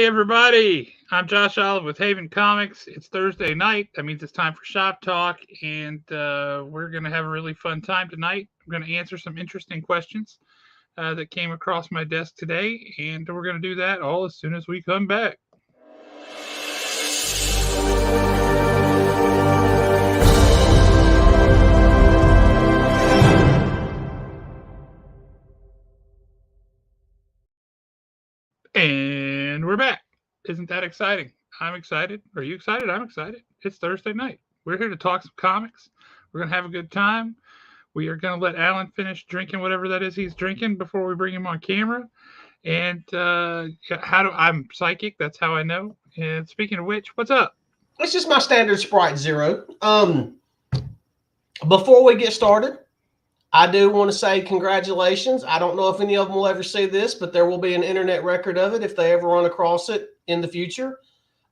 Hey everybody, I'm Josh Olive with Haven Comics. It's Thursday night. That means it's time for Shop Talk, and we're going to have a really fun time tonight. I'm going to answer some interesting questions that came across my desk today, and we're going to do that all as soon as we come back. And we're back. Isn't that exciting? I'm excited. Are you excited? I'm excited. It's Thursday night. We're here to talk some comics. We're going to have a good time. We are going to let Alan finish drinking whatever that is he's drinking before we bring him on camera. And I'm psychic. That's how I know. And speaking of which, what's up? It's just my standard Sprite Zero. Before we get started, I do want to say congratulations. I don't know if any of them will ever see this, but there will be an internet record of it if they ever run across it in the future.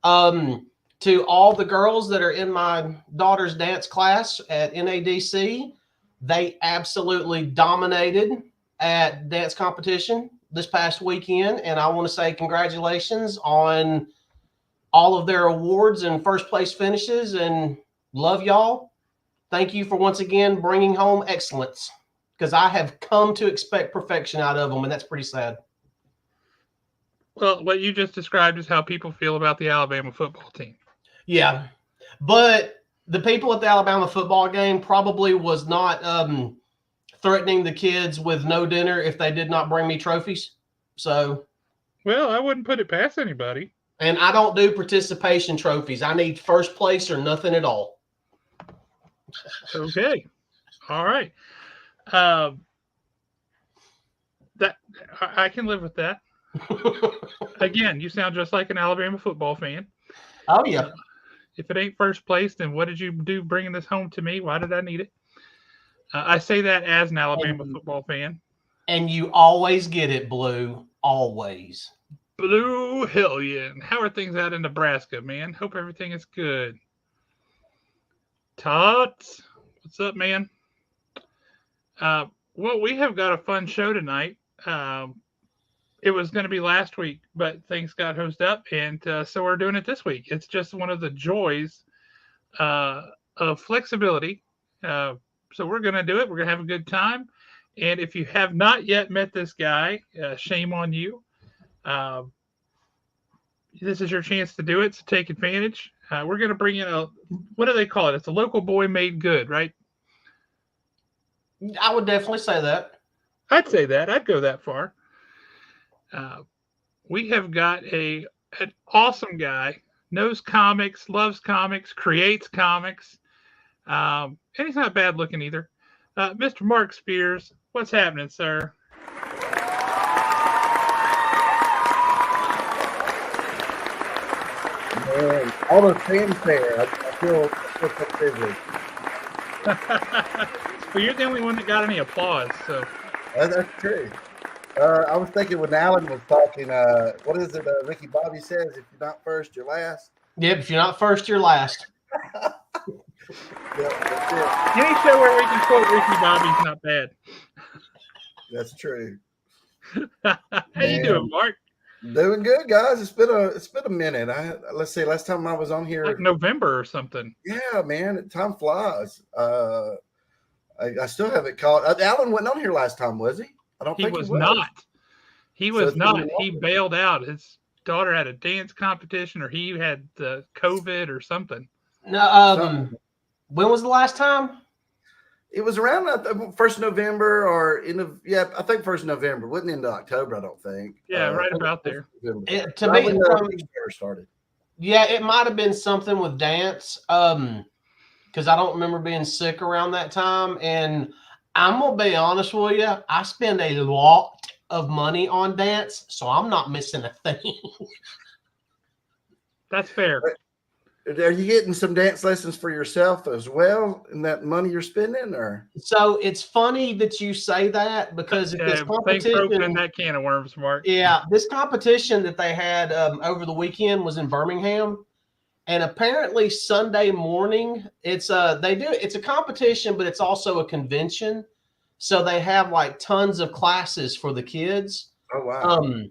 To all the girls that are in my daughter's dance class at NADC, they absolutely dominated at dance competition this past weekend. And I want to say congratulations on all of their awards and first place finishes, and love y'all. Thank you for once again bringing home excellence, because I have come to expect perfection out of them, and that's pretty sad. Well, what you just described is how people feel about the Alabama football team. Yeah, but the people at the Alabama football game probably was not threatening the kids with no dinner if they did not bring me trophies. So, well, I wouldn't put it past anybody. And I don't do participation trophies. I need first place or nothing at all. Okay. All right. That I can live with that. Again, you sound just like an Alabama football fan. Oh, yeah. If it ain't first place, then what did you do bringing this home to me? Why did I need it? I say that as an Alabama football fan. And you always get it, Blue. Always. Blue Hillian. How are things out in Nebraska, man? Hope everything is good. Tots, what's up, man? Well, we have got a fun show tonight. It was going to be last week, but things got hosed up, and so we're doing it this week. It's just one of the joys of flexibility. So we're going to do it. We're going to have a good time. And if you have not yet met this guy, shame on you. This is your chance to do it, so take advantage. We're going to bring in what do they call it? It's a local boy made good, right? I would definitely say that. I'd say that. I'd go that far. We have got an awesome guy, knows comics, loves comics, creates comics, and he's not bad looking either. Mr. Mark Spears, what's happening, sir? Man, all the fanfare. I feel so busy. Well, you're the only one that got any applause, so That's true. I was thinking when Alan was talking, what is it? Ricky Bobby says, "If you're not first, you're last." Yep, if you're not first, you're last. Yeah, that's it. Any show where we can quote Ricky Bobby's not bad. That's true. How you doing, Mark? Doing good, guys. It's been a minute. Let's see. Last time I was on here, like November or something. Yeah, man. Time flies. I still haven't caught. Alan wasn't on here last time, was he? I don't think he was. Not. He was not. He bailed out. His daughter had a dance competition, or he had the COVID or something. No. When was the last time? It was around 1st November or I think 1st November. Wasn't into October, I don't think. Yeah, right about there. To me, started. Yeah, it might have been something with dance. Because I don't remember being sick around that time. And I'm gonna be honest with you, I spend a lot of money on dance, so I'm not missing a thing. That's fair. Are you getting some dance lessons for yourself as well in that money you're spending, or? So it's funny that you say that, because this competition, thanks for opening that can of worms, Mark. Yeah, this competition that they had over the weekend was in Birmingham, and apparently Sunday morning it's a competition, but it's also a convention. So they have like tons of classes for the kids. Oh wow!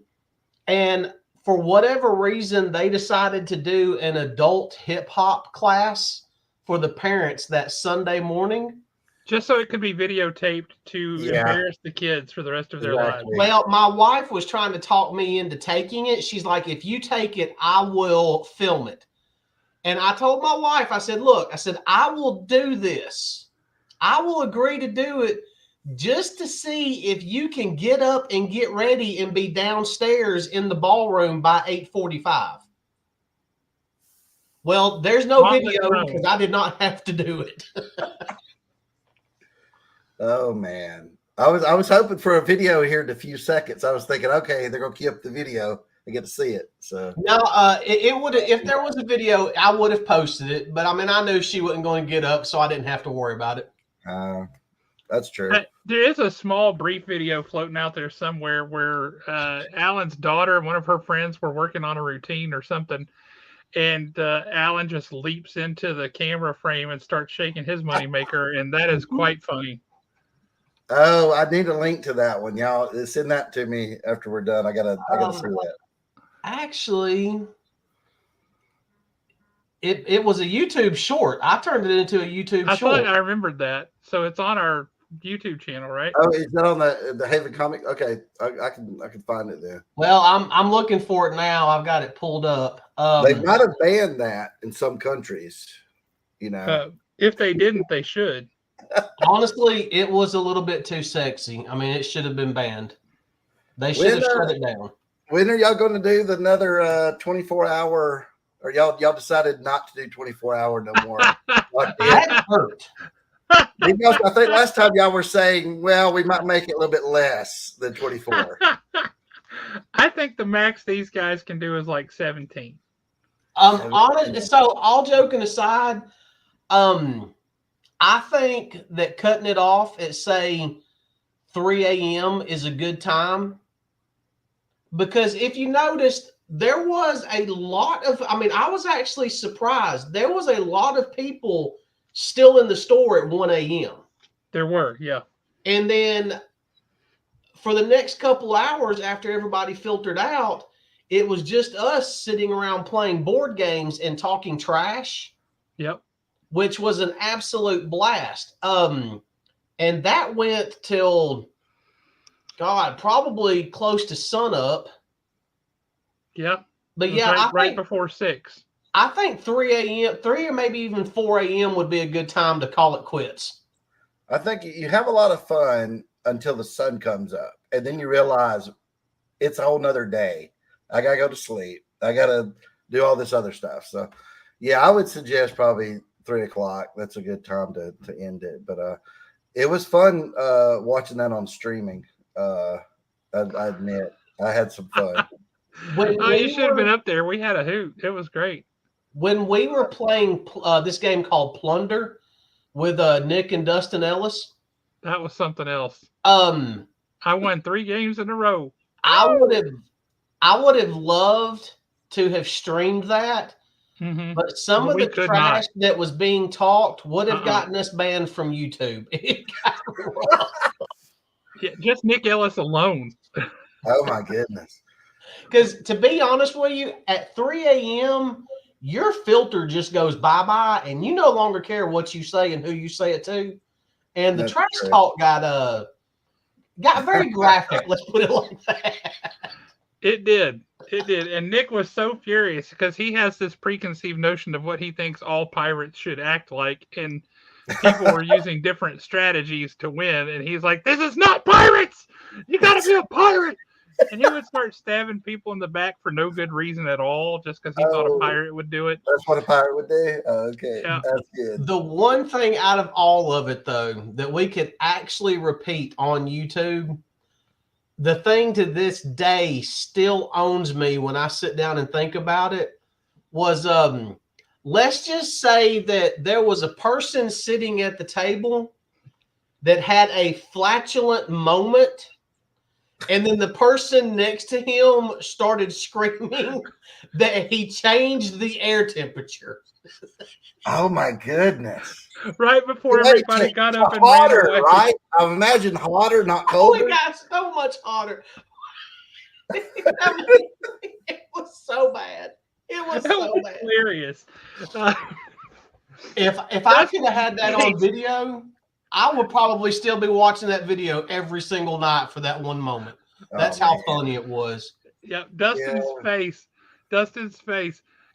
And for whatever reason, they decided to do an adult hip hop class for the parents that Sunday morning. Just so it could be videotaped to Yeah. embarrass the kids for the rest of their lives. Exactly. Well, my wife was trying to talk me into taking it. She's like, if you take it, I will film it. And I told my wife, I said, look, I said, I will do this. I will agree to do it just to see if you can get up and get ready and be downstairs in the ballroom by 8:45. Well, there's no video because I did not have to do it. Oh man, I was hoping for a video here in a few seconds. I was thinking, okay, they're gonna keep up the video. I get to see it. So no, it would, if there was a video, I would have posted it. But I mean, I knew she wasn't going to get up, so I didn't have to worry about it. that's true. There is a small, brief video floating out there somewhere where Alan's daughter and one of her friends were working on a routine or something, and Alan just leaps into the camera frame and starts shaking his moneymaker, and that is quite funny. Oh, I need a link to that one, y'all. Send that to me after we're done. I gotta see that. Actually, it was a YouTube short. I turned it into a YouTube short. I thought I remembered that. So it's on our YouTube channel, right? Oh, is that on the Haven comic? Okay, I can find it there. Well, I'm looking for it now. I've got it pulled up. They might have banned that in some countries. You know, if they didn't, they should. Honestly, it was a little bit too sexy. I mean, it should have been banned. They should have shut it down. When are y'all going to do another 24-hour? Or y'all decided not to do 24-hour no more? That hurt. Because I think last time y'all were saying, well, we might make it a little bit less than 24. I think the max these guys can do is like 17. Honest. So, all joking aside, I think that cutting it off at say 3 a.m. is a good time. Because if you noticed, there was a lot of, I mean, I was actually surprised. There was a lot of people still in the store at 1 a.m. There were, yeah. And then for the next couple hours after everybody filtered out, it was just us sitting around playing board games and talking trash. Yep. Which was an absolute blast. And that went till, God, probably close to sunup. Yeah. But yeah, right before 6. I think 3 a.m., 3 or maybe even 4 a.m. would be a good time to call it quits. I think you have a lot of fun until the sun comes up. And then you realize it's a whole nother day. I got to go to sleep. I got to do all this other stuff. So, yeah, I would suggest probably 3 o'clock. That's a good time to end it. But it was fun watching that on streaming. I admit I had some fun. You should have been up there. We had a hoot. It was great. When we were playing this game called Plunder with Nick and Dustin Ellis, that was something else. I won 3 games in a row. I would have loved to have streamed that. Mm-hmm. But some of the trash that was being talked would have gotten us banned from YouTube. Yeah, just Nick Ellis alone. Oh my goodness. Because to be honest with you, at 3 a.m., your filter just goes bye-bye, and you no longer care what you say and who you say it to. And the trash talk got very graphic, let's put it like that. It did. And Nick was so furious because he has this preconceived notion of what he thinks all pirates should act like, and people were using different strategies to win, and he's like, this is not pirates! You gotta be a pirate! And he would start stabbing people in the back for no good reason at all, just because he thought a pirate would do it. That's what a pirate would do? Okay, yeah. That's good. The one thing out of all of it, though, that we could actually repeat on YouTube, the thing to this day still owns me when I sit down and think about it, was let's just say that there was a person sitting at the table that had a flatulent moment, and then the person next to him started screaming that he changed the air temperature. Oh my goodness. Right before everybody got up and hotter, ran away. Right? I imagine hotter, not colder. Oh, it got so much hotter. I mean, it was so bad. It was That so was bad. hilarious. If I could have had that on video, I would probably still be watching that video every single night for that one moment. That's how funny it was. Yeah, Dustin's face.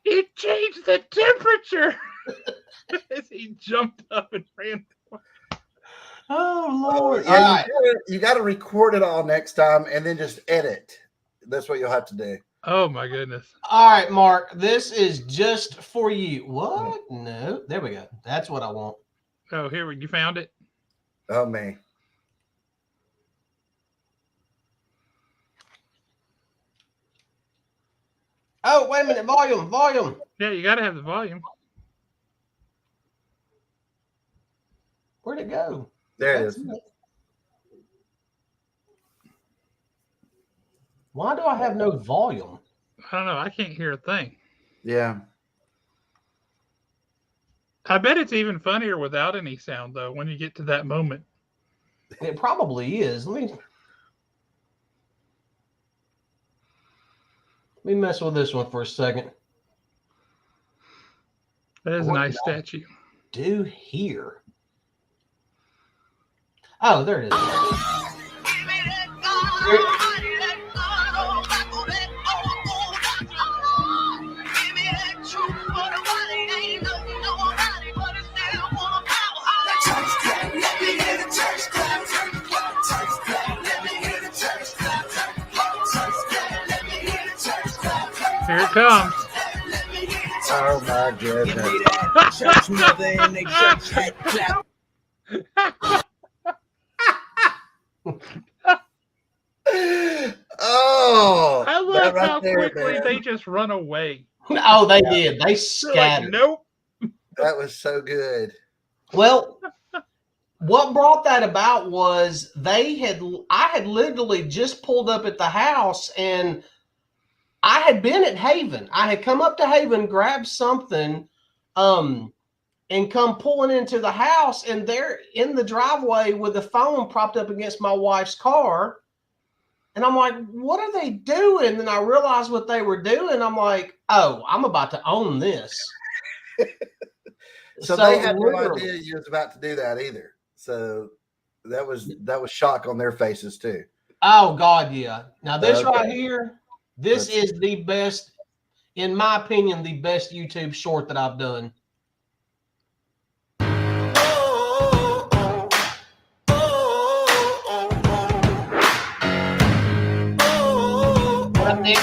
It changed the temperature as he jumped up and ran. Oh Lord! Yeah, All right. you got to record it all next time and then just edit. That's what you'll have to do. Oh my goodness! All right, Mark. This is just for you. What? No. There we go. That's what I want. Oh, here you found it. Oh man. Oh, wait a minute. Volume. Yeah, you got to have the volume. Where'd it go? There it is. Why do I have no volume? I don't know. I can't hear a thing. Yeah. I bet it's even funnier without any sound, though, when you get to that moment. It probably is. Let me mess with this one for a second. That is a nice statue. Do here. Oh, there it is. Here it comes. Oh my goodness. Oh, I love right how there, quickly man. they just run away. Oh, they did. They They're scattered. like, nope. That was so good. Well, what brought that about was I had literally just pulled up at the house and I had been at Haven. I had come up to Haven, grabbed something, and come pulling into the house, and they're in the driveway with the phone propped up against my wife's car. And I'm like, what are they doing? And then I realized what they were doing. I'm like, oh, I'm about to own this. So they had no idea you was about to do that either. So that was shock on their faces too. Oh God, yeah. Now this right here, this is the best, in my opinion, the best YouTube short that I've done. What up, Nick?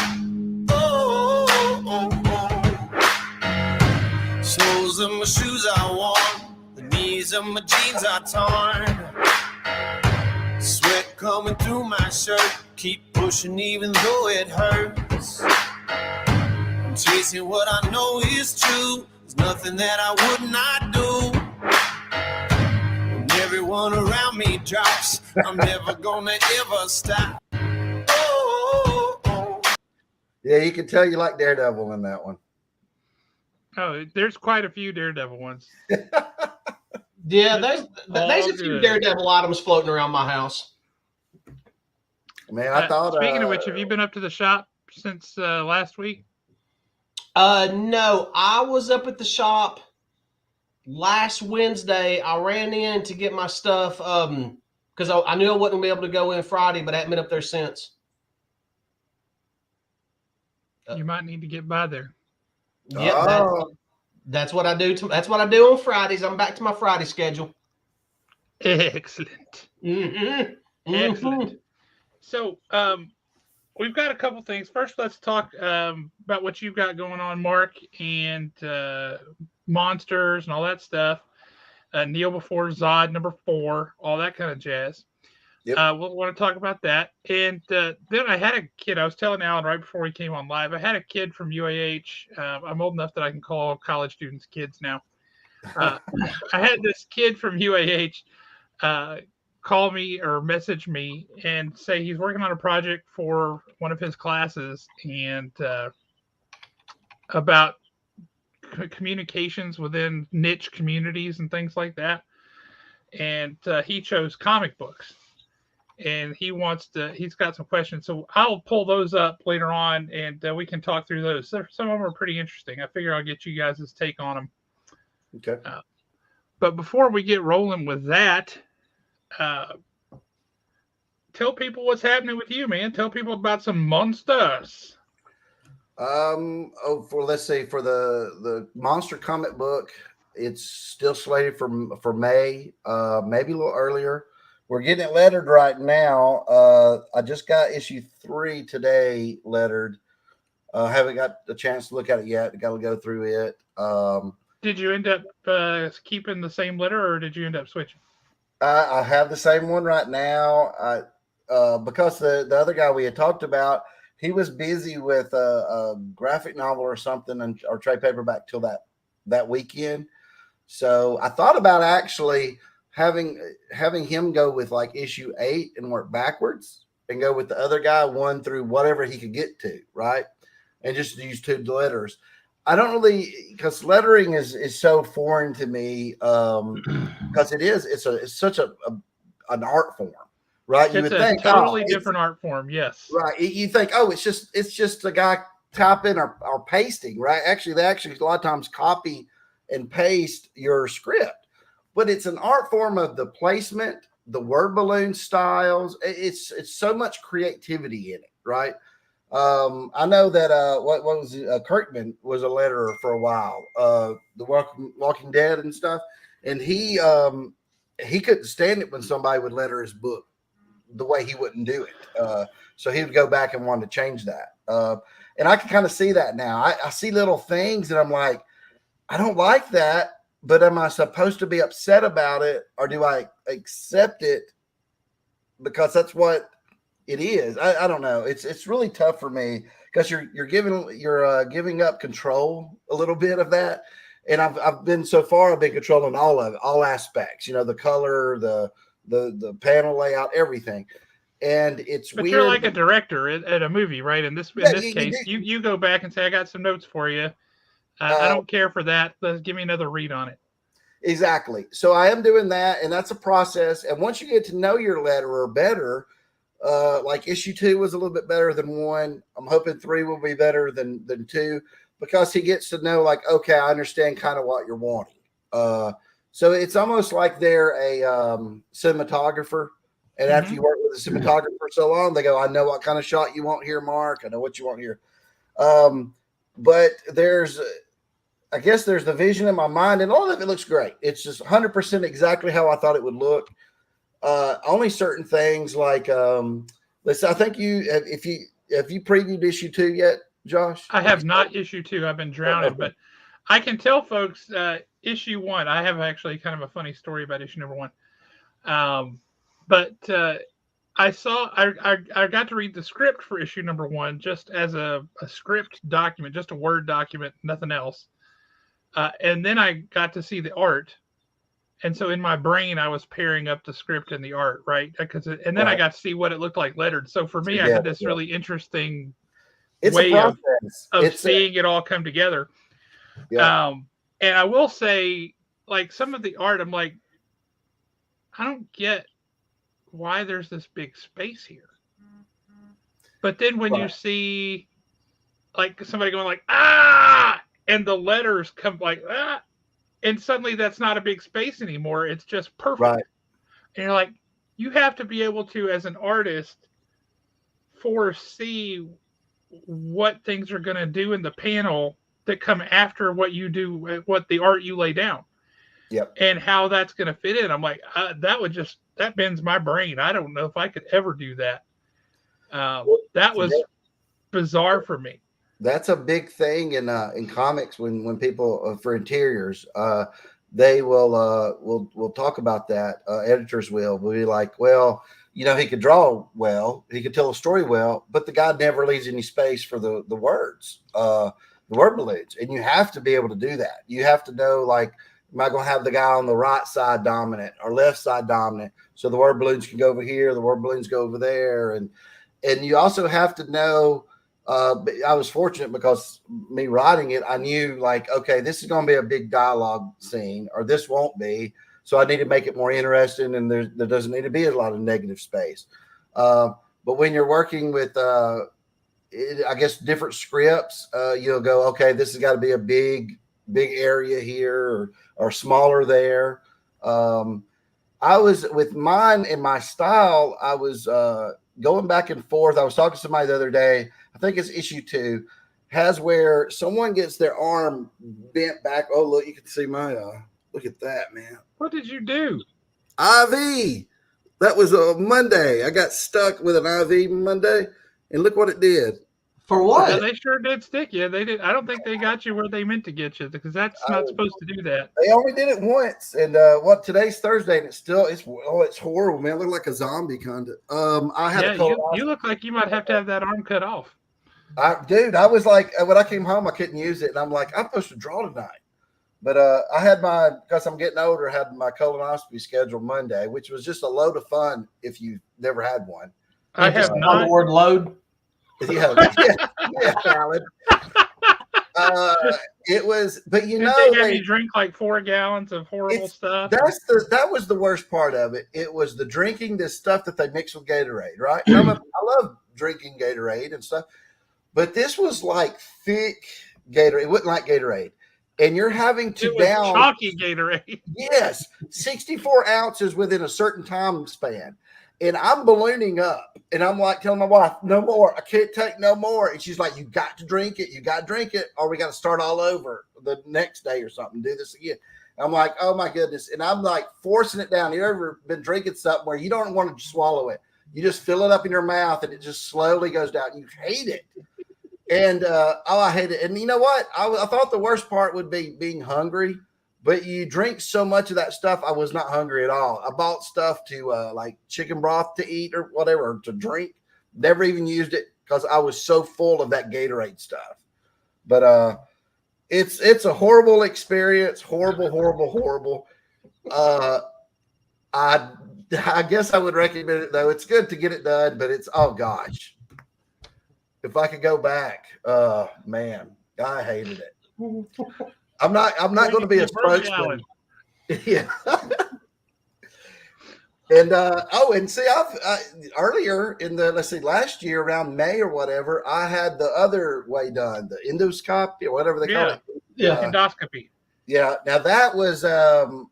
Soles of my shoes are worn, the knees of my jeans are torn. Sweat coming through my shirt, keep pushing even though it hurts. I'm chasing what I know is true, there's nothing that I would not do. When everyone around me drops, I'm never gonna ever stop. Yeah, you can tell you like Daredevil in that one. Oh, there's quite a few Daredevil ones. Yeah, there's a few Daredevil items floating around my house. Man, I thought. Speaking of which, have you been up to the shop since last week? No, I was up at the shop last Wednesday. I ran in to get my stuff because I knew I wasn't gonna be able to go in Friday, but I haven't been up there since. You might need to get by there. Yep, that's what I do. That's what I do on Fridays. I'm back to my Friday schedule. Excellent. Mm-hmm. Excellent. So, we've got a couple things. First, let's talk about what you've got going on, Mark, and monsters and all that stuff. Kneel before Zod #4, all that kind of jazz. Yep. We'll want to talk about that. And then I had a kid. I was telling Alan right before we came on live. I had a kid from UAH. I'm old enough that I can call college students kids now. I had this kid from UAH call me or message me and say he's working on a project for one of his classes and about communications within niche communities and things like that. And he chose comic books. and he's got some questions. So I'll pull those up later on, and we can talk through those. Some of them are pretty interesting. I figure I'll get you guys' take on them. Okay. But before we get rolling with that, uh, tell people what's happening with you, man. Tell people about some monsters. Let's see, for the monster comic book, it's still slated for May, maybe a little earlier. We're getting it lettered right now. I just got issue 3 today lettered. Haven't got the chance to look at it yet. Got to go through it. Did you end up keeping the same letter, or did you end up switching? I have the same one right now. Because the other guy we had talked about, he was busy with a graphic novel or something, or trade paperback till that weekend. So I thought about actually having him go with like issue 8 and work backwards, and go with the other guy 1 through whatever he could get to, right? And just use 2 letters. I don't really, because lettering is so foreign to me, because it's such an art form, right? You It's would a think, totally different art form, yes. right. You think, it's just a guy typing or pasting, right? Actually, they a lot of times copy and paste your script, but it's an art form of the placement, the word balloon styles. It's so much creativity in it, right? I know that what was it? Kirkman was a letterer for a while, the Walking Dead and stuff, and he couldn't stand it when somebody would letter his book the way he wouldn't do it. So he would go back and want to change that. And I can kind of see that now. I see little things and I'm like, I don't like that, but am I supposed to be upset about it, or do I accept it because that's what it is? I don't know. It's really tough for me because you're giving up control a little bit of that. And I've been controlling all of it, all aspects, the color, the panel layout, everything. And it's but weird. You're like a director at a movie, right? In this case, you go back and say, I got some notes for you. I don't care for that. Let's give me another read on it. Exactly. So I am doing that, and that's a process. And once you get to know your letterer better, like issue 2 was a little bit better than 1. I'm hoping 3 will be better than 2, because he gets to know, like, okay, I understand kind of what you're wanting. So it's almost like they're a cinematographer. And after you work with a cinematographer so long, they go, I know what kind of shot you want here, Mark. I know what you want here. But I guess there's the vision in my mind, and all of it looks great. It's just 100% exactly how I thought it would look. Only certain things like, I think if you previewed issue 2 yet, Josh? I have not issue 2. I've been drowning, but I can tell folks issue 1. I have actually kind of a funny story about issue number 1. But I got to read the script for issue number 1 just as a script document, just a Word document, nothing else. And then I got to see the art. And so in my brain, I was pairing up the script and the art, right? And then I got to see what it looked like lettered. So for me, I had this really interesting way of seeing it all come together. Yeah. And I will say, like, some of the art, I'm like, I don't get why there's this big space here. But then when you see, like, somebody going like, ah, and the letters come like, ah, and suddenly that's not a big space anymore. It's just perfect. Right. And you're like, you have to be able to, as an artist, foresee what things are going to do in the panel that come after what you do, what the art you lay down. Yep. And how that's going to fit in. I'm like, that bends my brain. I don't know if I could ever do that. That was bizarre for me. That's a big thing in comics when people for interiors, they will talk about that. Editors will be like, well, he could draw well, he could tell a story well, but the guy never leaves any space for the words, the word balloons, and you have to be able to do that. You have to know, like, am I going to have the guy on the right side dominant or left side dominant, so the word balloons can go over here, the word balloons go over there, and you also have to know. I was fortunate because me writing it, I knew, like, okay, this is going to be a big dialogue scene, or this won't be. So I need to make it more interesting, and there doesn't need to be a lot of negative space. But when you're working with, I guess, different scripts, you'll go, okay, this has got to be a big area here, or smaller there. I was with mine and my style. I was going back and forth. I was talking to somebody the other day. I think it's issue 2, has where someone gets their arm bent back. Oh, look, you can see my look at that, man. What did you do? IV. That was a Monday. I got stuck with an IV Monday, and look what it did. For what? Yeah, they sure did stick you. They did. I don't think they got you where they meant to get you, because that's not supposed to do that. They only did it once, and today's Thursday, and it's horrible, man. I look like a zombie kind of. I had you look like you might have to have that arm cut off. Dude, I was like, when I came home, I couldn't use it, and I'm like, I'm supposed to draw tonight, but I had because I'm getting older, I had my colonoscopy scheduled Monday, which was just a load of fun if you've never had one. I have not. The word load. Yeah, Alan. It was, but you know, they have you drink like 4 gallons of horrible stuff. That was the worst part of it. It was the drinking this stuff that they mix with Gatorade, right? I love drinking Gatorade and stuff, but this was like thick Gatorade. It wasn't like Gatorade, and you're having to down chalky Gatorade. Yes, 64 ounces within a certain time span. And I'm ballooning up, and I'm like telling my wife, no more. I can't take no more. And she's like, you got to drink it. You got to drink it, or we got to start all over the next day or something. Do this again. I'm like, oh my goodness. And I'm like forcing it down. You ever been drinking something where you don't want to swallow it? You just fill it up in your mouth, and it just slowly goes down. You hate it. And I hate it. And you know what? I thought the worst part would be being hungry. But you drink so much of that stuff, I was not hungry at all. I bought stuff to like chicken broth to eat or whatever, or to drink. Never even used it because I was so full of that Gatorade stuff. But it's a horrible experience. Horrible. I guess I would recommend it, though. It's good to get it done, but it's, oh gosh. If I could go back, man, I hated it. I'm not going to be a spokesman. Yeah. And and see, earlier in last year around May or whatever, I had the other way done, the endoscopy or whatever they call it. Yeah, endoscopy. Yeah. Now that was a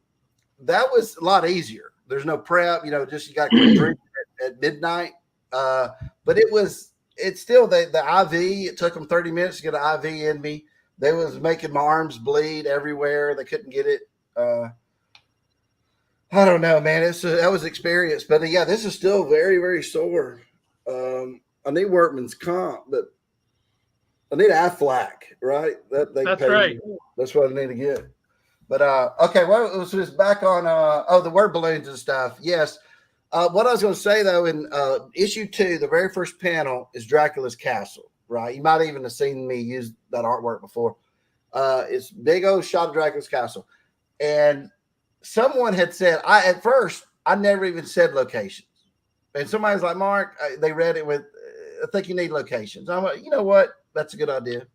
lot easier. There's no prep, just you got to quit drinking at midnight. But it's still the IV. It took them 30 minutes to get an IV in me. They was making my arms bleed everywhere. They couldn't get it. I don't know, man. That was experience. But yeah, this is still very, very sore. I need workman's comp, but I need Aflac, right? That's right. That's what I need to get. But okay, well, it was just back on the word balloons and stuff. Yes. What I was going to say though, in issue 2, the very first panel is Dracula's Castle. Right, you might even have seen me use that artwork before. It's big old shot of Dracula's Castle, and someone had said, at first I never even said locations, and somebody's like, Mark, they read it with, I think you need locations. I'm like, you know what, that's a good idea.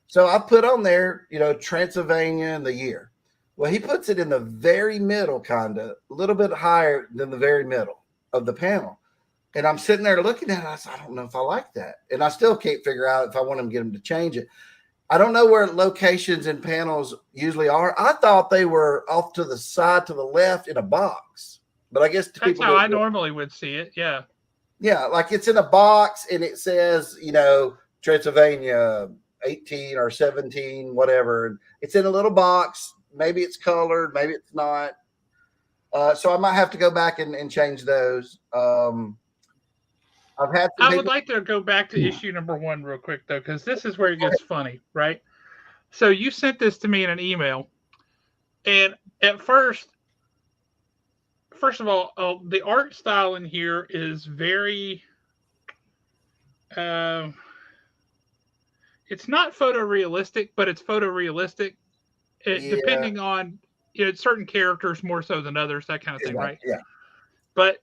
So I put on there, Transylvania and the year. Well, he puts it in the very middle, kind of a little bit higher than the very middle of the panel. And I'm sitting there looking at it. I said, I don't know if I like that. And I still can't figure out if I want to get them to change it. I don't know where locations and panels usually are. I thought they were off to the side, to the left in a box. But I guess that's how I normally would see it. Yeah. Yeah. Like it's in a box and it says, Transylvania 18 or 17, whatever. And it's in a little box. Maybe it's colored. Maybe it's not. So I might have to go back and change those. I would like to go back to issue number 1 real quick, though, because this is where it gets funny, right? So you sent this to me in an email, and at first of all, the art style in here is very, it's not photorealistic, but it's photorealistic, depending on certain characters more so than others, that kind of thing, right? Yeah. But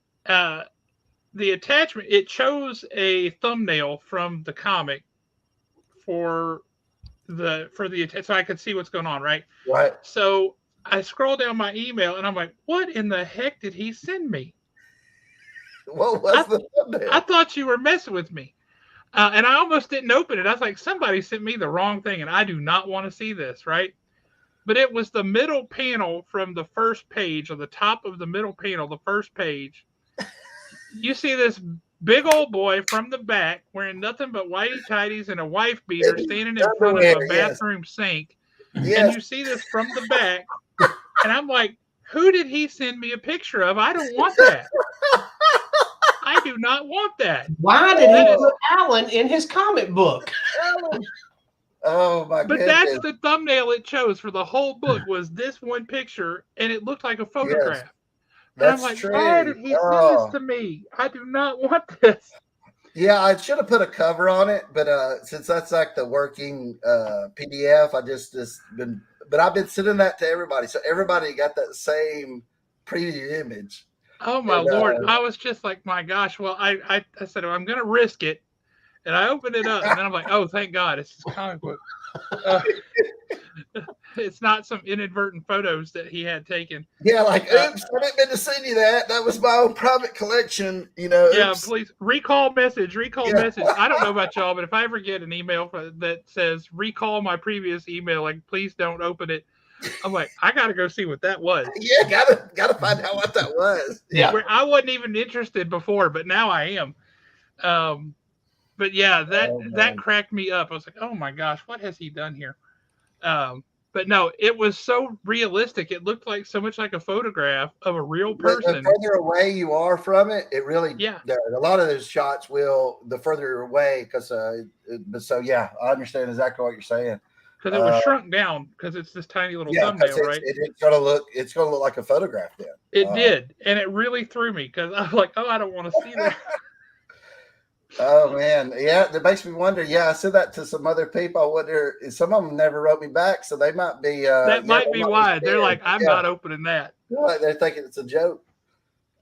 the attachment, it chose a thumbnail from the comic for the so I could see what's going on, right? Right. So I scroll down my email and I'm like, what in the heck did he send me? What was the thumbnail? I thought you were messing with me. And I almost didn't open it. I was like, somebody sent me the wrong thing and I do not want to see this, right? But it was the middle panel from the first page, or the top of the middle panel, the first page. You see this big old boy from the back wearing nothing but whitey tighties and a wife beater standing in front of a bathroom sink. Yes. And you see this from the back. And I'm like, who did he send me a picture of? I don't want that. I do not want that. Why did he put Alan in his comic book? Oh my But goodness. that's the thumbnail it chose for the whole book, was this one picture, and it looked like a photograph. Yes, and I'm like, why did he send this to me? I do not want this. Yeah, I should have put a cover on it, but since that's like the working PDF, I just been. But I've been sending that to everybody, so everybody got that same preview image. Oh my Lord! I was just like, my gosh. Well, I said, well, I'm going to risk it, and I opened it up, and then I'm like, oh, thank God, it's his comic book. It's not some inadvertent photos that he had taken. Yeah, like, oops, I didn't mean to send you that. That was my own private collection, you know. Yeah, oops. please recall message. I don't know about y'all, but if I ever get an email that says recall my previous email, like please don't open it, I'm like, I got to go see what that was. Yeah, gotta find out what that was. Yeah, where I wasn't even interested before, but now I am. But yeah, that cracked me up. I was like, oh my gosh, what has he done here? But no, it was so realistic. It looked like so much like a photograph of a real person. The further away you are from it, it really does. A lot of those shots will the further away because. But so yeah, I understand exactly what you're saying. Because it was shrunk down because it's this tiny little thumbnail, right? It's gonna look like a photograph then. It did, and it really threw me because I was like, oh, I don't want to see that. Oh man, yeah, that makes me wonder. Yeah, I said that to some other people. I wonder, some of them never wrote me back, so they might be. That might be why they're like, I'm not opening that. Like they're thinking it's a joke.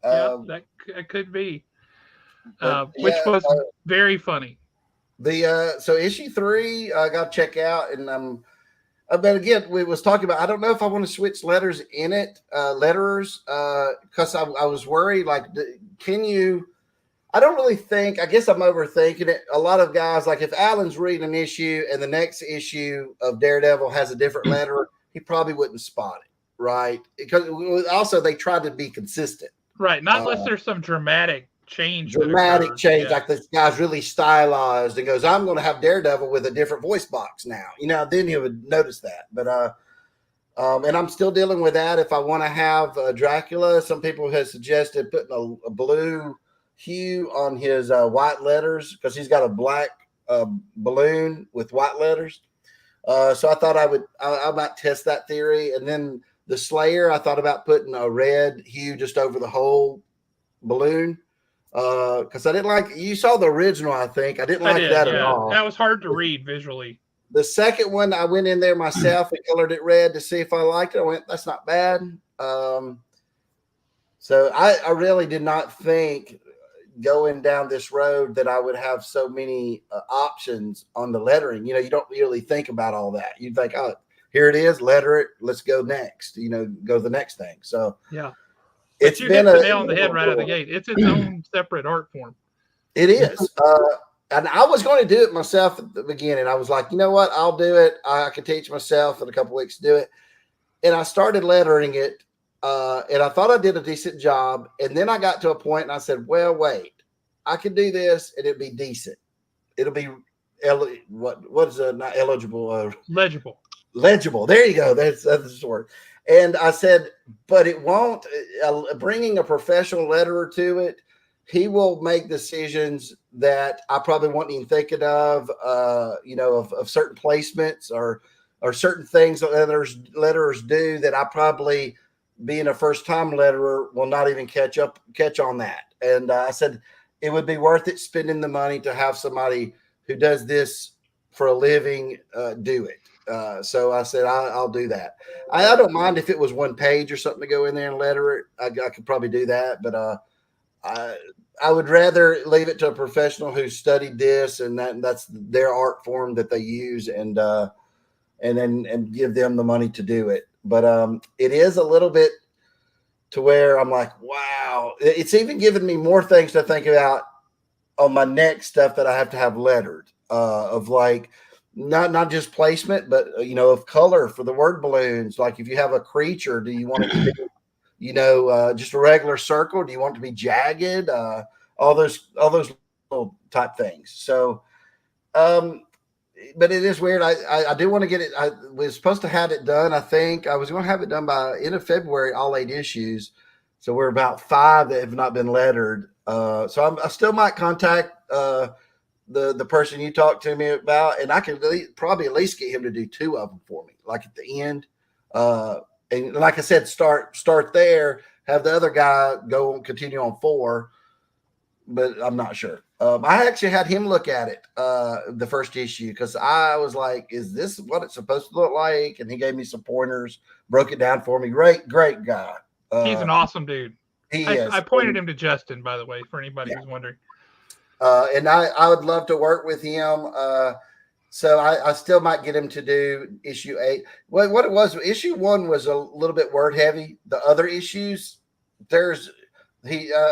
Yeah, that could be. Which was very funny. So issue 3, I got to check out, and but again, we was talking about. I don't know if I want to switch letters in it, letterers, because I was worried. Like, can you? I don't really think. I guess I'm overthinking it. A lot of guys, like if Alan's reading an issue and the next issue of Daredevil has a different letter, he probably wouldn't spot it, right? Because also they try to be consistent, right? Not unless there's some dramatic change. Like this guy's really stylized and goes, I'm going to have Daredevil with a different voice box now. Then he would notice that. But and I'm still dealing with that. If I want to have Dracula, some people have suggested putting a blue hue on his white letters because he's got a black balloon with white letters. So I thought I might test that theory. And then the Slayer, I thought about putting a red hue just over the whole balloon. Because I didn't like, you saw the original, I think. I didn't like that at all. That was hard to read visually. The second one, I went in there myself and colored it red to see if I liked it. I went, that's not bad. So I really did not think going down this road that I would have so many options on the lettering. You don't really think about all that. You think, oh, here it is, letter it, let's go next, go to the next thing. So yeah. It's you hit the nail on the head right out of the gate. It's its own separate art form. It is. And I was going to do it myself at the beginning. I was like, you know what? I'll do it. I could teach myself in a couple of weeks to do it. And I started lettering it. And I thought I did a decent job. And then I got to a point and I said, well, wait, I can do this and it'll be decent. It'll be what is not eligible? Legible. There you go. That's the word. And I said, but it won't. Bringing a professional letterer to it, he will make decisions that I probably won't even thinking of. Of certain placements or certain things that letterers do that I probably, being a first-time letterer, will not even catch on that. And I said it would be worth it spending the money to have somebody who does this for a living do it. So I said, I'll do that. I don't mind if it was one page or something to go in there and letter it. I could probably do that, but I would rather leave it to a professional who studied this and that's their art form that they use and give them the money to do it. but it is a little bit to where I'm like, wow. It's even given me more things to think about on my next stuff that I have to have lettered, of like not just placement, but of color for the word balloons. Like if you have a creature, do you want it to be just a regular circle? Do you want it to be jagged? All those little type things. So, but it is weird. I do want to get it. I was supposed to have it done. I think I was going to have it done by end of February, all 8 issues. So we're about 5 that have not been lettered. So I still might contact the person you talked to me about, and I can probably at least get him to do 2 of them for me, like at the end. And like I said, start there. Have the other guy continue on 4, but I'm not sure. I actually had him look at it the first issue because I was like, "Is this what it's supposed to look like?" And he gave me some pointers, broke it down for me. Great guy. He's an awesome dude. He is. I pointed him to Justin, by the way, for anybody who's wondering. And I would love to work with him. So I still might get him to do issue 8. What it was, issue 1 was a little bit word heavy. The other issues, I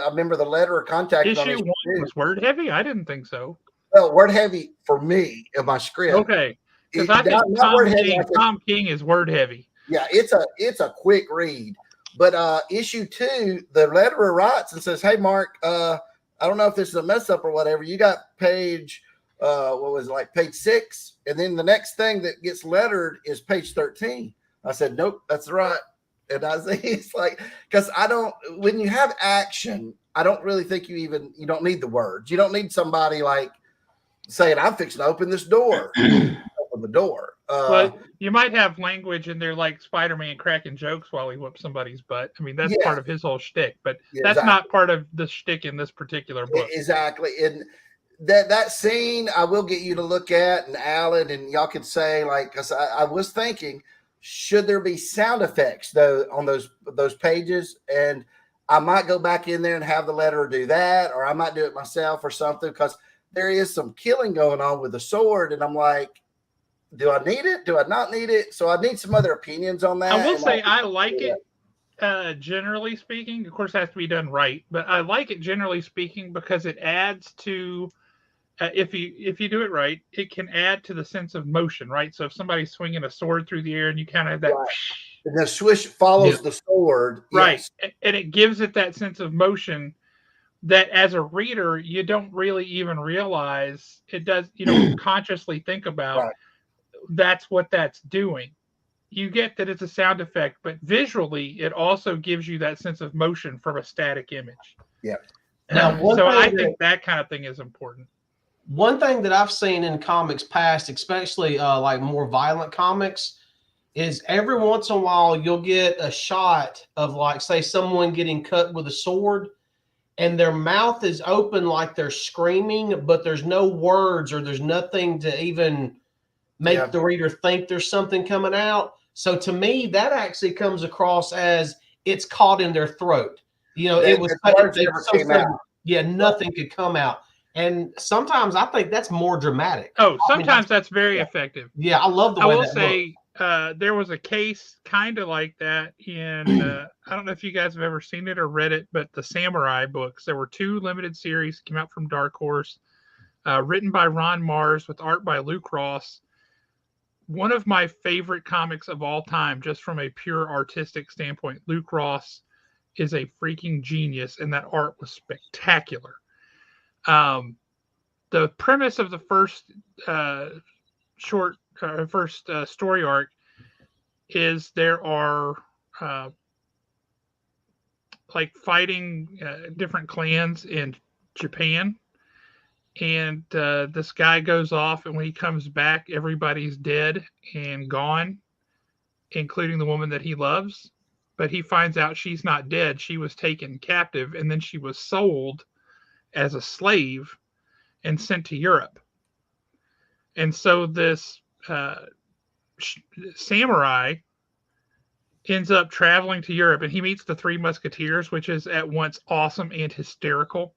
remember the letter of contact. Issue 1 was word heavy? I didn't think so. Well, word heavy for me in my script. Okay. Because I think Tom King is word heavy. Yeah, it's a quick read. But issue 2, the letterer writes and says, "Hey, Mark, I don't know if this is a mess up or whatever. You got page, page 6, and then the next thing that gets lettered is page 13." I said, "Nope, that's right." And I say, it's like, because when you have action, I don't really think you don't need the words. You don't need somebody like saying, "I'm fixing to open this door." Open the door. But you might have language in there like Spider-Man cracking jokes while he whoops somebody's butt. I mean, that's part of his whole shtick, but that's not part of the shtick in this particular book. Exactly. And that scene, I will get you to look at, and Alan, and y'all could say, like, because I was thinking, should there be sound effects though on those pages? And I might go back in there and have the letterer do that, or I might do it myself or something, because there is some killing going on with the sword, and I'm like, do I need it? Do I not need it? So I need some other opinions on that. I will say I like it, generally speaking. Of course, it has to be done right, but I like it generally speaking because it adds to, if you do it right, it can add to the sense of motion, right? So if somebody's swinging a sword through the air and you kind of have that, and the swish follows the sword, right? Yes. And it gives it that sense of motion that as a reader you don't really even realize it does. You don't consciously think about. Right. That's what that's doing. You get that it's a sound effect, but visually it also gives you that sense of motion from a static image. Yeah. Now, so I think that kind of thing is important. One thing that I've seen in comics past, especially like more violent comics, is every once in a while you'll get a shot of, like, say, someone getting cut with a sword and their mouth is open like they're screaming, but there's no words or there's nothing to even make the reader think there's something coming out. So to me, that actually comes across as it's caught in their throat. It was nothing could come out. And sometimes I think that's more dramatic. Oh, sometimes that's very effective. Yeah, I love the way that say there was a case kind of like that in I don't know if you guys have ever seen it or read it, but the Samurai books. There were 2 limited series came out from Dark Horse, written by Ron Mars with art by Luke Ross. One of my favorite comics of all time, just from a pure artistic standpoint. Luke Ross is a freaking genius, and that art was spectacular. The premise of the first story arc is there are like fighting different clans in Japan. And this guy goes off, and when he comes back, everybody's dead and gone, including the woman that he loves. But he finds out she's not dead. She was taken captive, and then she was sold as a slave and sent to Europe. And so this samurai ends up traveling to Europe, and he meets the 3 Musketeers, which is at once awesome and hysterical.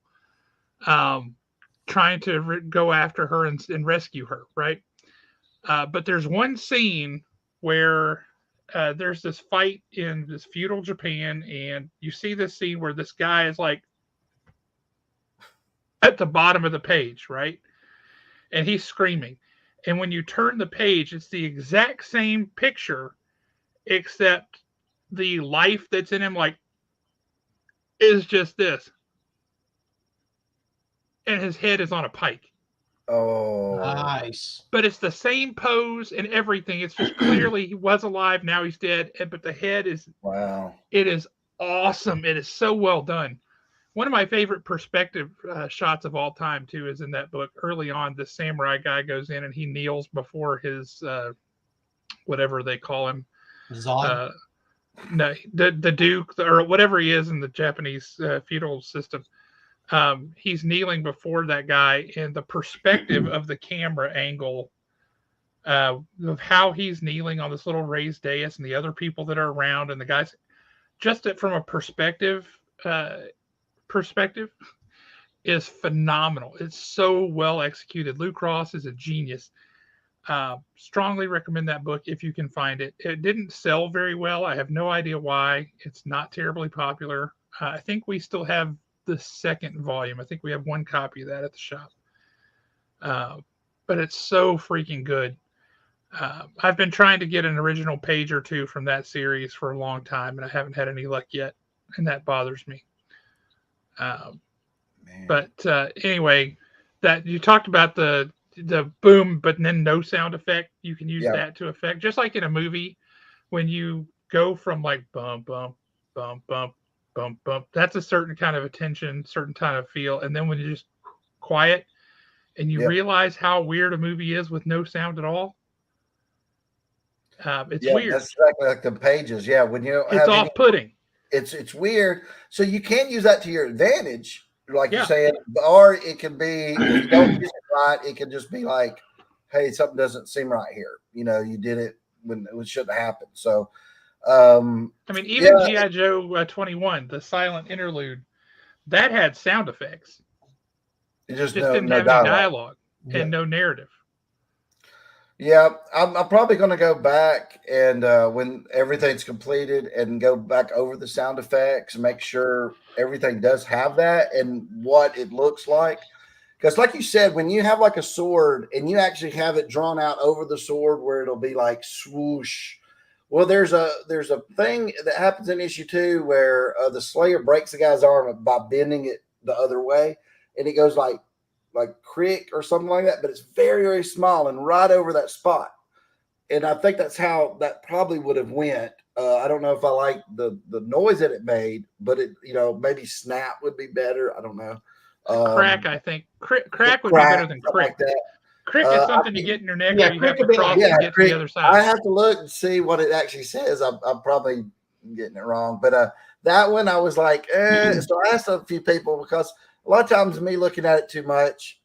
Trying to go after her and rescue her, right? But there's one scene where there's this fight in this feudal Japan, and you see this scene where this guy is like at the bottom of the page, right? And he's screaming. And when you turn the page, it's the exact same picture, except the life that's in him, like, is just this. And his head is on a pike. Oh, Nice. But it's the same pose and everything. It's just clearly he was alive, now he's dead. But the head is, wow. it is awesome. It is so well done. One of my favorite perspective shots of all time, too, is in that book. Early on, the samurai guy goes in and he kneels before his, whatever they call him. Zod. No, the Duke, or whatever he is in the Japanese feudal system. He's kneeling before that guy, and the perspective of the camera angle of how he's kneeling on this little raised dais and the other people that are around, and the guys, just from a perspective is phenomenal. It's so well executed. Luke Ross is a genius. Strongly recommend that book if you can find it. It didn't sell very well. I have no idea why. It's not terribly popular. I think we still have the second volume. I think we have one copy of that at the shop. But it's so freaking good. I've been trying to get an original page or two from that series for a long time, and I haven't had any luck yet, and that bothers me. But anyway, that you talked about the boom, but then no sound effect. You can use that to affect, just like in a movie, when you go from like bump, bump, bump, bump, bump, bump. That's a certain kind of attention, certain kind of feel. And then when you just quiet and you realize how weird a movie is with no sound at all, it's weird. That's exactly like the pages. Yeah, when you don't it's off-putting. It's weird. So you can use that to your advantage, like you're saying, or it can be, if you don't use it right, it can just be like, hey, something doesn't seem right here. You know, you did it when it shouldn't happen. So, I mean, even G.I. Joe 21, the silent interlude, that had sound effects. It just didn't have any dialogue and no narrative. Yeah, I'm probably going to go back and when everything's completed and go back over the sound effects and make sure everything does have that and what it looks like. Because like you said, when you have like a sword and you actually have it drawn out over the sword where it'll be like swoosh. Well, there's a thing that happens in issue 2 where the Slayer breaks the guy's arm by bending it the other way, and it goes like crick or something like that, but it's very, very small and right over that spot. And I think that's how that probably would have went. I don't know if I like the noise that it made, but it, maybe snap would be better. I don't know. Crack, I think. Crack would be better than crick. Like crick is something you get in your neck or you have to cross and get to the other side. I have to look and see what it actually says. I'm probably getting it wrong. But that one I was like, So I asked a few people because a lot of times me looking at it too much,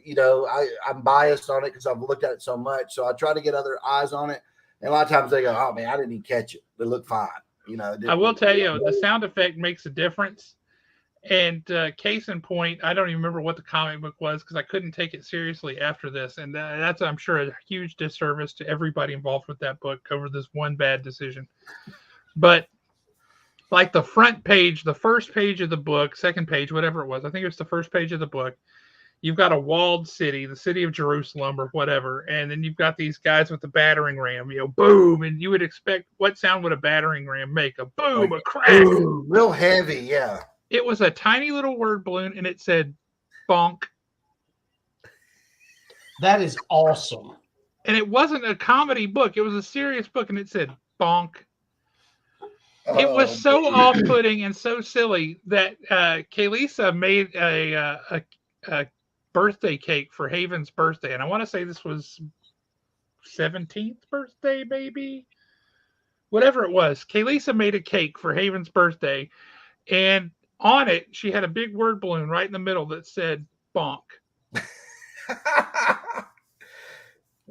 I'm biased on it because I've looked at it so much. So I try to get other eyes on it. And a lot of times they go, oh, man, I didn't even catch it. It looked fine. I will tell you, the sound effect makes a difference. And case in point, I don't even remember what the comic book was because I couldn't take it seriously after this. And that's, I'm sure, a huge disservice to everybody involved with that book over this one bad decision. But like the front page, the first page of the book, second page, whatever it was, I think it was the first page of the book, you've got a walled city, the city of Jerusalem or whatever. And then you've got these guys with the battering ram, boom. And you would expect, what sound would a battering ram make? A boom, a crack. Boom, real heavy, yeah. It was a tiny little word balloon, and it said bonk. That is awesome. And it wasn't a comedy book. It was a serious book, and it said bonk. It was so off-putting and so silly that Kaylisa made a birthday cake for Haven's birthday. And I want to say this was 17th birthday, maybe? Whatever it was. Kaylisa made a cake for Haven's birthday, and on it, she had a big word balloon right in the middle that said bonk.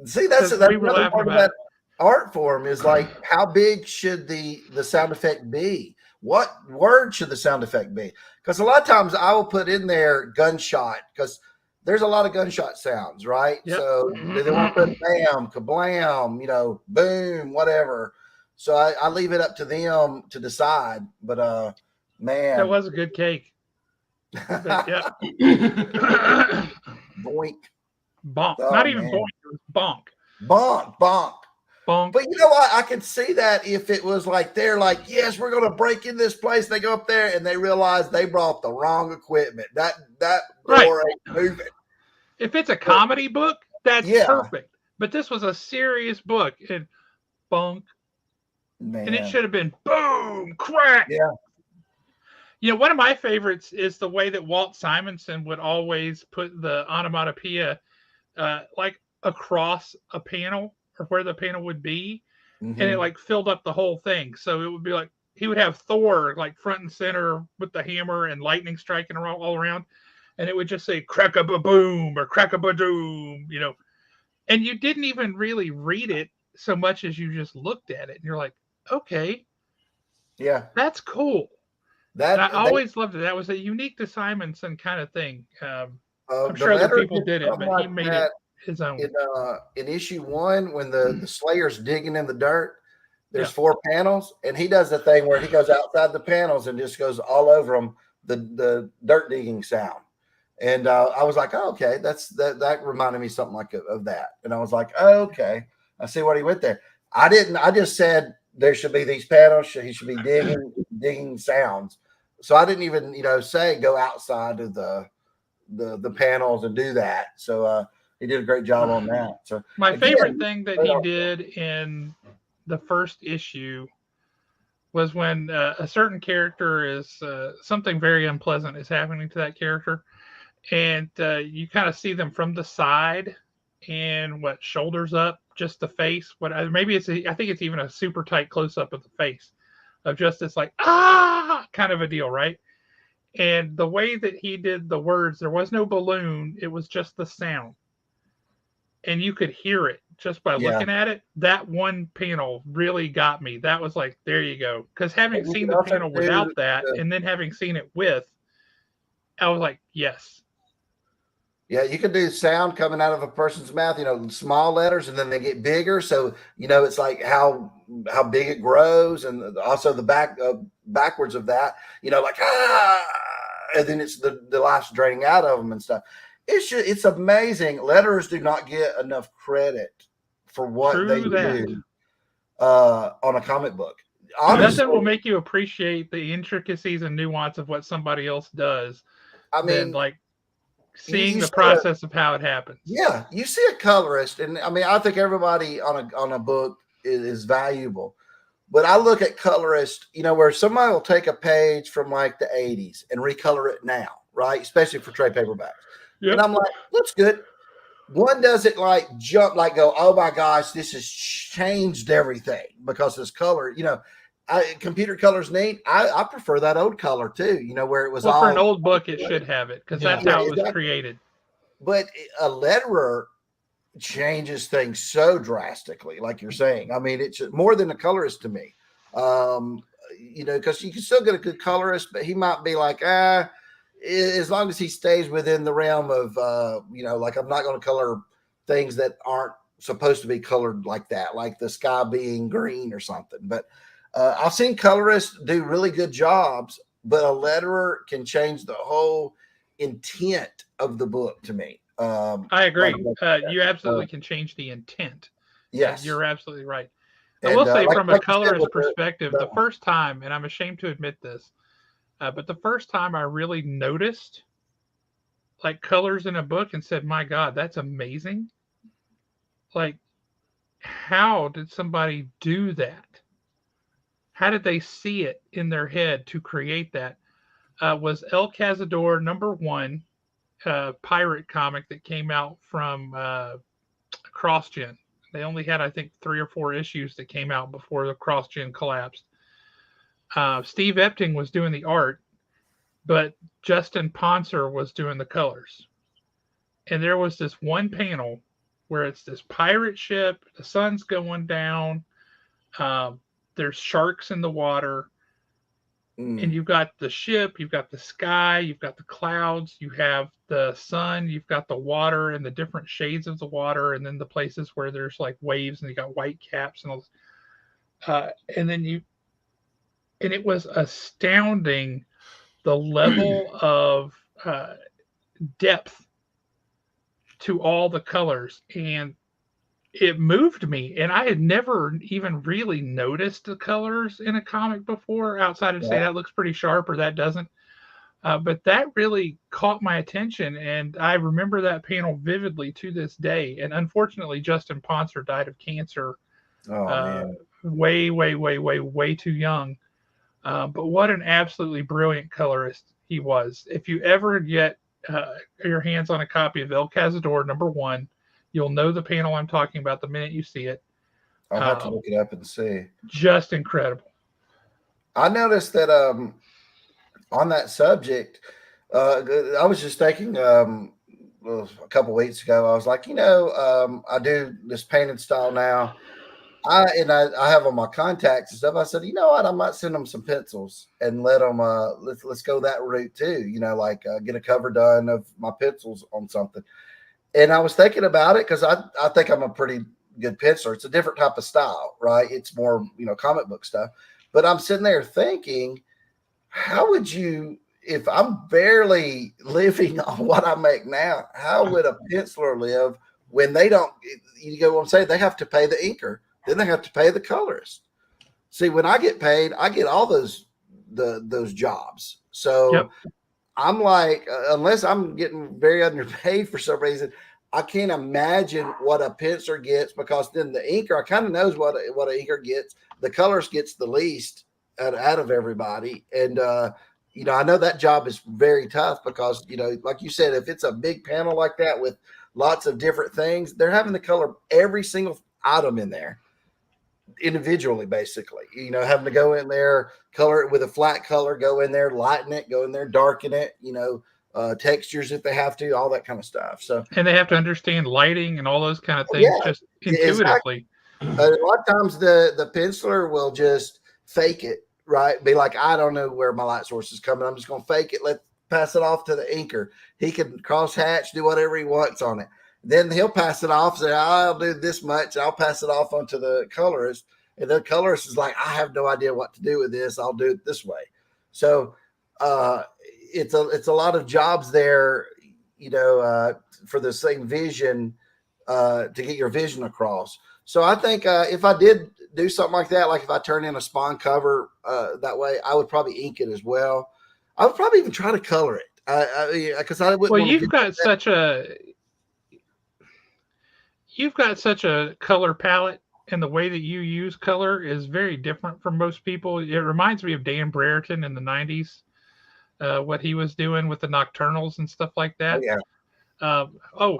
See, that's another part of that art form is like, how big should the sound effect be? What word should the sound effect be? Because a lot of times I will put in there gunshot because there's a lot of gunshot sounds, right? Yep. So they want to put bam, kablam, boom, whatever. So I leave it up to them to decide. But man, That was a good cake. But yeah. boink. Bonk. Oh, Not even man. boink. It was bonk. Bonk, bonk. Bonk. But you know what? I could see that if it was like they're like, yes, we're going to break in this place. They go up there and they realize they brought the wrong equipment. That door ain't moving. If it's a comedy book, that's Yeah. perfect. But this was a serious book, and bonk, Man. and it should have been boom, crack. Yeah. You know, one of my favorites is the way that Walt Simonson would always put the onomatopoeia like across a panel or where the panel would be, and it like filled up the whole thing. So it would be like he would have Thor like front and center with the hammer and lightning striking all around, and it would just say crack a boom or crack a doom, you know, and you didn't even really read it so much as you just looked at it, and you're like, okay, Yeah, that's cool. And I always loved it. That was a unique to Simonson kind of thing. I'm sure other people did it, but he made it his own. In issue 1, when the Slayer's digging in the dirt, there's 4 panels, and he does the thing where he goes outside the panels and just goes all over them, the dirt digging sound. And I was like, oh, okay, that reminded me something like of that. And I was like, oh, okay, I see what he went there. I just said there should be these panels. He should be digging sounds. So I didn't even, say go outside of the panels and do that. So he did a great job on that. So my favorite thing that he did in the first issue was when a certain character is something very unpleasant is happening to that character, and you kind of see them from the side and shoulders up, just the face. I think it's even a super tight close up of the face of just this like kind of a deal, right? And the way that he did the words, there was no balloon, it was just the sound, and you could hear it just by looking at it. That one panel really got me. That was like, there you go. Because having seen the panel without that and then having seen it with, I was like, yes. Yeah, you can do sound coming out of a person's mouth, small letters, and then they get bigger. So, it's like how big it grows, and also the backwards of that, like, and then it's the life's draining out of them and stuff. It's amazing. Letterers do not get enough credit for what they do on a comic book. Honestly, nothing will make you appreciate the intricacies and nuance of what somebody else does. Than like seeing the process of how it happens. Yeah, you see a colorist, and I think everybody on a book is valuable. But I look at colorist, where somebody will take a page from like the 80s and recolor it now, right? Especially for trade paperbacks. Yep. And I'm like, looks good. One doesn't like jump, like go, oh my gosh, this has changed everything because this color, computer color's neat. I prefer that old color too, where it was all for an old book, it should have it because that's how it was created. But a letterer changes things so drastically, like you're saying. It's more than a colorist to me. Because you can still get a good colorist, but he might be like, as long as he stays within the realm of, like I'm not going to color things that aren't supposed to be colored like that, like the sky being green or something. But I've seen colorists do really good jobs, but a letterer can change the whole intent of the book to me. I agree. You absolutely can change the intent. Yes. You're absolutely right. I will say from a colorist perspective, the first time, and I'm ashamed to admit this, but the first time I really noticed like colors in a book and said, my God, that's amazing. Like, how did somebody do that? How did they see it in their head to create that? Was El Cazador #1 pirate comic that came out from CrossGen. They only had, I think, 3 or 4 issues that came out before the CrossGen collapsed. Steve Epting was doing the art, but Justin Ponser was doing the colors. And there was this one panel where it's this pirate ship, the sun's going down, there's sharks in the water, and you've got the ship, you've got the sky, you've got the clouds, you have the sun, you've got the water and the different shades of the water, and then the places where there's like waves and you got white caps and all this. and then and it was astounding the level of depth to all the colors, and it moved me. And I had never even really noticed the colors in a comic before, outside of say Yeah. that looks pretty sharp or that doesn't. But that really caught my attention, and I remember that panel vividly to this day. And unfortunately, Justin Ponser died of cancer Oh uh, man. way, way, way, way, way too young. But what an absolutely brilliant colorist he was. If you ever get your hands on a copy of El Cazador #1, you'll know the panel I'm talking about the minute you see it. I'll have to look it up and see. Just incredible. I noticed that on that subject, I was just thinking a couple weeks ago. I was like, I do this painted style now. I have on my contacts and stuff. I said, you know what? I might send them some pencils and let them let's go that route too. Like get a cover done of my pencils on something. And I was thinking about it because I think I'm a pretty good penciler. It's a different type of style, right? It's more comic book stuff. But I'm sitting there thinking, how would you, if I'm barely living on what I make now, how would a penciler live when they don't? You get what I'm saying? They have to pay the inker. Then they have to pay the colorist. See, when I get paid, I get all those jobs. So Yep. I'm like, unless I'm getting very underpaid for some reason, I can't imagine what a penciler gets, because then the inker, I kind of knows what an inker gets. The colorist gets the least out of everybody. And, I know that job is very tough because, like you said, if it's a big panel like that with lots of different things, they're having to color every single item in there individually, basically, having to go in there, color it with a flat color, go in there, lighten it, go in there, darken it, textures if they have to, all that kind of stuff. So, And they have to understand lighting and all those kind of things yeah, just intuitively. exactly. A lot of times the penciler will just fake it, right? Be like, I don't know where my light source is coming. I'm just going to fake it. Pass it off to the inker. He can cross hatch, do whatever he wants on it. Then he'll pass it off, say, I'll do this much. I'll pass it off onto the colorist. And the colorist is like, I have no idea what to do with this. I'll do it this way. So it's a lot of jobs there, for the same vision, to get your vision across. So I think if I did do something like that, like if I turn in a Spawn cover that way, I would probably ink it as well. I would probably even try to color it. Because I wouldn't. Well, you've got such a color palette, and the way that you use color is very different from most people. It reminds me of Dan Brereton in the 90s, what he was doing with the nocturnals and stuff like that. Oh,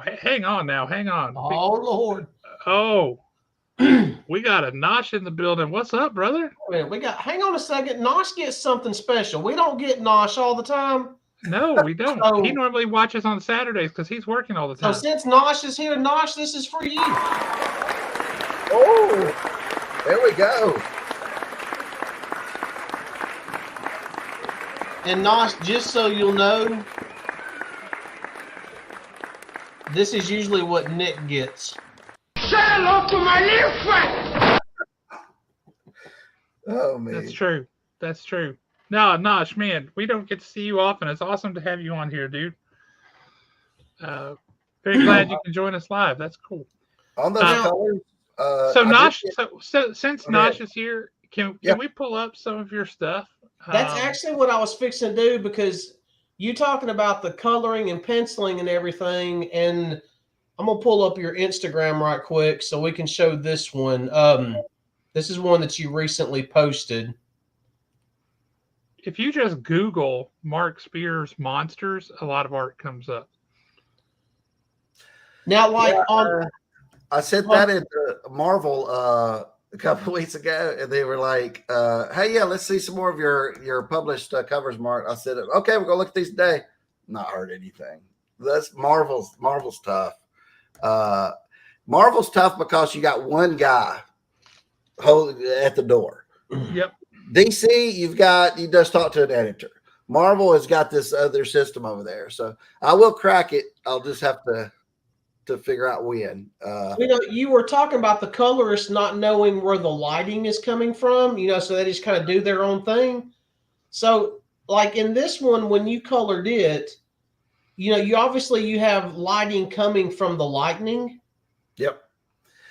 yeah. Hang on now. Hang on. Oh, Lord. Oh, we got a Nosh in the building. What's up, brother? Hang on a second. Nosh gets something special. We don't get Nosh all the time. No, we don't. He normally watches on Saturdays because he's working all the time. So since Nosh is here, Nosh, this is for you. Oh, there we go. And Nosh, just so you'll know, this is usually what Nick gets. Say hello to my little friend. Oh, man. That's true. That's true. No, Nosh, man, we don't get to see you often. It's awesome to have you on here, dude. Very glad you can join us live. That's cool. On those colors. So Nosh, so since Nosh is here, can we pull up some of your stuff? That's actually what I was fixing to do, because you talking about the coloring and penciling and everything, and I'm gonna pull up your Instagram right quick so we can show this one. This is one that you recently posted. If you just Google Mark Spears monsters, a lot of art comes up. Now, like I said that in Marvel a couple of weeks ago, and they were like, "Hey, yeah, let's see some more of your published covers, Mark." I said, "Okay, we're gonna look at these today." Not heard anything. That's Marvel's tough. Marvel's tough because you got one guy holding at the door. Yep. DC, you just talk to an editor. Marvel has got this other system over there. So I will crack it. I'll just have to to figure out when. You were talking about the colorists not knowing where the lighting is coming from, so they just kind of do their own thing. So, like in this one, when you colored it, you obviously you have lighting coming from the lightning. Yep.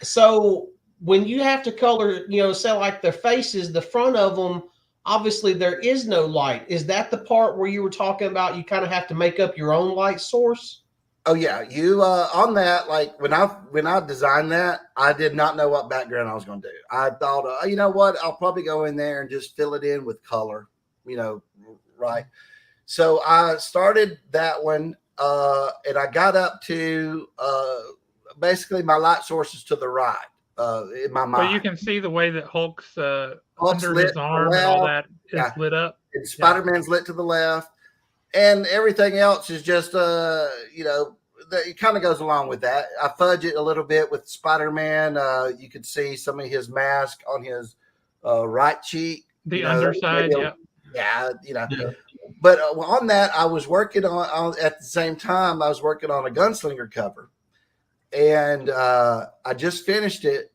So when you have to color, say like their faces, the front of them, obviously there is no light. Is that the part where you were talking about you kind of have to make up your own light source? Oh yeah, you on that, like when I designed that, I did not know what background I was going to do. I thought, you know what, I'll probably go in there and just fill it in with color, right? So I started that one, and I got up to basically my light sources to the right in my mind. So you can see the way that Hulk's under lit his to the arm and all left. that is lit up. And Spider-Man's lit to the left. And everything else is just, it kind of goes along with that. I fudge it a little bit with Spider-Man. You could see some of his mask on his right cheek. The underside, yeah. Yeah. But on that, I was working on at the same time, I was working on a Gunslinger cover. And I just finished it.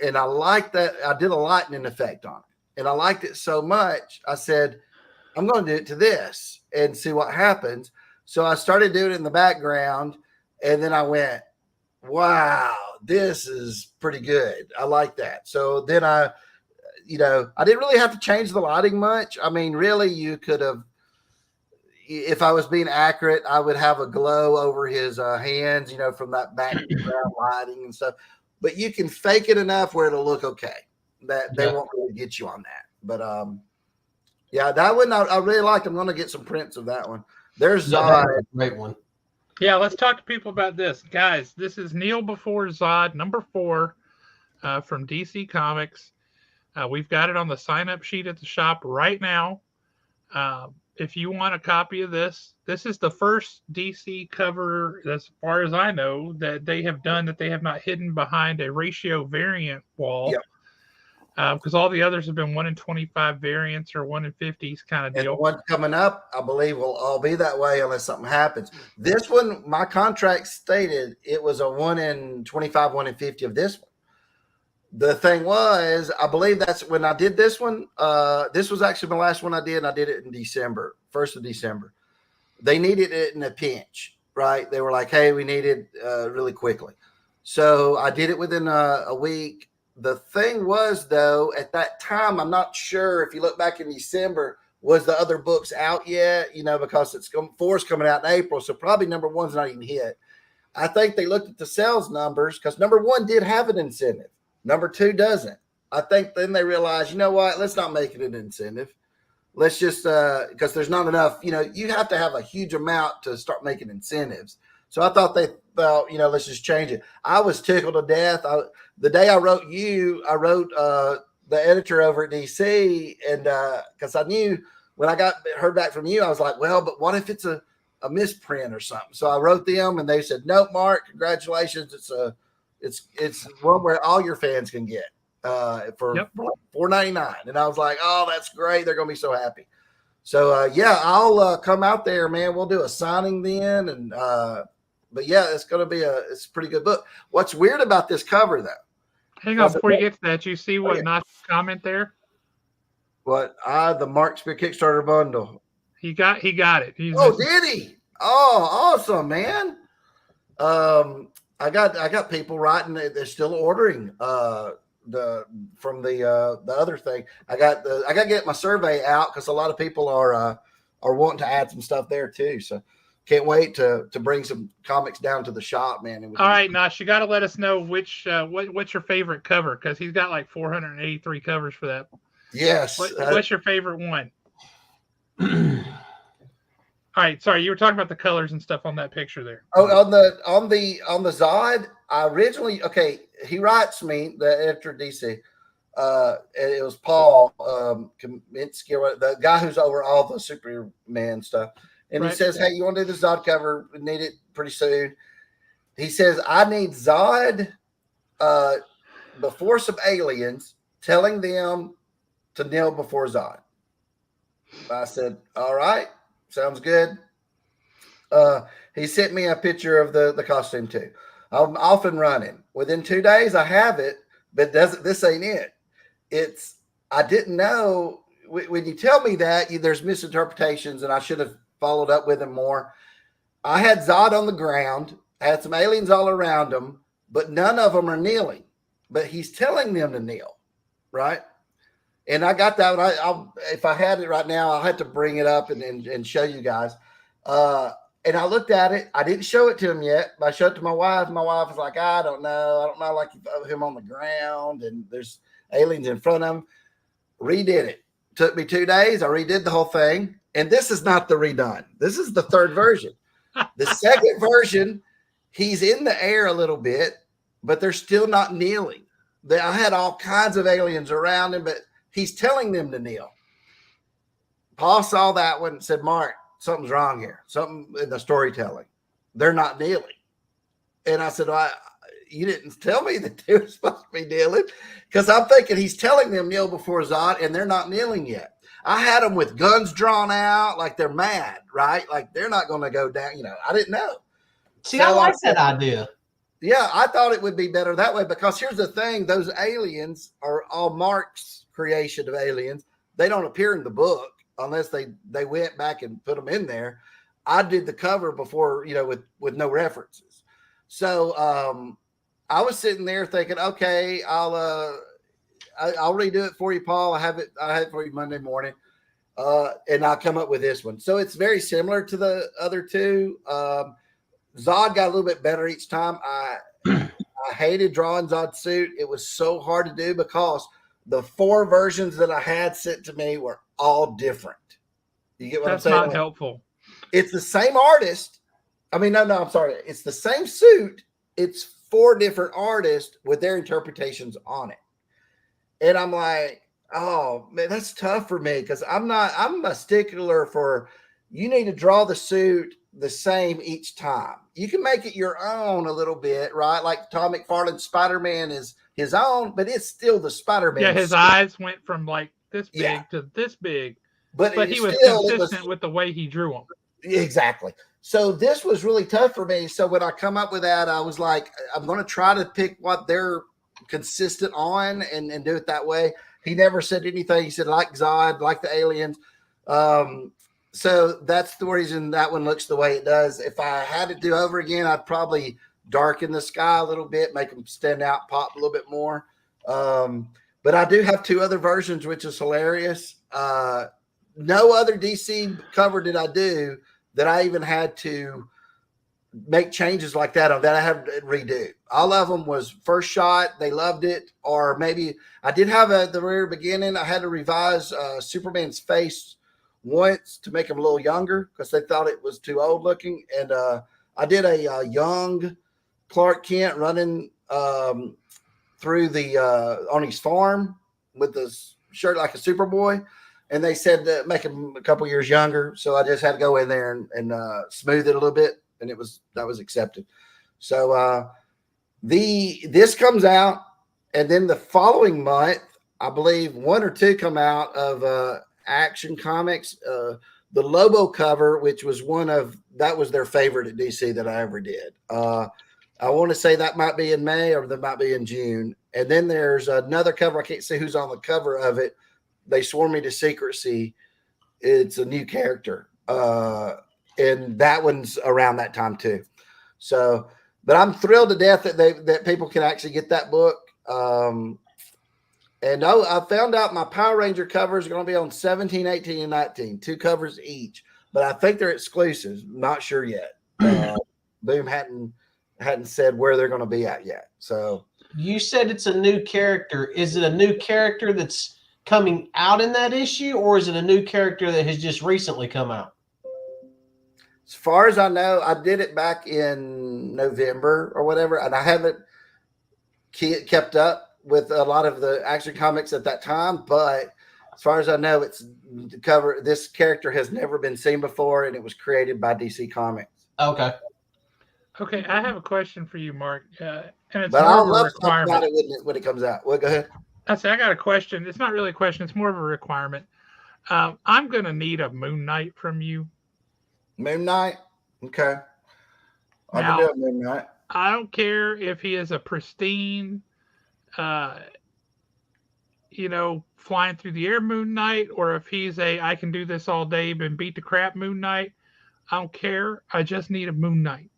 And I liked that. I did a lightning effect on it. And I liked it so much, I said, I'm going to do it to this and see what happens. So I started doing it in the background, and then I went, wow, this is pretty good. I like that. So then I didn't really have to change the lighting much. I mean, really, you could have, if I was being accurate, I would have a glow over his hands, from that background lighting and stuff. But you can fake it enough where it'll look okay. That they won't really get you on that. But yeah, that one I really liked. I'm going to get some prints of that one. There's Zod. A great one. Yeah, let's talk to people about this. Guys, this is Kneel Before Zod, number 4 from DC Comics. We've got it on the sign-up sheet at the shop right now. If you want a copy of this, this is the first DC cover, as far as I know, that they have done that they have not hidden behind a ratio variant wall. Yep. Because all the others have been 1 in 25 variants or 1 in 50s kind of deal. And the one coming up, I believe, will all be that way unless something happens. This one, my contract stated it was a 1 in 25, 1 in 50 of this one. The thing was, I believe that's when I did this one. This was actually my last one I did, and I did it in December, 1st of December. They needed it in a pinch, right? They were like, hey, we need it really quickly. So I did it within a week. The thing was, though, at that time, I'm not sure if you look back in December, was the other books out yet? Because 4's coming out in April, so probably number 1's not even hit. I think they looked at the sales numbers because number 1 did have an incentive. Number 2 doesn't. I think then they realized, you know what? Let's not make it an incentive. Let's just because there's not enough. You have to have a huge amount to start making incentives. So I thought they thought, let's just change it. I was tickled to death. The day I wrote I wrote the editor over at DC, and because I knew when I heard back from you, I was like, well, but what if it's a misprint or something? So I wrote them, and they said, nope, Mark, congratulations. It's one where all your fans can get for $4.99. And I was like, oh, that's great. They're going to be so happy. So I'll come out there, man. We'll do a signing then, and but yeah, it's going to be it's a pretty good book. What's weird about this cover, though? Hang on, before you get to that, you see what Notch's comment there? What? The Mark Spear Kickstarter bundle. He got it. Did he? Oh, awesome, man. I got people writing. They're still ordering from the other thing. I got to get my survey out because a lot of people are wanting to add some stuff there too. So can't wait to bring some comics down to the shop, man. All right, Notch, you got to let us know what's your favorite cover, because he's got like 483 covers for that. Yes. What's your favorite one? All right, sorry, you were talking about the colors and stuff on that picture there. Oh, on the Zod, I originally he writes me, the editor of DC. It was Paul Kaminsky, the guy who's over all the Superman stuff. And He says, hey, you want to do the Zod cover? We need it pretty soon. He says, I need Zod before some aliens, telling them to kneel before Zod. I said, all right, sounds good. He sent me a picture of the costume too. I'm off and running. Within 2 days, I have it, but this ain't it. I didn't know when you tell me that there's misinterpretations, and I should have followed up with him more. I had Zod on the ground, had some aliens all around him, but none of them are kneeling. But he's telling them to kneel, right? And I got that. If I had it right now, I'll have to bring it up and show you guys. And I looked at it. I didn't show it to him yet. I showed it to my wife. My wife was like, I don't know. I don't know, like him on the ground and there's aliens in front of him. Redid it. Took me 2 days. I redid the whole thing. And this is not the redone. This is the third version. The second version, he's in the air a little bit, but they're still not kneeling. I had all kinds of aliens around him, but he's telling them to kneel. Paul saw that one and said, Mark, something's wrong here. Something in the storytelling. They're not kneeling. And I said, well, you didn't tell me that they were supposed to be kneeling, because I'm thinking he's telling them kneel before Zod, and they're not kneeling yet. I had them with guns drawn out, like they're mad, right? Like they're not going to go down. I didn't know. See, I like that idea. Yeah, I thought it would be better that way, because here's the thing. Those aliens are all Mark's creation of aliens. They don't appear in the book unless they went back and put them in there. I did the cover before, with no references. So I was sitting there thinking, okay, I'll redo it for you, Paul. I have it for you Monday morning. And I'll come up with this one. So it's very similar to the other two. Zod got a little bit better each time. I hated drawing Zod's suit. It was so hard to do because the 4 versions that I had sent to me were all different. You get what I'm saying? That's not helpful. It's the same artist. I mean, no, I'm sorry. It's the same suit. It's 4 different artists with their interpretations on it. And I'm like, oh man, that's tough for me, because I'm a stickler for, you need to draw the suit the same each time. You can make it your own a little bit, right? Like Tom McFarlane's Spider-Man is his own, but it's still the Spider-Man. Yeah, his eyes went from like this big to this big, but he was consistent with the way he drew them. Exactly. So this was really tough for me. So when I come up with that, I was like, I'm going to try to pick what they're consistent on and do it that way. He never said anything. He said, like Zod, like the aliens. So that's the reason that one looks the way it does. If I had to do over again, I'd probably darken the sky a little bit, make them stand out, pop a little bit more. But I do have 2 other versions, which is hilarious. No other DC cover did I do that I even had to make changes like that on, that I have to redo. All of them was first shot. They loved it. Or maybe I did have at the very beginning, I had to revise Superman's face once to make him a little younger because they thought it was too old looking. And I did a young Clark Kent running through on his farm with this shirt like a Superboy. And they said to make him a couple years younger. So I just had to go in there and smooth it a little bit. And that was accepted. So this comes out. And then the following month, I believe 1 or 2 come out of Action Comics. The Lobo cover, which was that was their favorite at DC that I ever did. I want to say that might be in May or that might be in June. And then there's another cover. I can't see who's on the cover of it. They swore me to secrecy. It's a new character. And that one's around that time too. So, but I'm thrilled to death that people can actually get that book. And I found out my Power Ranger covers are going to be on 17, 18, and 19, 2 covers each. But I think they're exclusives. Not sure yet. Boom hadn't said where they're going to be at yet. So you said it's a new character. Is it a new character that's coming out in that issue, or is it a new character that has just recently come out? As far as I know, I did it back in November or whatever, and I haven't kept up with a lot of the Action Comics at that time. But as far as I know, this character has never been seen before, and it was created by DC Comics. Okay. Okay, I have a question for you, Mark. And it's but more I'll of a love to talk requirement. about it when it comes out. Well, go ahead. I got a question. It's not really a question. It's more of a requirement. I'm going to need a Moon Knight from you. Moon Knight? Okay. I can do it, Moon Knight. I don't care if he is a pristine, uh, flying through the air Moon Knight, or if he's a I can do this all day and beat the crap Moon Knight. I don't care. I just need a Moon Knight.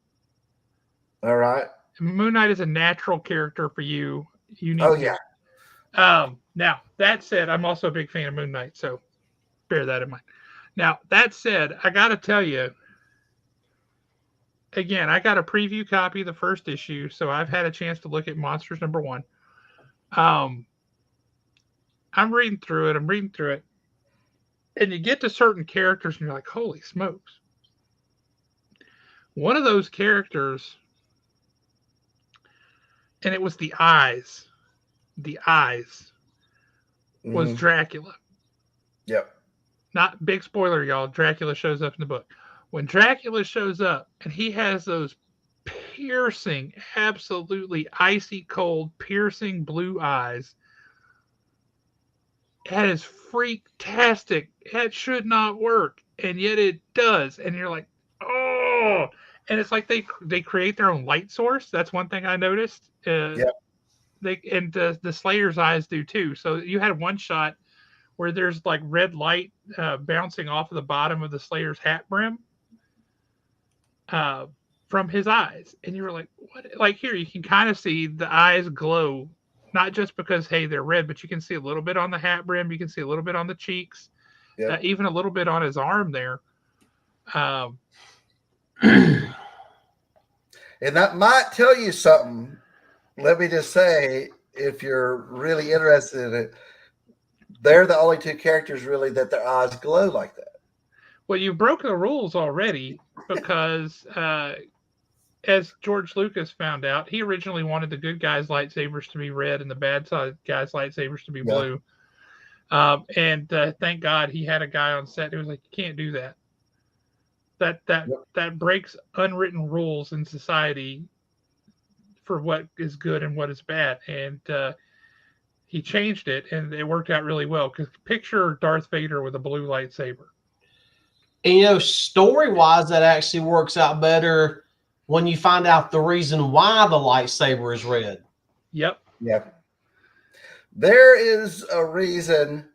All right. Moon Knight is a natural character for you. You need Oh to. yeah. Now that said, I'm also a big fan of Moon Knight, so bear that in mind. Now that said, I got to tell you, again, I got a preview copy of the first issue, so I've had a chance to look at Monsters #1. I'm reading through it, and you get to certain characters, and you're like, holy smokes. One of those characters, and it was the eyes. The eyes was Dracula. Yep. Not big spoiler, y'all. Dracula shows up in the book. When Dracula shows up, and he has those piercing, absolutely icy cold, piercing blue eyes, that is freaktastic. That should not work, and yet it does. And you're like, oh! And it's like they create their own light source. That's one thing I noticed. Yep. The Slayer's eyes do too. So you had one shot where there's like red light bouncing off of the bottom of the Slayer's hat brim from his eyes, and you were like, what? Like here, you can kind of see the eyes glow. Not just because, hey, they're red, but you can see a little bit on the hat brim. You can see a little bit on the cheeks, even a little bit on his arm there. And that might tell you something. Let me just say, if you're really interested in it, they're the only two characters really that their eyes glow like that. Well, you've broken the rules already because as George Lucas found out, he originally wanted the good guys' lightsabers to be red and the bad guys' lightsabers to be blue. And thank God he had a guy on set who was like, you can't do that. That breaks unwritten rules in society for what is good and what is bad. And he changed it, and it worked out really well. Because picture Darth Vader with a blue lightsaber. And story-wise, that actually works out better when you find out the reason why the lightsaber is red. Yep. There is a reason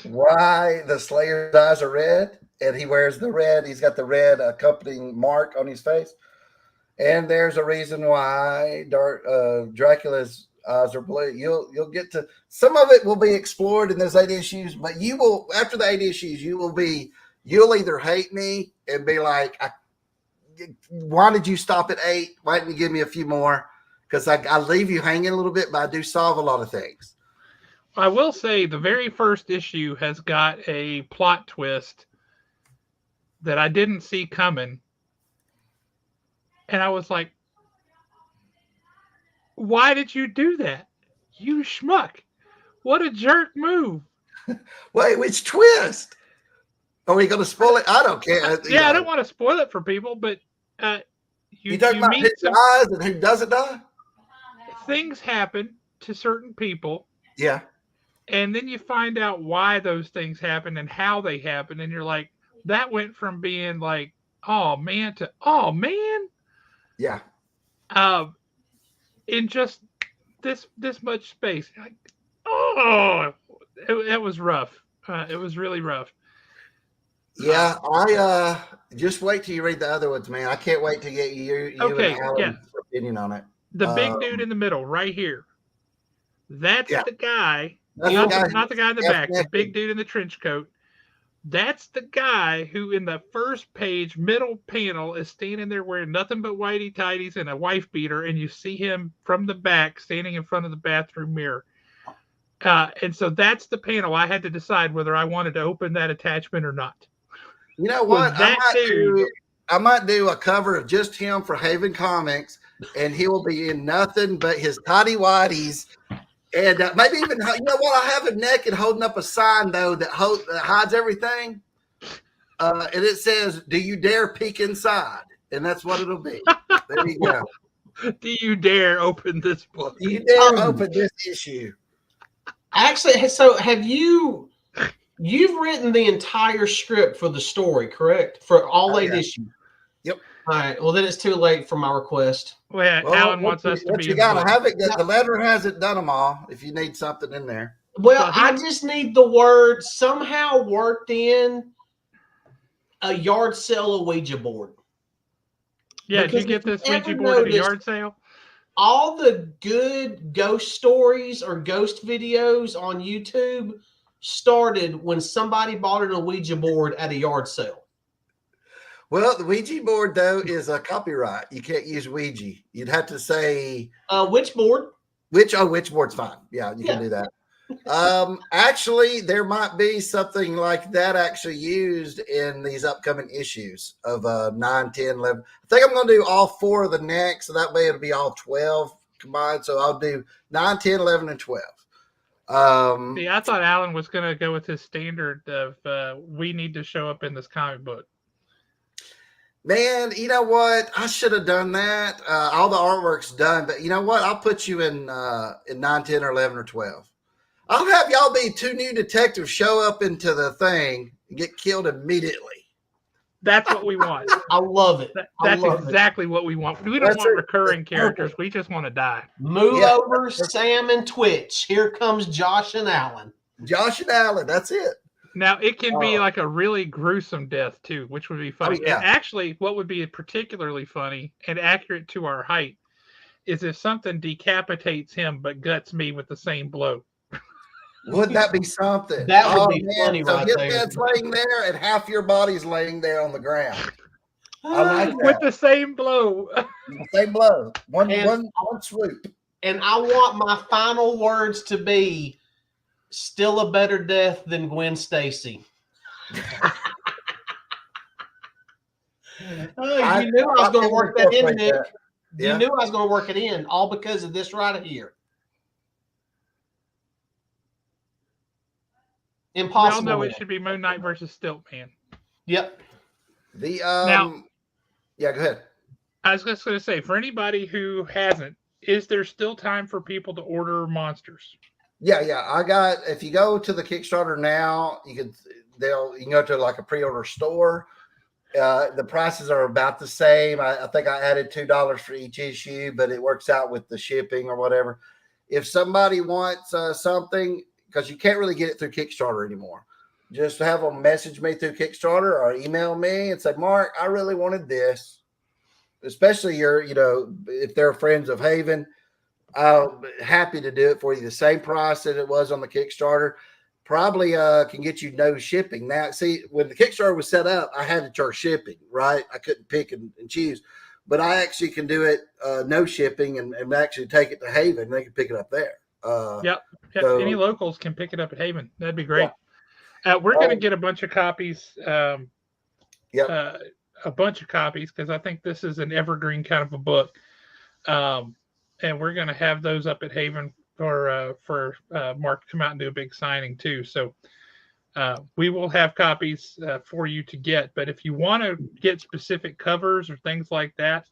why the Slayer's eyes are red, and he wears the red. He's got the red accompanying mark on his face. And there's a reason why Dracula's eyes are blue. You'll get to some of it will be explored in those 8 issues, but you will after the 8 issues you'll either hate me and be like, why did you stop at 8? Why didn't you give me a few more? Because I leave you hanging a little bit, but I do solve a lot of things. I will say the very first issue has got a plot twist that I didn't see coming. And I was like, why did you do that? You schmuck. What a jerk move. Wait, which twist? Are we going to spoil it? I don't care. I don't want to spoil it for people, but you talking about who dies and who doesn't die? Things happen to certain people. Yeah. And then you find out why those things happen and how they happen. And you're like, that went from being like, oh man, to oh man. Yeah. In just this much space. Like, oh, it was rough. It was really rough. Yeah, I just wait till you read the other ones, man. I can't wait to get you and Alan's opinion on it. The big dude in the middle, right here. That's the guy. Not the guy in the back. The big dude in the trench coat. That's the guy who, in the first page, middle panel, is standing there wearing nothing but whitey tighties and a wife beater, and you see him from the back standing in front of the bathroom mirror. And so that's the panel. I had to decide whether I wanted to open that attachment or not. You know what? I might do a cover of just him for Haven Comics, and he will be in nothing but his tighty whities. And maybe even, you know what? I have him naked holding up a sign, though, that hides everything. And it says, do you dare peek inside? And that's what it'll be. There you go. Do you dare open this book? Do you dare open this issue? Actually, so have you've written the entire script for the story, correct? For all 8 issues. Yep. All right. Well, then it's too late for my request. Well, Alan wants us to what be you in the gotta book. have it. The letter hasn't done them all. If you need something in there. Well, So I just need the word somehow worked in a yard sale Ouija board. Yeah, Because did you get if you this Ouija ever board at a noticed, yard sale? all the good ghost stories or ghost videos on YouTube started when somebody bought an Ouija board at a yard sale. Well, the Ouija board though is a copyright. You can't use Ouija. You'd have to say Which board? which board's fine. Yeah, you can do that. Actually, there might be something like that actually used in these upcoming issues of 9, 10, 11. I think I'm going to do all 4 of the next, so that way it'll be all 12 combined. So I'll do 9, 10, 11, and 12. See, I thought Alan was going to go with his standard of we need to show up in this comic book. Man, you know what? I should have done that. All the artwork's done, but you know what? I'll put you in 9, 10, or 11, or 12. I'll have y'all be 2 new detectives show up into the thing and get killed immediately. That's what we want. I love it. That's exactly what we want. We don't want recurring characters. We just want to die. Move over, Sam and Twitch. Here comes Josh and Alan. Josh and Alan, that's it. Now, it can be like a really gruesome death, too, which would be funny. Oh, yeah. And actually, what would be particularly funny and accurate to our height is if something decapitates him but guts me with the same blow. Wouldn't that be something? That would be funny so right his there. head's laying there and half your body's laying there on the ground. I like that. With the same blow. Same blow. One swoop. And I want my final words to be still a better death than Gwen Stacy. You knew I was going to work that in, Nick. Yeah. You knew I was going to work it in, all because of this right here. Impossible. We all know it should be Moon Knight versus Stiltman. Yep. Now, yeah, go ahead. I was just going to say, for anybody who hasn't, is there still time for people to order monsters? Yeah. If you go to the Kickstarter now, you can go to like a pre-order store. The prices are about the same. I think I added $2 for each issue, but it works out with the shipping or whatever. If somebody wants something, because you can't really get it through Kickstarter anymore, just have them message me through Kickstarter or email me and say, Mark, I really wanted this. Especially if they're friends of Haven, I'm happy to do it for you. The same price that it was on the Kickstarter. Probably can get you no shipping. Now, see, when the Kickstarter was set up, I had to charge shipping, right? I couldn't pick and choose. But I actually can do it no shipping and actually take it to Haven. And they can pick it up there. Yep. So, any locals can pick it up at Haven. That'd be great. Yeah. We're going to get a bunch of copies. A bunch of copies because I think this is an evergreen kind of a book. And we're going to have those up at Haven for Mark to come out and do a big signing too. So we will have copies for you to get. But if you want to get specific covers or things like that,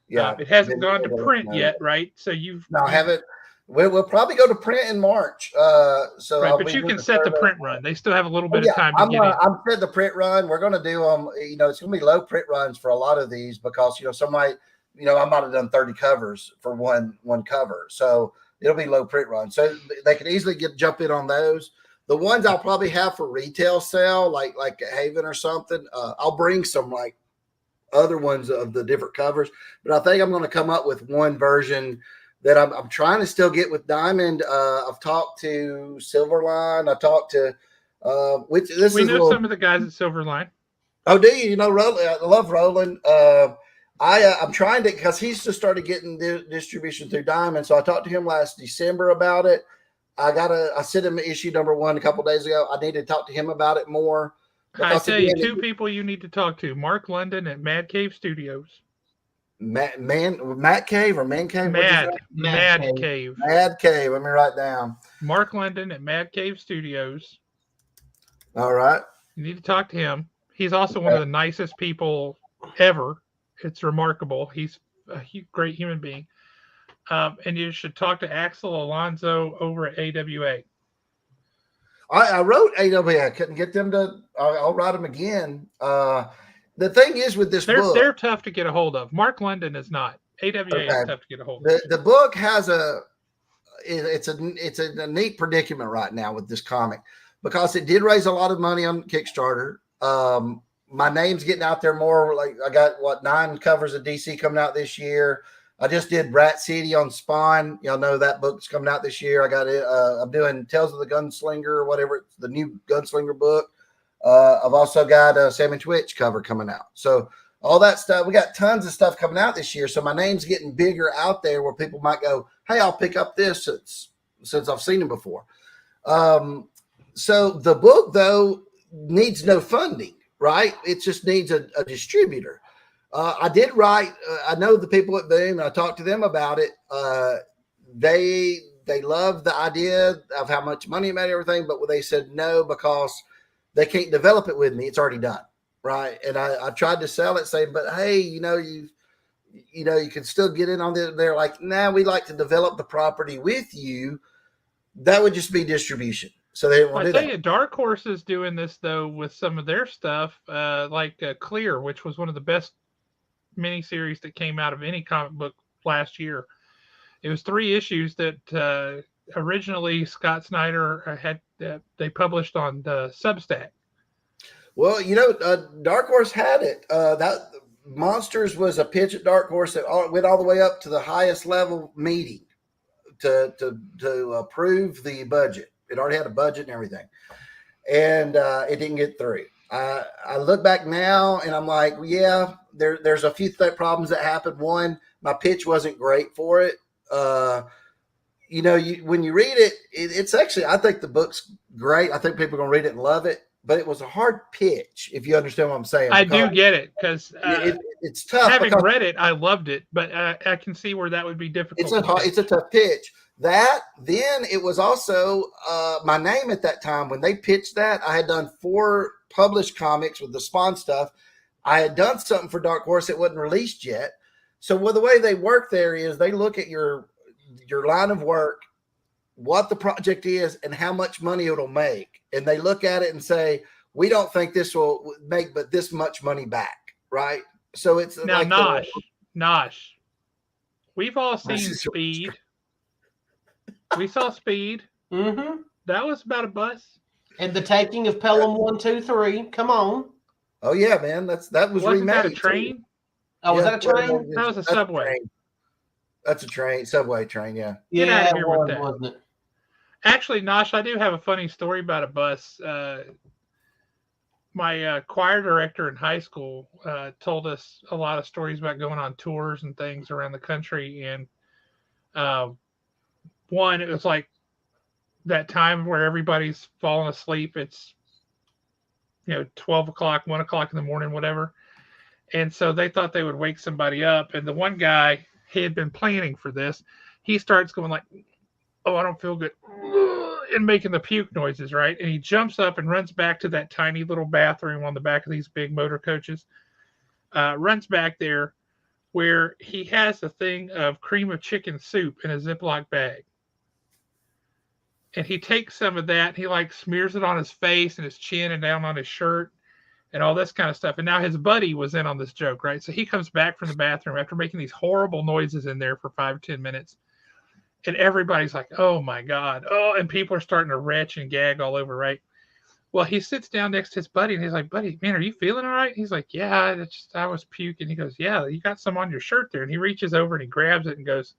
it hasn't gone to print yet, right? So I haven't. We'll probably go to print in March. Right, but you can set the print run. They still have a little bit of time to get it. I'm setting the print run. We're going to do them. It's going to be low print runs for a lot of these because somebody, I might have done 30 covers for one cover, so it'll be low print run. So they can easily jump in on those. The ones I'll probably have for retail sale, like at Haven or something. I'll bring some like other ones of the different covers, but I think I'm going to come up with one version that I'm trying to still get with Diamond. I've talked to Silverline. I talked to we know some of the guys at Silverline. Oh, do you? Roland? I love Roland. I'm trying to, because he's just started getting distribution through Diamond. So I talked to him last December about it. I sent him issue number 1 a couple of days ago. I need to talk to him about it more. I tell you, 2 people you need to talk to: Mark London at Mad Cave Studios. Matt Cave or Man Cave? Mad Cave. Mad Cave. Let me write down. Mark London at Mad Cave Studios. All right. You need to talk to him. He's also one of the nicest people ever. It's remarkable. He's a great human being. And you should talk to Axel Alonso over at AWA. I wrote AWA. I couldn't get them to. I'll write them again. the thing is with this book, they're tough to get a hold of. Mark London is not. AWA is tough to get a hold of. The book has it's a neat predicament right now with this comic because it did raise a lot of money on Kickstarter. My name's getting out there more. Like I got 9 covers of DC coming out this year. I just did Rat City on Spawn. Y'all know that book's coming out this year. I got it. I'm doing Tales of the Gunslinger or whatever, the new Gunslinger book. I've also got a Sam and Twitch cover coming out. So all that stuff, we got tons of stuff coming out this year. So my name's getting bigger out there where people might go, hey, I'll pick up this since I've seen him before. So the book, though, needs no funding, right? It just needs a distributor. I did write, I know the people at Boom, and I talked to them about it. They love the idea of how much money it made, everything, but they said no because they can't develop it with me. It's already done, right? And I tried to sell it, saying, but hey, you can still get in on it. They're like, nah, we like to develop the property with you. That would just be distribution. So they didn't want to do that. Dark Horse is doing this though with some of their stuff, like Clear, which was one of the best miniseries that came out of any comic book last year. It was 3 issues that originally Scott Snyder had they published on the Substack. Well, Dark Horse had it. That Monsters was a pitch at Dark Horse that went all the way up to the highest level meeting to approve the budget. It already had a budget and everything, and it didn't get through. I look back now and I'm like, yeah, there's a few problems that happened. One, my pitch wasn't great for it. When you read it, it's actually, I think the book's great. I think people are going to read it and love it, but it was a hard pitch, if you understand what I'm saying. I do get it because it's tough. Having read it, I loved it, but I can see where that would be difficult. It's a tough pitch. Then it was also my name at that time. When they pitched that, I had done 4 published comics with the Spawn stuff. I had done something for Dark Horse that wasn't released yet. So the way they work there is they look at your line of work, what the project is, and how much money it'll make. And they look at it and say, we don't think this will make but this much money back, right? So it's now like Nosh. We've all seen Speed. We saw Speed. Mm-hmm. That was about a bus. And The Taking of Pelham 1, 2, 3. Come on. Oh yeah, man. That was Wasn't remade. That a train? Too. Oh, was that a train? That was a subway. That's a train, subway train, yeah. Yeah, it was, that. Wasn't it? Actually, Nosh, I do have a funny story about a bus. My choir director in high school told us a lot of stories about going on tours and things around the country. And one, it was like that time where everybody's falling asleep. It's 12 o'clock, 1 o'clock in the morning, whatever. And so they thought they would wake somebody up. And the one guy, he had been planning for this. He starts going like, oh, I don't feel good. And making the puke noises, right? And he jumps up and runs back to that tiny little bathroom on the back of these big motor coaches. Runs back there where he has a thing of cream of chicken soup in a Ziploc bag. And he takes some of that. He smears it on his face and his chin and down on his shirt and all this kind of stuff. And now his buddy was in on this joke, right? So he comes back from the bathroom after making these horrible noises in there for 5 or 10 minutes. And everybody's like, oh my God. Oh, and people are starting to retch and gag all over, right? Well, he sits down next to his buddy and he's like, buddy, man, are you feeling all right? He's like, yeah, I was puking. He goes, yeah, you got some on your shirt there. And he reaches over and he grabs it and goes,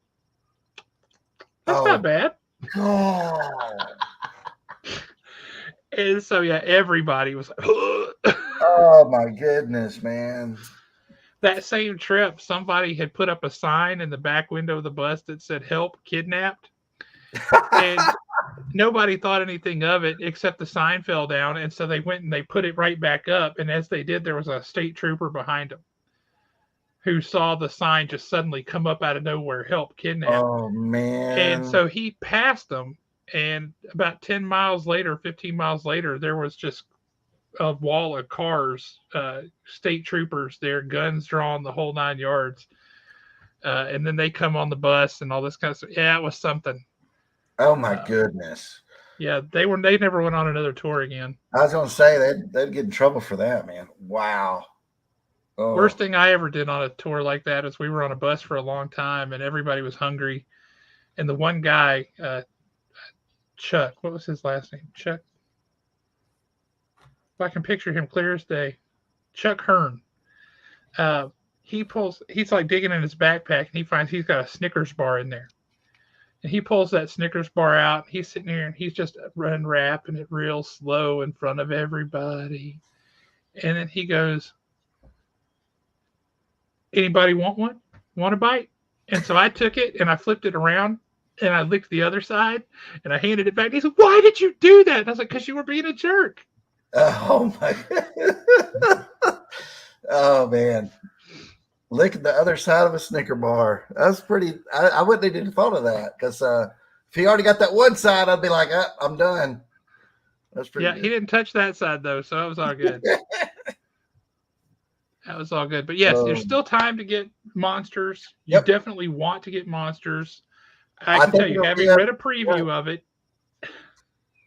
that's not bad. God. And so, yeah, everybody was like, oh my goodness, man. That same trip, somebody had put up a sign in the back window of the bus that said, help, kidnapped. And nobody thought anything of it except the sign fell down. And so they went and they put it right back up. And as they did, there was a state trooper behind them who saw the sign just suddenly come up out of nowhere, help, kidnapped. Oh, man. And so he passed them. And about 10 miles later, 15 miles later, there was just a wall of cars, state troopers there, guns drawn, the whole 9 yards. And then they come on the bus and all this kind of stuff. Yeah, it was something. Oh my goodness. Yeah, they never went on another tour again. I was going to say they'd get in trouble for that, man. Wow. Oh, Worst thing I ever did on a tour like that is we were on a bus for a long time and everybody was hungry. And the one guy, Chuck, what was his last name? Chuck. If I can picture him clear as day. Chuck Hearn. He's like digging in his backpack and he finds he's got a Snickers bar in there. And he pulls that Snickers bar out. He's sitting here and he's just unwrapping it real slow in front of everybody. And then he goes, "Anybody want one? Want a bite?" And so I took it and I flipped it around and I licked the other side and I handed it back. He said, "Why did you do that?" And I was like, "Because you were being a jerk." oh my! Oh man, licking the other side of a Snicker bar. That's pretty. I wouldn't have even thought of that because if he already got that one side, I'd be like, I'm done. That's pretty. Yeah, good. he didn't touch that side though, so it was all good. That was all good. But yes, there's still time to get monsters. You definitely want to get monsters. I can tell you, having read a preview of it,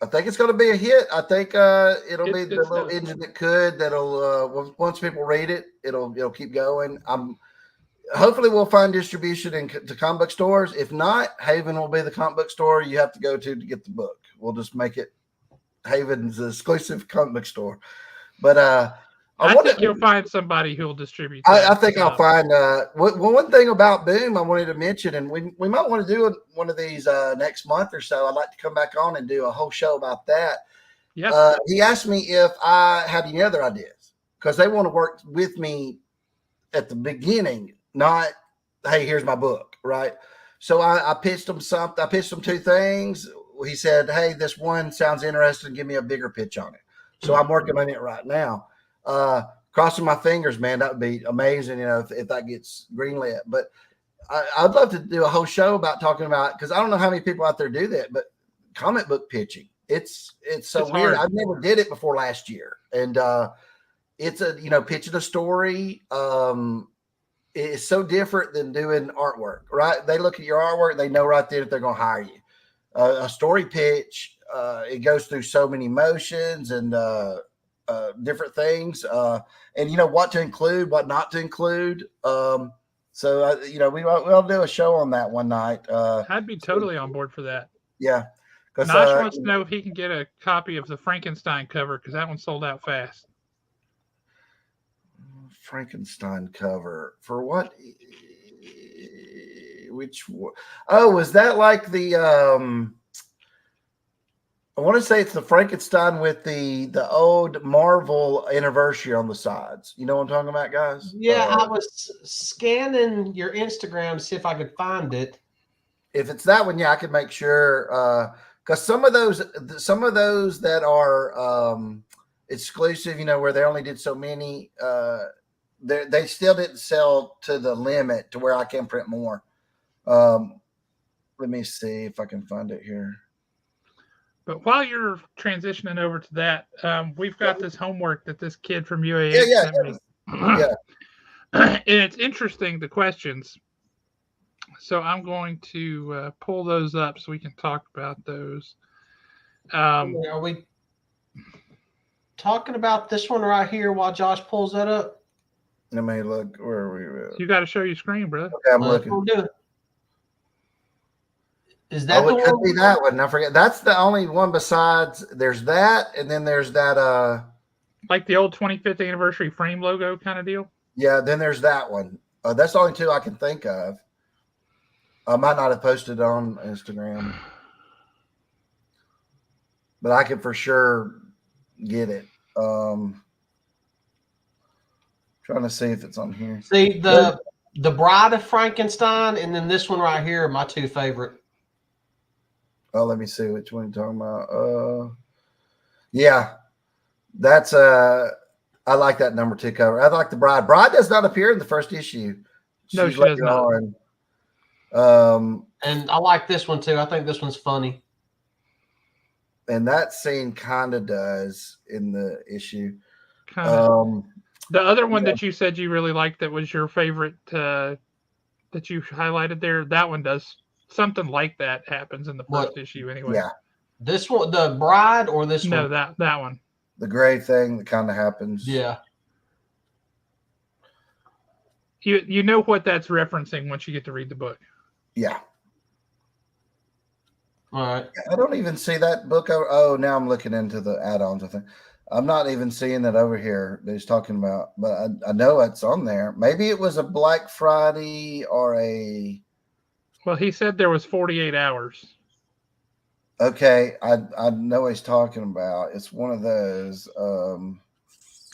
I think it's going to be a hit. I think it'll be the little stuff. engine that could. That'll once people read it, it'll keep going. Hopefully we'll find distribution to comic book stores. If not, Haven will be the comic book store you have to go to get the book. We'll just make it Haven's exclusive comic book store. But I think you'll find somebody who will distribute. I think I'll find one thing about Boom I wanted to mention, and we might want to do one of these next month or so. I'd like to come back on and do a whole show about that. Yeah. He asked me if I had any other ideas because they want to work with me at the beginning, not, hey, here's my book, right? So I pitched him something. I pitched him two things. He said, hey, this one sounds interesting. Give me a bigger pitch on it. So I'm working on it right now. Crossing my fingers, man, that would be amazing, if that gets greenlit. But I'd love to do a whole show about talking about, because I don't know how many people out there do that, but comic book pitching. It's weird. Hard. I never did it before last year. And it's pitching a story. It's so different than doing artwork, right? They look at your artwork, they know right then if they're going to hire you. A story pitch, it goes through so many motions and different things, and what to include, what not to include. So we'll do a show on that one night. I'd be totally on board for that. Yeah, because Nosh wants to know if he can get a copy of the Frankenstein cover because that one sold out fast. Frankenstein cover for what? Which one? Oh, was that like the I want to say it's the Frankenstein with the old Marvel anniversary on the sides. You know what I'm talking about, guys? Yeah, I was scanning your Instagram to see if I could find it. If it's that one, yeah, I could make sure. Because some of those that are exclusive, where they only did so many, they still didn't sell to the limit to where I can print more. Let me see if I can find it here. But while you're transitioning over to that, we've got this homework that this kid from UAH sent me. Yeah. And it's interesting, the questions. So I'm going to pull those up so we can talk about those. Are we talking about this one right here while Josh pulls that up? Let me look. Where are we? You got to show your screen, brother. Okay, I'm looking. Is that the it could one? be that one. I forget. That's the only one besides. There's that, and then there's that. Like the old 25th anniversary frame logo kind of deal. Yeah. Then there's that one. That's the only two I can think of. I might not have posted on Instagram, but I can for sure get it. Trying to see if it's on here. See the Bride of Frankenstein, and then this one right here are my two favorite. Oh, let me see which one you're talking about. Yeah, that's I like that number 2 cover. I like the Bride. Bride does not appear in the first issue. No, she does not. And I like this one too. I think this one's funny. And that scene kind of does in the issue. The other one that you said you really liked that was your favorite that you highlighted there, that one does something like that happens in the first issue anyway. Yeah. This one, the Bride, or this one? No, that one. The gray thing that kind of happens. Yeah. You know what that's referencing once you get to read the book. Yeah. All right. I don't even see that book. Oh, now I'm looking into the add-ons. I think I'm not even seeing that over here that he's talking about, but I know it's on there. Maybe it was a Black Friday or a. Well, he said there was 48 hours. Okay, I know what he's talking about. It's one of those.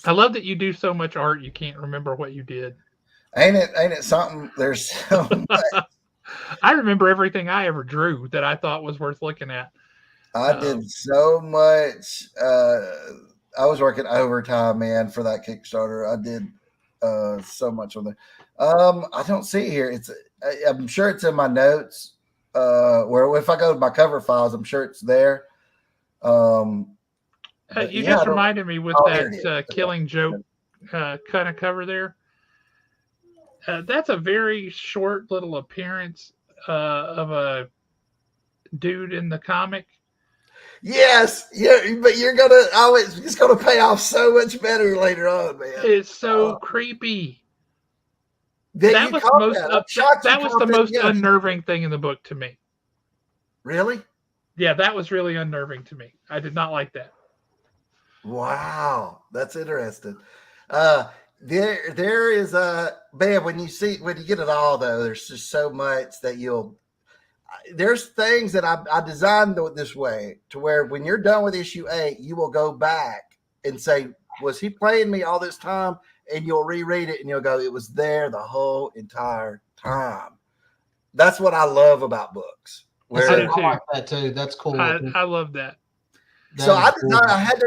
I love that you do so much art you can't remember what you did. Ain't it something? There's so much. I remember everything I ever drew that I thought was worth looking at. I did so much. I was working overtime, man, for that Kickstarter. I did so much on there. I don't see it here. I'm sure it's in my notes. Where if I go to my cover files, I'm sure it's there. You just reminded me with that Killing Joke kind of cover there. That's a very short little appearance of a dude in the comic. Yes, yeah, but it's gonna pay off so much better later on, man. It's so creepy. That was the most unnerving thing in the book to me. Really? Yeah, that was really unnerving to me. I did not like that. Wow, that's interesting. There is a man when you get it all though. There's just so much that there's things that I designed this way to where when you're done with issue 8, you will go back and say, was he playing me all this time? And you'll reread it and you'll go, it was there the whole entire time. That's what I love about books. I like that too. That's cool. I love that. So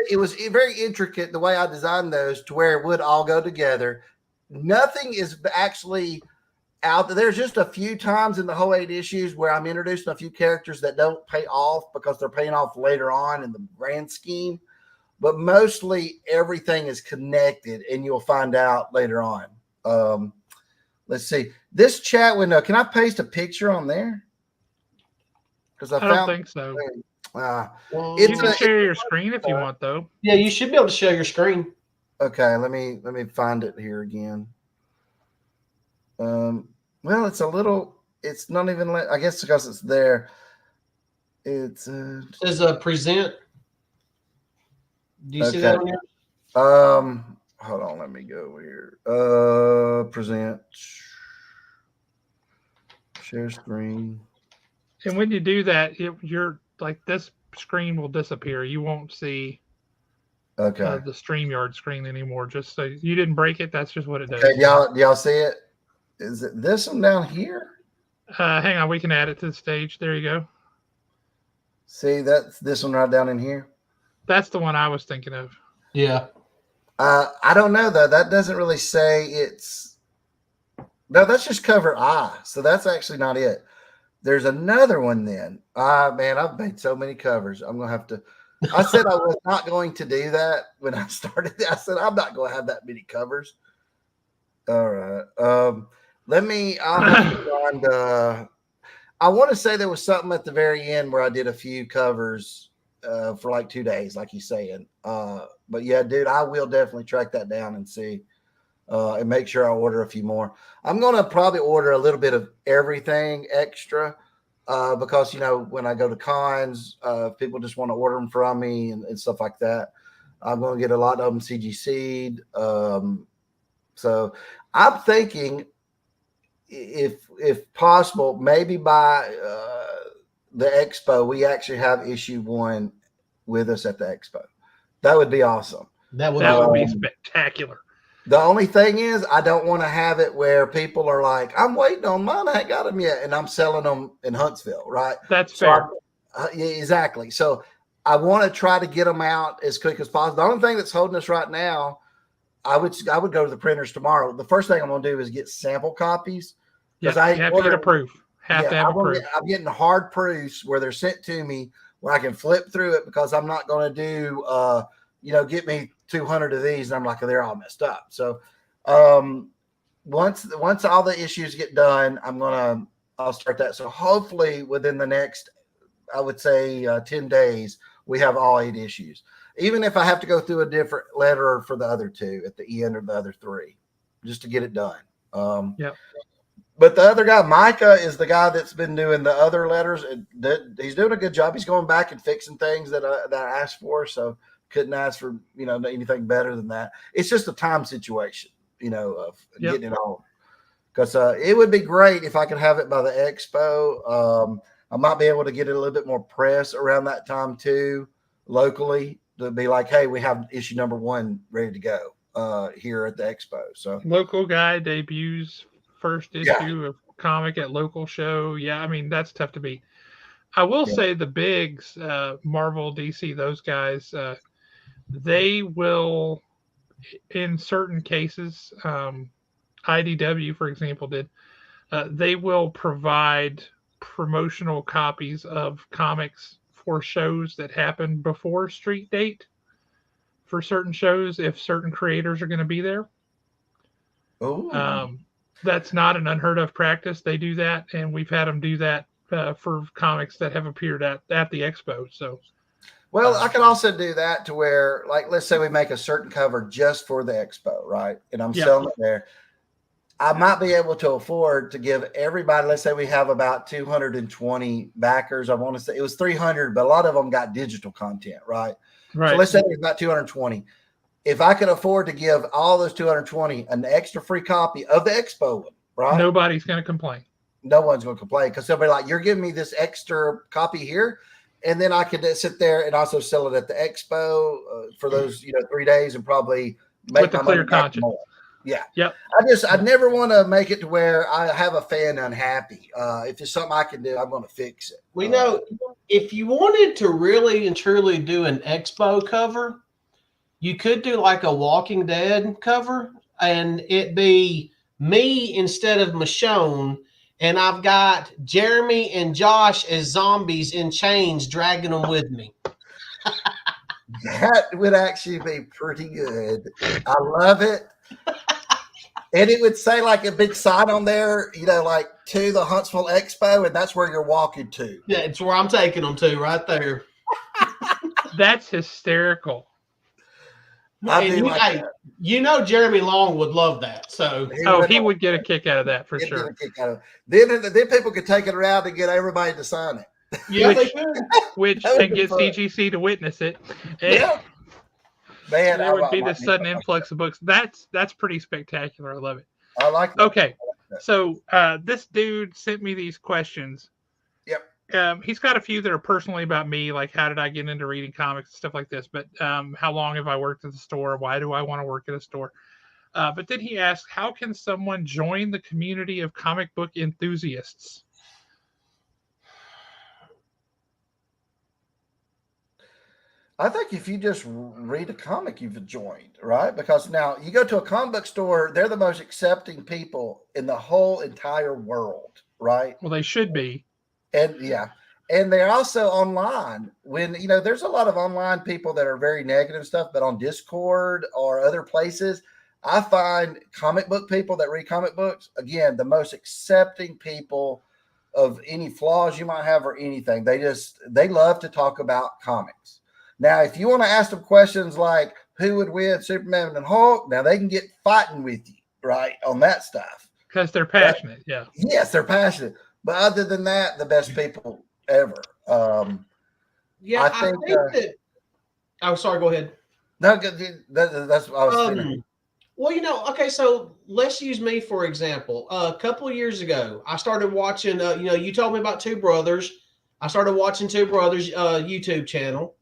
it was very intricate the way I designed those to where it would all go together. Nothing is actually out there. There's just a few times in the whole 8 issues where I'm introducing a few characters that don't pay off because they're paying off later on in the grand scheme. But mostly everything is connected, and you'll find out later on. Let's see. This chat window, can I paste a picture on there? Because I don't think so. You can share your screen if you want, though. Yeah, you should be able to share your screen. Okay, let me find it here again. Well, it's not even. I guess because it's there. It says present. Do you see that on here? Hold on, let me go over here. Present. Share screen. And when you do that, you're like this screen will disappear. You won't see the StreamYard screen anymore. Just so you didn't break it, that's just what it does. Okay, y'all see it? Is it this one down here? Hang on, we can add it to the stage. There you go. See, that's this one right down in here. That's the one I was thinking of. Yeah. I don't know though. That doesn't really say it's. No, that's just cover I. So that's actually not it. There's another one then. Man, I've made so many covers. I'm gonna have to. I said I was not going to do that when I started. I said I'm not going to have that many covers. All right. I'll have to find. I want to say there was something at the very end where I did a few covers for like 2 days, like he's saying. But yeah, dude, I will definitely track that down and see and make sure I order a few more. I'm going to probably order a little bit of everything extra because, when I go to cons, people just want to order them from me and stuff like that. I'm going to get a lot of them CGC'd. So I'm thinking if possible, maybe by the expo, we actually have issue 1 with us at the expo. That would be awesome. That would be spectacular. The only thing is, I don't want to have it where people are like, I'm waiting on mine. I ain't got them yet. And I'm selling them in Huntsville, right? That's fair. Yeah, exactly. So I want to try to get them out as quick as possible. The only thing that's holding us right now, I would go to the printers tomorrow. The first thing I'm going to do is get sample copies. Yeah, you have to get a proof. Have to have a proof. I'm getting hard proofs where they're sent to me where I can flip through it because I'm not going to do, get me 200 of these. And I'm like, they're all messed up. So once all the issues get done, I'll start that. So hopefully within the next, I would say 10 days, we have all 8 issues. Even if I have to go through a different letter for the other 2 at the end of the other 3, just to get it done. Yep. But the other guy, Micah, is the guy that's been doing the other letters. He's doing a good job. He's going back and fixing things that I asked for. So couldn't ask for anything better than that. It's just a time situation, of getting it all. Because it would be great if I could have it by the expo. I might be able to get it a little bit more press around that time too, locally, to be like, hey, we have issue number 1 ready to go here at the expo. So local guy debuts first issue of comic at local show. Yeah, I mean that's tough to beat. I will say the bigs, Marvel, DC, those guys, they will, in certain cases, IDW, for example, did. They will provide promotional copies of comics for shows that happen before street date for certain shows if certain creators are going to be there. That's not an unheard of practice. They do that, and we've had them do that for comics that have appeared at the expo. So, well, I can also do that to where, like, let's say we make a certain cover just for the expo, right? And I'm selling it there. I might be able to afford to give everybody, let's say we have about 220 backers. I want to say it was 300, but a lot of them got digital content, right? So let's say there's about 220. If I could afford to give all those 220 an extra free copy of the expo one, right? Nobody's going to complain. No one's going to complain because they'll be like, you're giving me this extra copy here. And then I could sit there and also sell it at the expo for those, 3 days and probably make with the clear conscience. More. Yeah. Yep. I never want to make it to where I have a fan unhappy. If it's something I can do, I'm going to fix it. We know if you wanted to really and truly do an expo cover, you could do like a Walking Dead cover and it be me instead of Michonne. And I've got Jeremy and Josh as zombies in chains dragging them with me. That would actually be pretty good. I love it. And it would say like a big sign on there, like to the Huntsville Expo, and that's where you're walking to. Yeah, it's where I'm taking them to right there. That's hysterical. Jeremy Long would love that. So he would get a kick out of that for sure. Then people could take it around and get everybody to sign it. Yeah, they could. Which and get CGC to witness it. Yeah. Man, there would be this sudden influx of books. That's pretty spectacular. I love it. I like that. Okay. So this dude sent me these questions. Yep. He's got a few that are personally about me, like how did I get into reading comics and stuff like this. But how long have I worked at the store? Why do I want to work at a store? But then he asked, how can someone join the community of comic book enthusiasts? I think if you just read a comic, you've joined, right? Because now you go to a comic book store, they're the most accepting people in the whole entire world, right? Well, they should be. And and they're also online. When, there's a lot of online people that are very negative stuff, but on Discord or other places, I find comic book people that read comic books, again, the most accepting people of any flaws you might have or anything. They love to talk about comics. Now, if you want to ask them questions like who would win, Superman and Hulk, now they can get fighting with you, right, on that stuff. Because they're passionate, yeah. Yes, they're passionate. But other than that, the best people ever. I think that. Oh, sorry. Go ahead. No, that's what I was thinking. Well, okay. So let's use me for example. A couple of years ago, I started watching. You told me about Two Brothers. I started watching Two Brothers YouTube channel.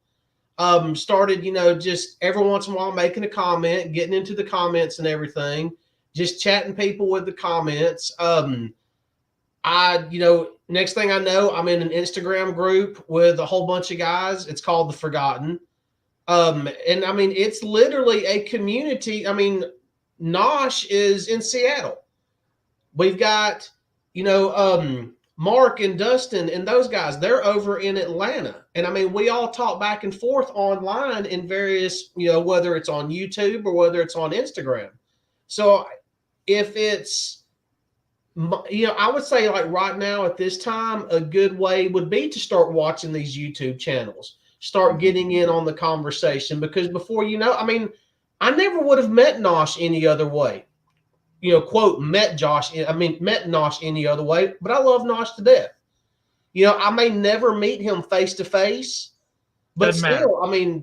Started, just every once in a while making a comment, getting into the comments and everything, just chatting people with the comments. Next thing I know, I'm in an Instagram group with a whole bunch of guys. It's called The Forgotten. And I mean, it's literally a community. I mean, Nosh is in Seattle. We've got, Mark and Dustin and those guys, they're over in Atlanta. And I mean, we all talk back and forth online in various, whether it's on YouTube or whether it's on Instagram. So if it's, I would say like right now at this time, a good way would be to start watching these YouTube channels, start getting in on the conversation, because before I never would have met Nosh any other way. quote, met Nosh any other way, but I love Nosh to death. I may never meet him face to face, but Doesn't matter.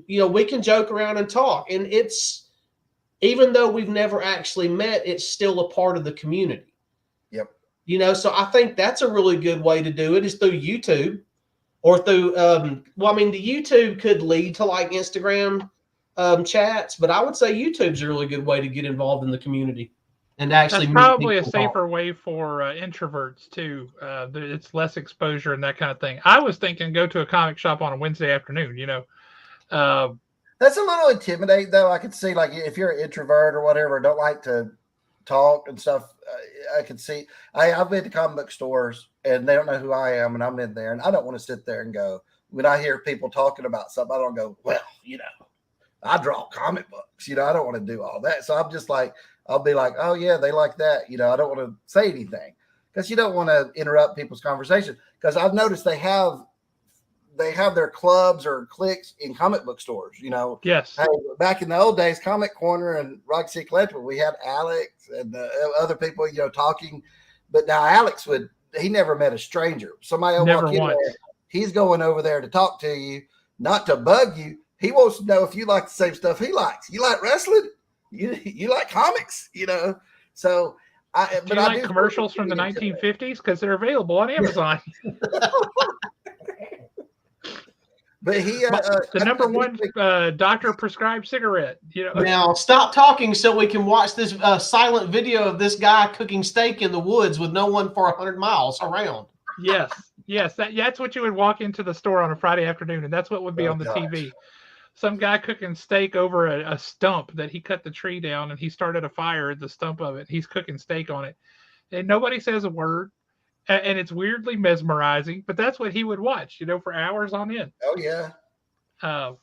still, we can joke around and talk. And it's, even though we've never actually met, it's still a part of the community. Yep. So I think that's a really good way to do it, is through YouTube or through, the YouTube could lead to like Instagram chats, but I would say YouTube's a really good way to get involved in the community and actually That's meet probably a people. safer way for introverts too. It's less exposure and that kind of thing. I was thinking go to a comic shop on a Wednesday afternoon. That's a little intimidating, though. I could see, like, if you're an introvert or whatever, don't like to talk and stuff. I could see. I've been to comic book stores and they don't know who I am, and I'm in there, and I don't want to sit there and go. When I hear people talking about something, I don't go, well, I draw comic books. I don't want to do all that. So I'm just like, I'll be like, oh yeah, they like that. I don't want to say anything because you don't want to interrupt people's conversation. Because I've noticed they have their clubs or cliques in comic book stores. Yes. Hey, back in the old days, Comic Corner and Rock City Collectible, we had Alex and other people, talking. But now Alex he never met a stranger. Somebody will Never walk in once. there. He's going over there to talk to you, not to bug you. He wants to know if you like the same stuff he likes. You like wrestling? You like comics? So I like commercials from the 1950s because they're available on Amazon. But he the number one doctor prescribed cigarette. Now stop talking so we can watch this silent video of this guy cooking steak in the woods with no one for 100 miles around. Yes, that's what you would walk into the store on a Friday afternoon, and that's what would be on the TV. Some guy cooking steak over a stump that he cut the tree down, and he started a fire at the stump of it. He's cooking steak on it, and nobody says a word, and it's weirdly mesmerizing. But that's what he would watch, for hours on end. Oh yeah. God,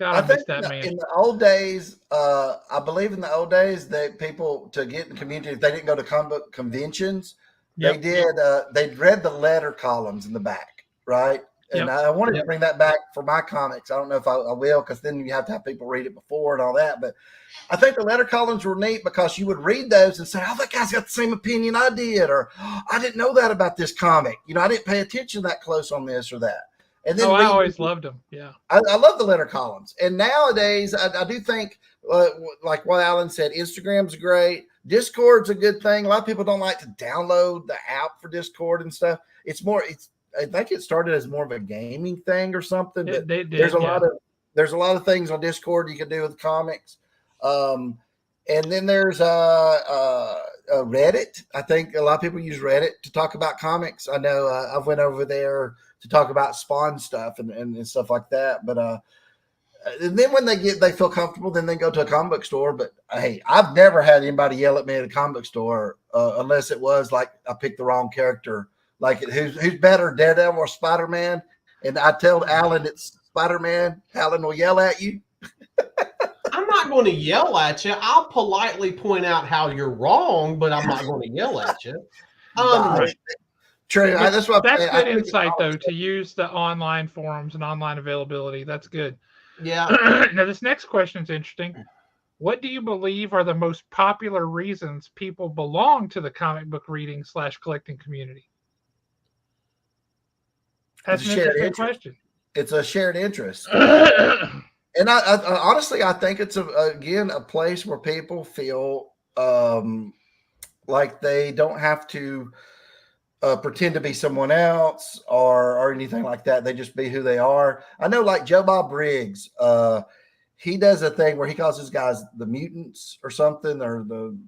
I miss that man. In the old days, I believe in the old days that people, to get in the community, if they didn't go to comic book conventions, they did. They read the letter columns in the back, right? And I wanted to bring that back for my comics. I don't know if I will, because then you have to have people read it before and all that. But I think the letter columns were neat because you would read those and say, oh, that guy's got the same opinion I did. Or, oh, I didn't know that about this comic. I didn't pay attention that close on this or that. And then I always loved them. Yeah. I love the letter columns. And nowadays, I do think, like what Alan said, Instagram's great. Discord's a good thing. A lot of people don't like to download the app for Discord and stuff. I think it started as more of a gaming thing or something. But there's a lot of things on Discord you can do with comics. And then there's Reddit. I think a lot of people use Reddit to talk about comics. I know I've went over there to talk about Spawn stuff and stuff like that. But and then when they feel comfortable, then they go to a comic book store. But hey, I've never had anybody yell at me at a comic book store unless it was like I picked the wrong character. Like who's better, Daredevil or Spider-Man? And I tell Alan it's Spider-Man. Alan will yell at you. I'm not going to yell at you. I'll politely point out how you're wrong, but I'm not going to yell at you. True. That's good insight, though, to use the online forums and online availability. That's good. Yeah. Now, this next question is interesting. What do you believe are the most popular reasons people belong to the comic book reading / collecting community? That's an interesting question. It's a shared interest. And I honestly, I think it's a place where people feel like they don't have to pretend to be someone else or anything like that. They just be who they are. I know, like Joe Bob Briggs, he does a thing where he calls his guys the mutants or something, or the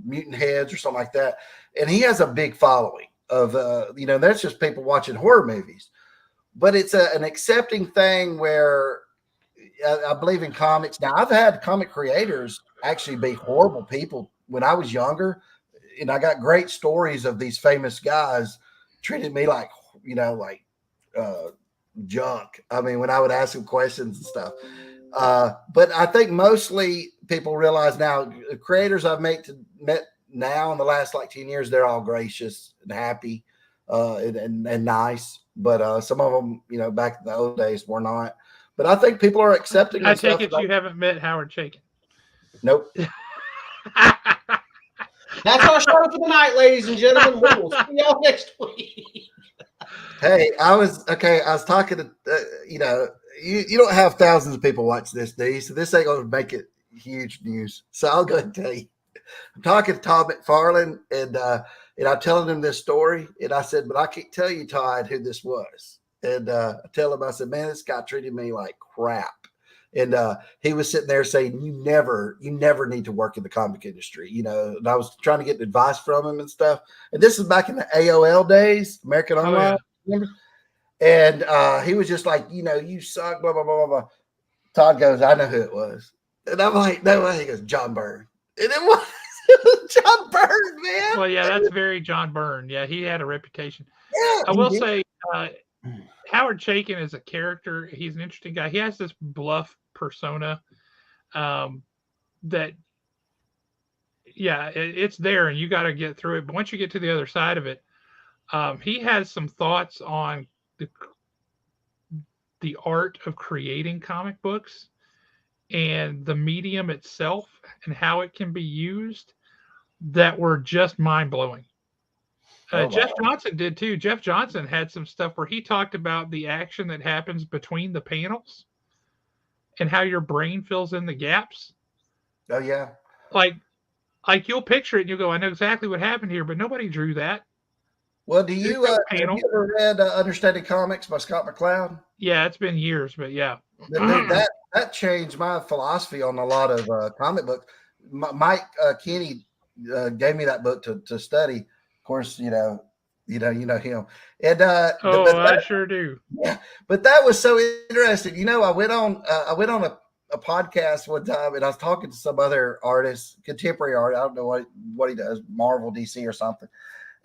mutant heads or something like that. And he has a big following of, that's just people watching horror movies. But it's an accepting thing where I believe in comics. Now, I've had comic creators actually be horrible people when I was younger, and I got great stories of these famous guys treated me like junk. I mean, when I would ask them questions and stuff. But I think mostly people realize now, creators I've met now in the last 10 years, they're all gracious and happy and nice. But some of them, back in the old days were not. But I think people are accepting. I take it you haven't met Howard Chaykin. Nope. That's our show for the night, ladies and gentlemen. We will see y'all next week. Hey, I was talking to, you don't have thousands of people watch this, do you? So this ain't going to make it huge news. So I'll go ahead and tell you. I'm talking to Todd McFarlane, and I'm telling him this story. And I said, but I can't tell you, Todd, who this was. And I tell him, I said, man, this guy treated me like crap. And he was sitting there saying, you never need to work in the comic industry, and I was trying to get advice from him and stuff. And this is back in the AOL days, American Online. Remember? And he was just like, you suck, blah, blah, blah, blah. Todd goes, I know who it was. And I'm like, no way. He goes, John Byrne. And it was John Byrne, man. Well, yeah, that's very John Byrne. Yeah, he had a reputation. Yeah, I will say, Howard Chaykin is a character. He's an interesting guy. He has this bluff persona that, it's there and you got to get through it. But once you get to the other side of it, he has some thoughts on the art of creating comic books and the medium itself and how it can be used that were just mind-blowing. Jeff Johnson did too. Jeff Johnson had some stuff where he talked about the action that happens between the panels and how your brain fills in the gaps. Oh yeah. Like you'll picture it and you'll go, I know exactly what happened here, but nobody drew that. Well, have you ever read Understated Comics by Scott McCloud? Yeah, it's been years, but yeah. That changed my philosophy on a lot of comic books. Mike Kinney gave me that book to study. Of course, you know him. And I sure do. Yeah, but that was so interesting. I went on a podcast one time, and I was talking to some other artist, contemporary art. I don't know what he does, Marvel, DC, or something.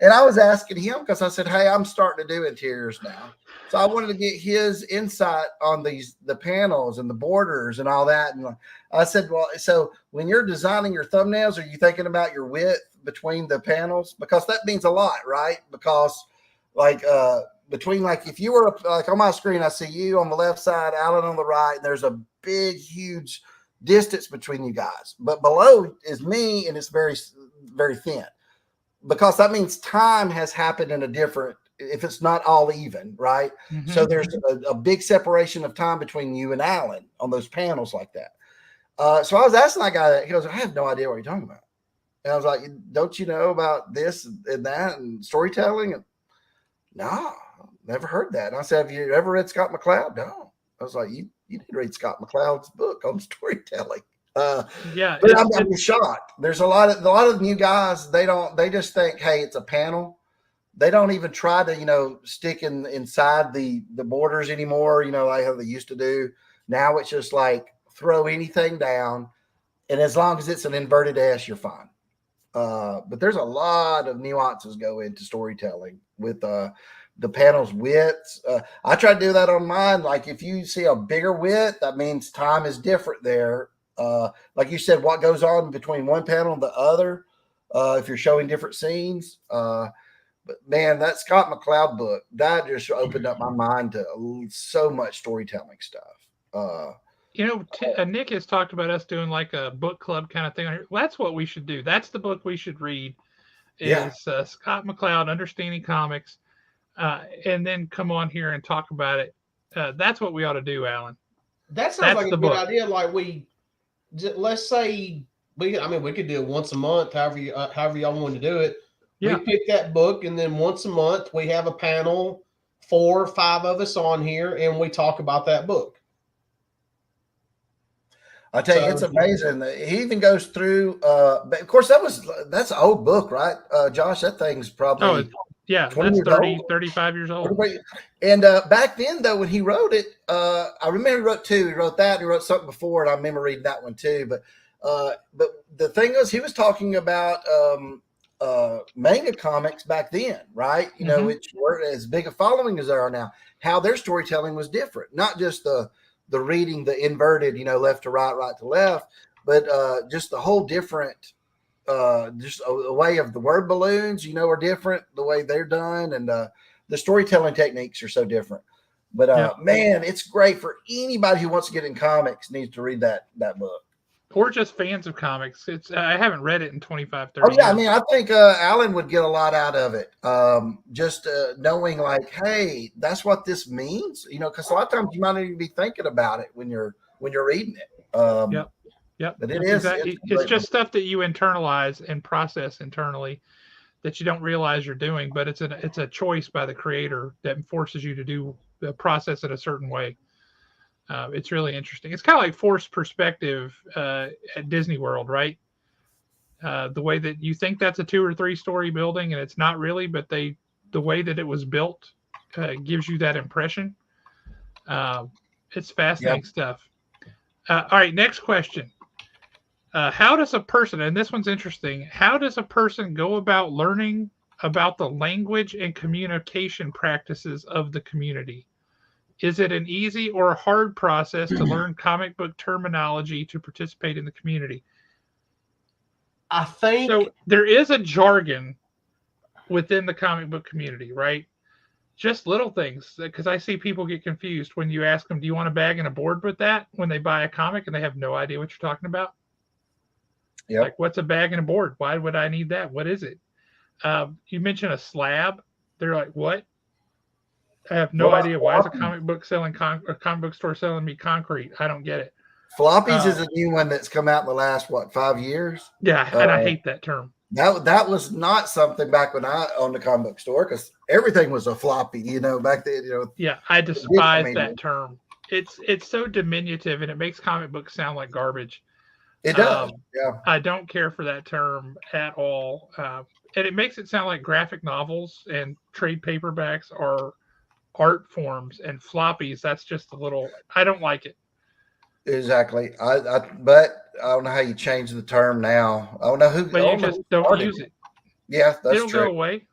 And I was asking him because I said, hey, I'm starting to do interiors now. So I wanted to get his insight on the panels and the borders and all that. And I said, well, so when you're designing your thumbnails, are you thinking about your width between the panels? Because that means a lot, right? Because between if you were on my screen, I see you on the left side, Alan on the right, and there's a big, huge distance between you guys. But below is me, and it's very, very thin. Because that means time has happened in a different, if it's not all even, right? Mm-hmm. So there's a big separation of time between you and Alan on those panels like that. So I was asking that guy, he goes, I have no idea what you're talking about. And I was like, don't you know about this and that and storytelling? And no, never heard that. And I said, have you ever read Scott McCloud? No. I was like, you need to read Scott McCloud's book on storytelling. But I'm shocked. There's a lot of new guys. They just think, hey, it's a panel. They don't even try to, stick inside the borders anymore, like how they used to do. Now it's just like throw anything down. And as long as it's an inverted S, you're fine. But there's a lot of nuances go into storytelling with the panel's widths. I try to do that on mine. Like if you see a bigger width, that means time is different there. Like you said, what goes on between one panel and the other, if you're showing different scenes. But man, that Scott McCloud book, that just opened up my mind to so much storytelling stuff. Nick has talked about us doing like a book club kind of thing. Well, that's what we should do. That's the book we should read is Scott McCloud, Understanding Comics, and then come on here and talk about it. That's what we ought to do, Alan. That sounds like a good idea. Like let's say we could do it once a month, however y'all want to do it. Yeah. We pick that book, and then once a month we have a panel, 4 or 5 of us on here, and we talk about that book. I tell you, it's amazing. He even goes through. But of course, that's an old book, right, Josh? That thing's probably that's 35 years old. And back then, though, when he wrote it, I remember he wrote 2. He wrote that, and he wrote something before, and I remember reading that one too. But the thing was, he was talking about manga comics back then, right? Which were as big a following as there are now. How their storytelling was different, not just the reading, the inverted, left to right, right to left, but just the whole different. Just a way of the word balloons, are different the way they're done, and the storytelling techniques are so different. But man, it's great for anybody who wants to get in comics needs to read that book. or just fans of comics. It's I haven't read it in 25, Oh 30 yeah, I years. mean, I think Alan would get a lot out of it. Just knowing, like, hey, that's what this means. Because a lot of times you might not even be thinking about it when you're reading it. Yep. Yep. But That's it's exactly. a It's great book. just stuff that you internalize and process internally that you don't realize you're doing, but it's a choice by the creator that forces you to do the process it a certain way. It's really interesting. It's kind of like forced perspective at Disney World, right? The way that you think that's a 2 or 3 story building and it's not really, but the way that it was built gives you that impression. Uh, it's Yeah. fascinating stuff. All right, next question. How does a person, and this one's interesting, how does a person go about learning about the language and communication practices of the community? Is it an easy or a hard process to learn comic book terminology to participate in the community? I think So there is a jargon within the comic book community, right? Just little things, because I see people get confused when you ask them, "Do you want a bag and a board with that?" when they buy a comic and they have no idea what you're talking about. Yep. Like, what's a bag and a board? Why would I need that? What is it? You mentioned a slab. They're like, what? I have What no about idea. Why is a comic book a comic book store selling me concrete? I don't get it. floppies? Is a new one that's come out in the last 5 years. Yeah, and I hate that term. That was not something back when I owned a comic book store, because everything was a floppy. Back then. Yeah, I despise that term. It's so diminutive and it makes comic books sound like garbage. It does. Yeah. I don't care for that term at all. And it makes it sound like graphic novels and trade paperbacks are art forms, and floppies, that's just a little, I don't like it. Exactly. But I don't know how you change the term now. I don't know who. But you just don't use it. Yeah, that's It'll true. go away.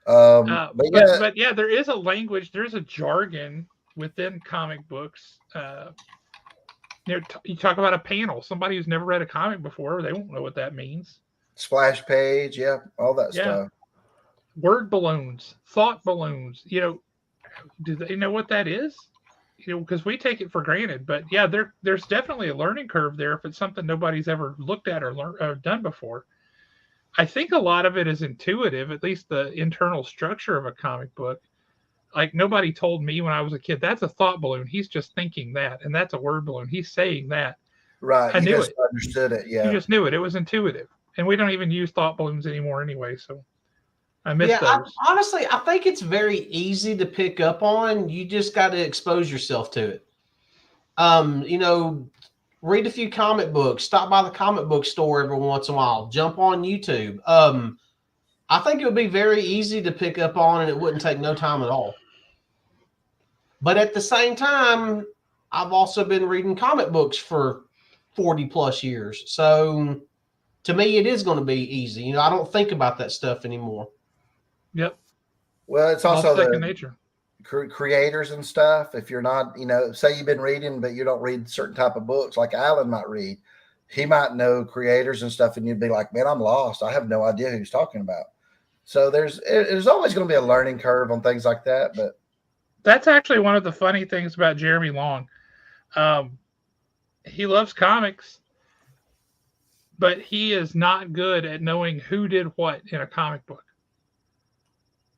But yeah, there is a language, there's a jargon within comic books. You talk about a panel. Somebody who's never read a comic before, they won't know what that means. Splash page, yeah, all that stuff. Word balloons, thought balloons. Do they know what that is? Because we take it for granted. But yeah, there's definitely a learning curve there if it's something nobody's ever looked at or done before. I think a lot of it is intuitive, at least the internal structure of a comic book. Like, nobody told me when I was a kid, that's a thought balloon. He's just thinking that. And that's a word balloon. He's saying that. Right. I knew just it. Understood it. Yeah. You just knew it. It was intuitive. And we don't even use thought balloons anymore anyway. So I miss those. Honestly, I think it's very easy to pick up on. You just got to expose yourself to it. Read a few comic books, stop by the comic book store every once in a while, jump on YouTube. I think it would be very easy to pick up on, and it wouldn't take no time at all. But at the same time, I've also been reading comic books for 40 plus years. So to me, it is going to be easy. I don't think about that stuff anymore. Yep. Well, it's also second nature. Creators and stuff. If you're not, say you've been reading, but you don't read certain type of books like Alan might read, he might know creators and stuff, and you'd be like, man, I'm lost. I have no idea who he's talking about. So there's always going to be a learning curve on things like that. But that's actually one of the funny things about Jeremy Long. He loves comics, but he is not good at knowing who did what in a comic book.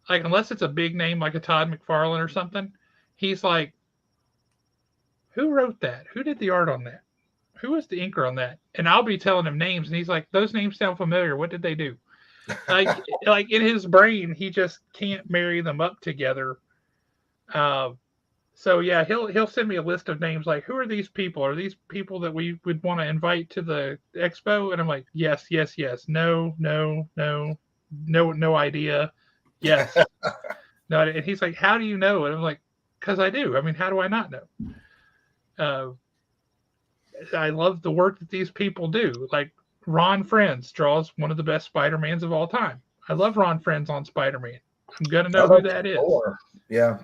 Like, unless it's a big name like a Todd McFarlane or something, he's like, who wrote that? Who did the art on that? Who was the inker on that? And I'll be telling him names, and he's like, those names sound familiar. What did they do? Like in his brain, he just can't marry them up together. So yeah, he'll send me a list of names like, who are these people? Are these people that we would want to invite to the expo? And I'm like, yes. No idea. Yes. No. And he's like, how do you know? And I'm like, because I do. I mean, how do I not know? I love the work that these people do. Like, Ron Frenz draws one of the best Spider-Mans of all time. I love Ron Frenz on Spider-Man. I'm going to know who that is. Thor. Yeah.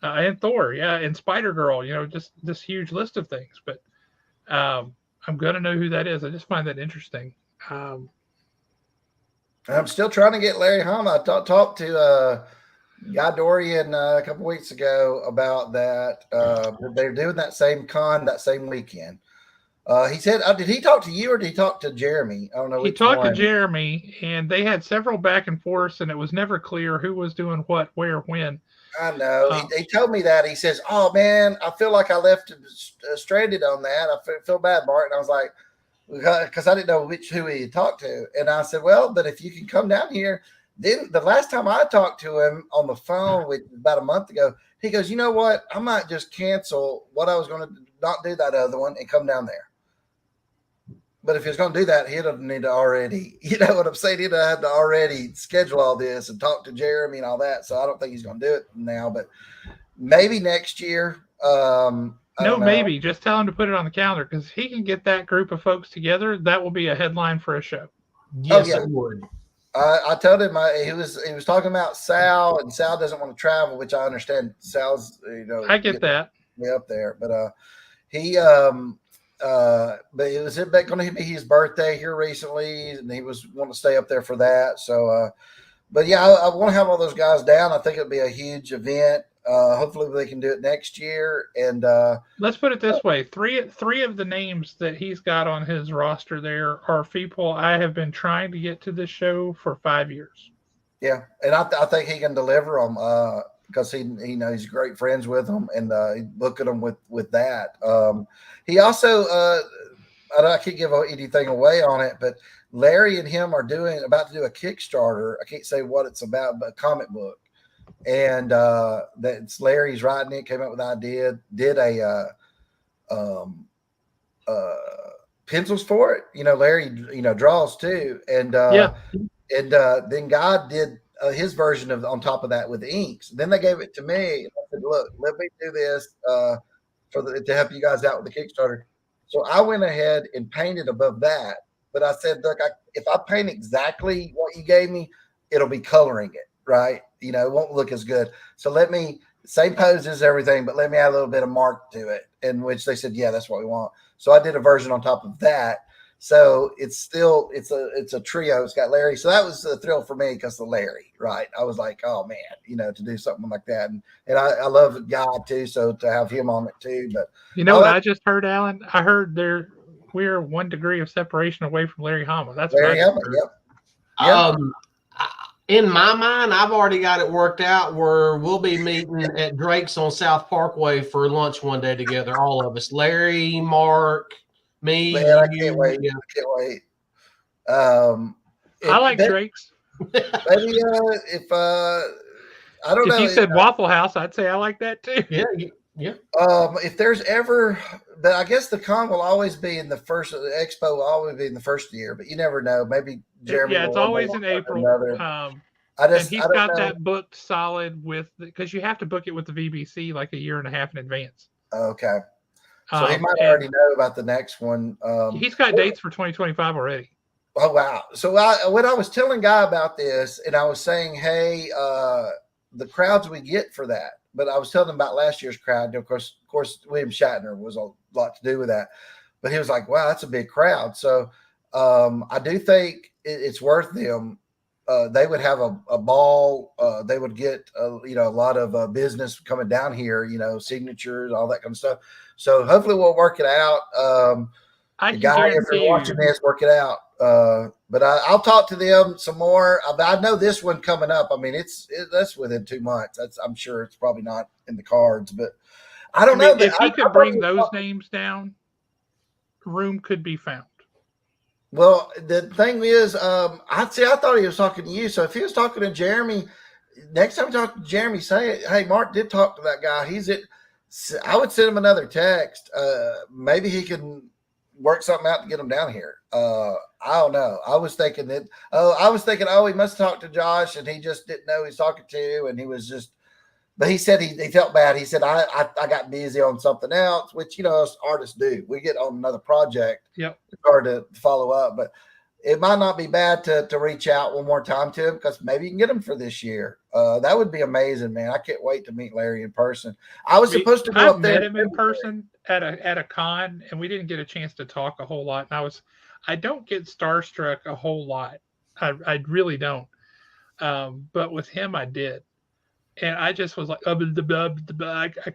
And Thor, yeah, and Spider-Girl, just this huge list of things. But I'm going to know who that is. I just find that interesting. I'm still trying to get Larry Hama. I talked to Guy Dorian a couple weeks ago about that. They're doing that same con that same weekend. He said, did he talk to you or did he talk to Jeremy? I don't know He which talked to one. Jeremy, and they had several back and forths, and it was never clear who was doing what, where, when. I know. He told me that. He says, "Oh man, I feel like I left stranded on that. I feel bad, Bart." And I was like, because I didn't know who he had talked to, and I said, "Well, but if you can come down here." Then the last time I talked to him on the phone about a month ago, he goes, "You know what? I might just cancel what I was going to not do that other one and come down there." But if he's going to do that, he'd have need to already, you know what I'm saying? He'd have to already schedule all this and talk to Jeremy and all that. So I don't think he's going to do it now, but maybe next year. I don't know. Maybe. Just tell him to put it on the calendar because if he can get that group of folks together, that will be a headline for a show. Yes, it would. I told him he was talking about Sal, and Sal doesn't want to travel, which I understand. Sal's, I get that. Way up there, but but it was going to be his birthday here recently, and he was wanting to stay up there for that. So, but yeah, I want to have all those guys down. I think it'll be a huge event. Hopefully, they can do it next year. And let's put it this way: three of the names that he's got on his roster there are people I have been trying to get to this show for 5 years. Yeah, and I think he can deliver them because he he's great friends with them, and look at them with that. He also I can't give anything away on it, but Larry and him are about to do a Kickstarter. I can't say what it's about, but a comic book. And that's Larry's writing it, came up with the idea, did a pencils for it. Larry, draws too. And and then God did his version of on top of that with inks. Then they gave it to me. And I said, "Look, let me do this to help you guys out with the Kickstarter." So I went ahead and painted above that. But I said, "Look, if I paint exactly what you gave me, it'll be coloring it, right? It won't look as good. So let me same poses, everything, but let me add a little bit of mark to it." In which they said, "Yeah, that's what we want." So I did a version on top of that. So it's a trio. It's got Larry. So that was a thrill for me because of Larry, right? I was like, oh man, to do something like that. And I love God too. So to have him on it too. But what I just heard, Alan? I heard we're 1 degree of separation away from Larry Hama. That's Larry Hama. Yep. In my mind, I've already got it worked out where we'll be meeting at Drake's on South Parkway for lunch one day together, all of us. Larry, Mark, me. Man, I can't wait. Yeah. I can't wait. I like Drake's. Maybe if I don't know. If you said Waffle House, I'd say I like that too. Yeah. If there's ever, but I guess the con will always be in the first. The expo will always be in the first year, but you never know. Maybe Jeremy. Yeah, it's always in April. And he's got that booked solid because you have to book it with the VBC like a year and a half in advance. Okay. So he might already know about the next one. He's got dates for 2025 already. Oh, wow. So when I was telling Guy about this, and I was saying, hey, the crowds we get for that, but I was telling him about last year's crowd. Of course, William Shatner was a lot to do with that. But he was like, wow, that's a big crowd. So I do think it's worth them. They would have a ball. They would get, a lot of business coming down here, signatures, all that kind of stuff. So hopefully we'll work it out. The guy, if you're watching this, work it out. But I'll talk to them some more. I know this one coming up. I mean, that's within 2 months. I'm sure it's probably not in the cards, but I don't know. If he could bring those names down, room could be found. Well, the thing is, I thought he was talking to you. So if he was talking to Jeremy, next time you talk to Jeremy, say, hey, Mark did talk to that guy. I would send him another text. Maybe he can work something out to get him down here. I don't know. I was thinking, he must talk to Josh and he just didn't know he's talking to, and he was just, but he said he felt bad. He said, I got busy on something else, which, us artists do. We get on another project. Yep. It's hard to follow up, but it might not be bad to reach out one more time to him because maybe you can get him for this year. That would be amazing, man. I can't wait to meet Larry in person. I was supposed to go up there. I met him in person at a con, and we didn't get a chance to talk a whole lot. And I don't get starstruck a whole lot. I really don't. But with him, I did. And I just was like, I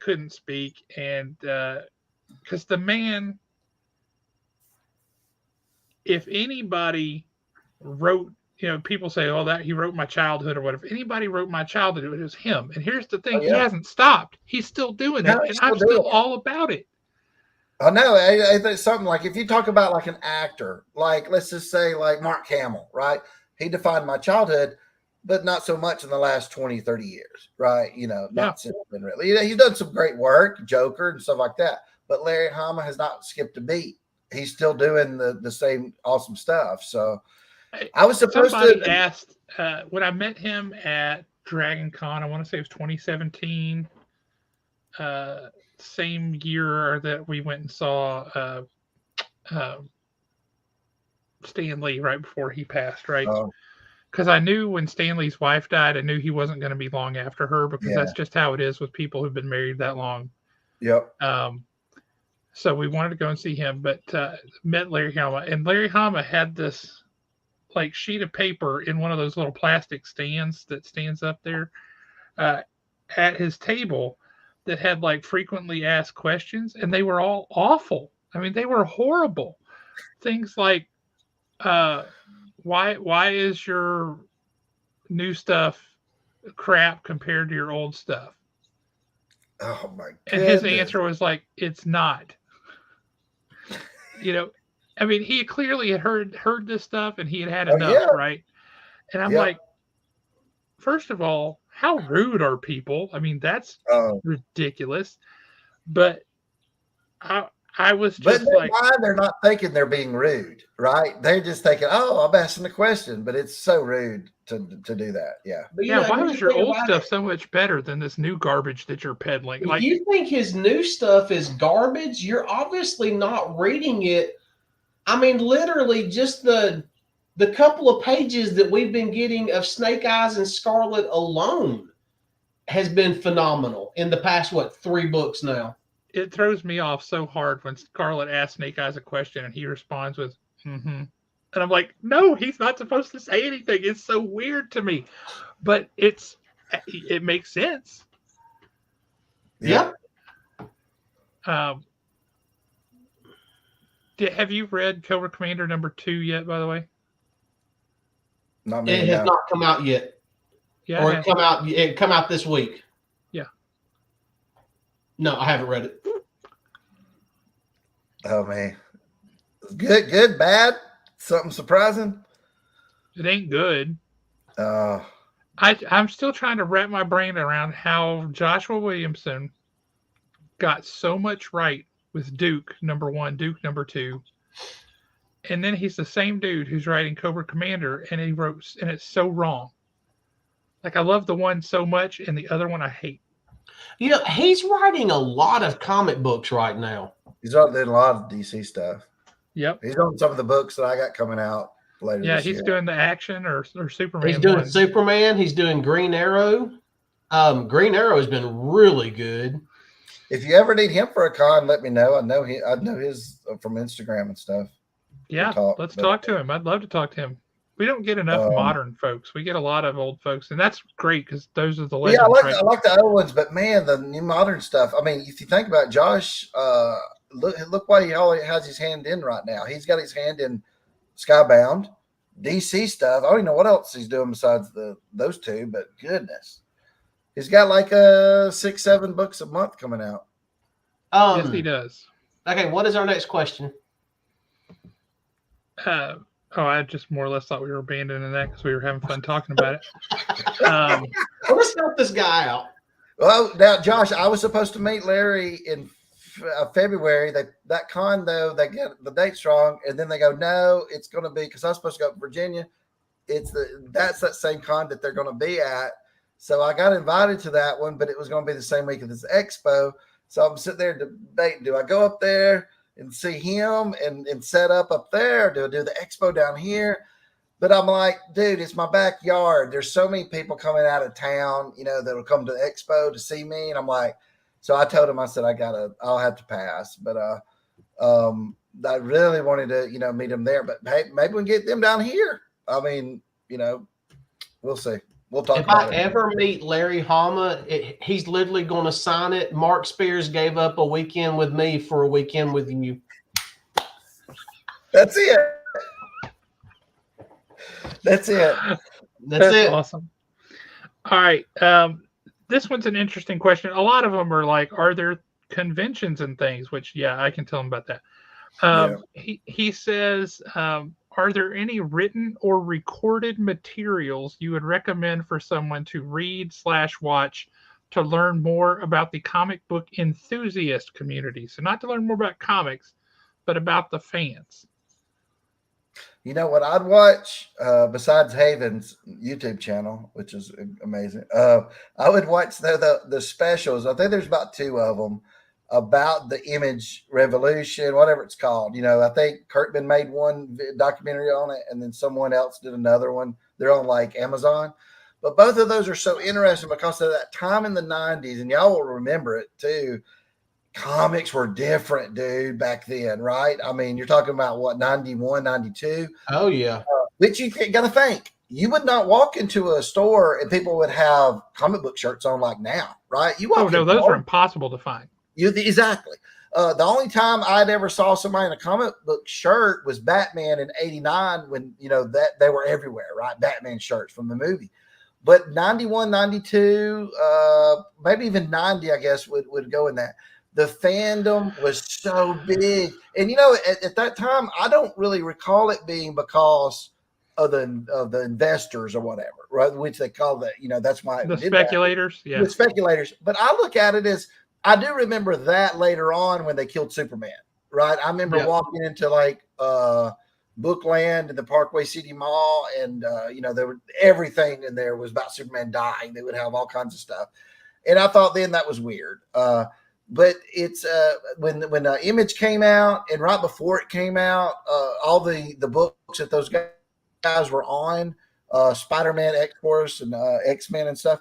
couldn't speak. And because the man if anybody wrote, people say, "Oh, that he wrote my childhood" or whatever. If anybody wrote my childhood, it was him. And here's the thing: Oh, he yeah. hasn't stopped. He's still doing No, it, he's and still I'm doing still it. all about it. I know. I think something like if you talk about like an actor, like let's just say like Mark Hamill, right? He defined my childhood, but not so much in the last 20, 30 years, right? Not since then really. He's done some great work, Joker and stuff like that. But Larry Hama has not skipped a beat. He's still doing the same awesome stuff. So I was supposed Somebody to asked when I met him at Dragon Con. I want to say it was 2017. Same year that we went and saw Stan Lee right before he passed, right? Because I knew when Stanley's wife died, I knew he wasn't going to be long after her because that's just how it is with people who've been married that long. Yep. So we wanted to go and see him, but met Larry Hama, and Larry Hama had this like sheet of paper in one of those little plastic stands that stands up there at his table that had like frequently asked questions, and they were all awful. I mean, they were horrible. Things like, why is your new stuff crap compared to your old stuff? Oh my goodness. And his answer was like, it's not. I mean, he clearly had heard this stuff and he had enough, right? And I'm like, first of all, how rude are people? I mean, that's ridiculous. But I was just like, why they're not thinking they're being rude, right? They're just thinking, "Oh, I'm asking a question," but it's so rude to do that. Yeah. But, why was your old stuff so much better than this new garbage that you're peddling? If you think his new stuff is garbage, you're obviously not reading it. I mean, literally, just the couple of pages that we've been getting of Snake Eyes and Scarlet alone has been phenomenal in the past, 3 books now. It throws me off so hard when Scarlet asks Snake Eyes a question and he responds with, mm-hmm. And I'm like, no, he's not supposed to say anything. It's so weird to me. But it makes sense. Yeah. Have you read Cobra Commander #2 yet, by the way? Not me, it has not come out yet. Yeah. Or it come out this week. Yeah. No, I haven't read it. Oh man. Good, bad, something surprising. It ain't good. I'm still trying to wrap my brain around how Joshua Williamson got so much right with Duke #1, Duke #2. And then he's the same dude who's writing Cobra Commander, and it's so wrong. Like, I love the one so much, and the other one I hate. He's writing a lot of comic books right now. He's doing a lot of DC stuff. Yep. He's doing some of the books that I got coming out later this year. Yeah, he's doing the action or Superman. He's doing Superman. He's doing Green Arrow. Green Arrow has been really good. If you ever need him for a con, let me know. I know his from Instagram and stuff. Yeah, let's talk to him. I'd love to talk to him. We don't get enough modern folks. We get a lot of old folks, and that's great because those are the legends. Yeah, I like the old ones, but man, the new modern stuff. I mean, if you think about Josh, look why he always has his hand in right now. He's got his hand in Skybound, DC stuff. I don't even know what else he's doing besides those two, but goodness, he's got like 6-7 books a month coming out. Yes, he does. Okay, what is our next question? I just more or less thought we were abandoning that because we were having fun talking about it. Let's help this guy out. Well, now, Josh, I was supposed to meet Larry in February. That con, though, they get the dates wrong, and then they go, no, it's going to be, because I was supposed to go to Virginia. That's that same con that they're going to be at. So I got invited to that one, but it was going to be the same week as this expo. So I'm sitting there debating, do I go up there and see him and set up there? Do I do the expo down here? But I'm like, dude, it's my backyard. There's so many people coming out of town, that'll come to the expo to see me. And I'm like, so I told him, I said, I'll have to pass. But I really wanted to, meet him there. But hey, maybe we can get them down here. I mean, we'll see. We'll talk about it. If I ever meet Larry Hama, he's literally going to sign it. Mark Spears gave up a weekend with me for a weekend with you. That's it. That's it. That's it. Awesome. All right. This one's an interesting question. A lot of them are like, are there conventions and things? Which, yeah, I can tell them about that. Yeah. He says, are there any written or recorded materials you would recommend for someone to read/watch to learn more about the comic book enthusiast community? So not to learn more about comics, but about the fans. You know what I'd watch besides Haven's YouTube channel, which is amazing. I would watch the specials. I think there's about 2 of them about the image revolution, whatever it's called. You know, I think Kirkman made one documentary on it, and then someone else did another one. They're on like Amazon. But both of those are so interesting because of that time in the 90s, and y'all will remember it too. Comics were different, dude, back then, right? I mean, you're talking about what, 91, 92? Oh yeah. Which you got to think, you would not walk into a store and people would have comic book shirts on like now, right? You walk Oh, no, in those are impossible to find. exactly. The only time I'd ever saw somebody in a comic book shirt was Batman in '89 when, you know, that they were everywhere, right? Batman shirts from the movie. But 91, 92, maybe even 90, I guess, would go in that. The fandom was so big. And, you know, at that time, I don't really recall it being because of the investors or whatever, right? Which they call that, you know, that's why the speculators. That. Yeah. The speculators. But I look at it as, I do remember that later on when they killed Superman, right? I remember walking into like Bookland and the Parkway City Mall, and you know, there were everything in there was about Superman dying. They would have all kinds of stuff, and I thought then that was weird. But it's when Image came out, and right before it came out, all the books that those guys were on, Spider-Man, X-Force, and X-Men and stuff.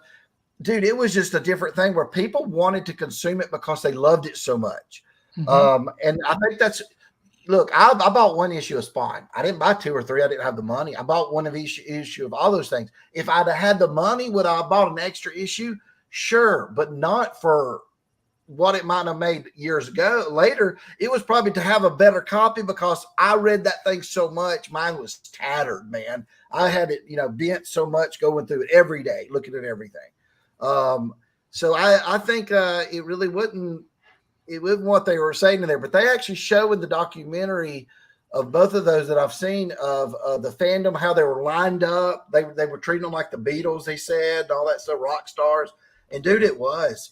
Dude, it was just a different thing where people wanted to consume it because they loved it so much. Mm-hmm. And I think that's, look, I bought one issue of Spawn. I didn't buy 2 or 3. I didn't have the money. I bought one of each issue of all those things. If I'd have had the money, would I have bought an extra issue? Sure, but not for what it might have made years ago. Later, it was probably to have a better copy because I read that thing so much. Mine was tattered, man. I had it, you know, bent so much going through it every day, looking at everything. So I think it really wasn't what they were saying in there, but they actually show in the documentary of both of those that I've seen of the fandom, how they were lined up. They were treating them like the Beatles, they said, all that stuff, rock stars. And dude, it was,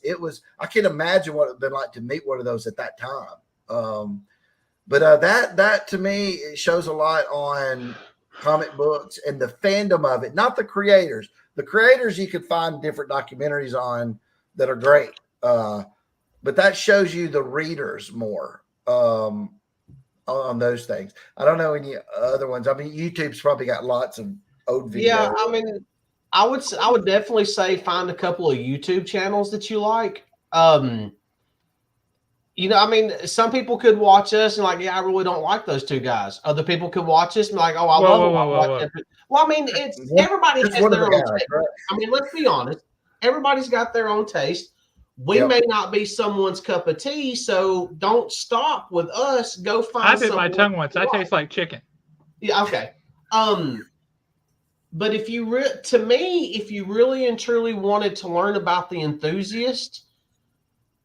I can't imagine what it'd been like to meet one of those at that time. But that to me, it shows a lot on comic books and the fandom of it, not the creators. The creators you could find different documentaries on that are great. But that shows you the readers more on those things. I don't know any other ones. I mean, YouTube's probably got lots of old videos. Yeah, I mean, I would definitely say find a couple of YouTube channels that you like. You know, I mean, some people could watch us and like, yeah, I really don't like those 2 guys. Other people could watch us and like, oh, I love them. Well, I mean, it's everybody has their own taste. Right? I mean, let's be honest. Everybody's got their own taste. We may not be someone's cup of tea, so don't stop with us. Go find. I bit my tongue once. I taste like chicken. Yeah. Okay. But if you if you really and truly wanted to learn about the enthusiast,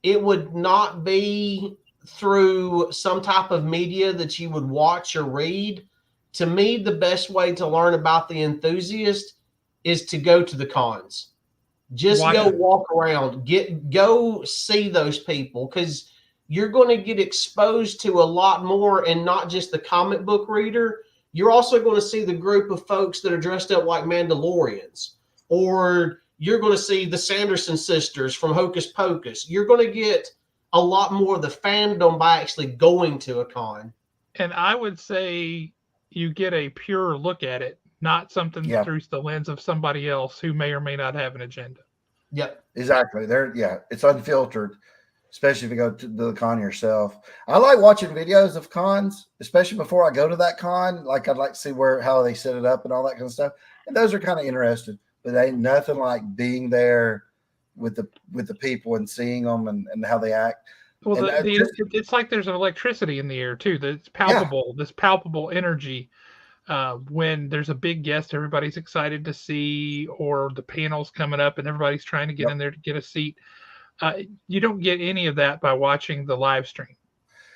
it would not be through some type of media that you would watch or read. To me, the best way to learn about the enthusiast is to go to the cons. Just go walk around, go see those people, because you're going to get exposed to a lot more, and not just the comic book reader. You're also going to see the group of folks that are dressed up like Mandalorians, or you're going to see the Sanderson sisters from Hocus Pocus. You're going to get a lot more of the fandom by actually going to a con. And I would say you get a pure look at it, not something through the lens of somebody else who may or may not have an agenda. Yep. Exactly. It's unfiltered, especially if you go to the con yourself. I like watching videos of cons, especially before I go to that con. Like, I'd like to see how they set it up and all that kind of stuff. And those are kind of interesting, but ain't nothing like being there with the people and seeing them and how they act. Well, it's like there's an electricity in the air too. That's palpable. Yeah. This palpable energy. when there's a big guest everybody's excited to see, or the panel's coming up and everybody's trying to get in there to get a seat. You don't get any of that by watching the live stream,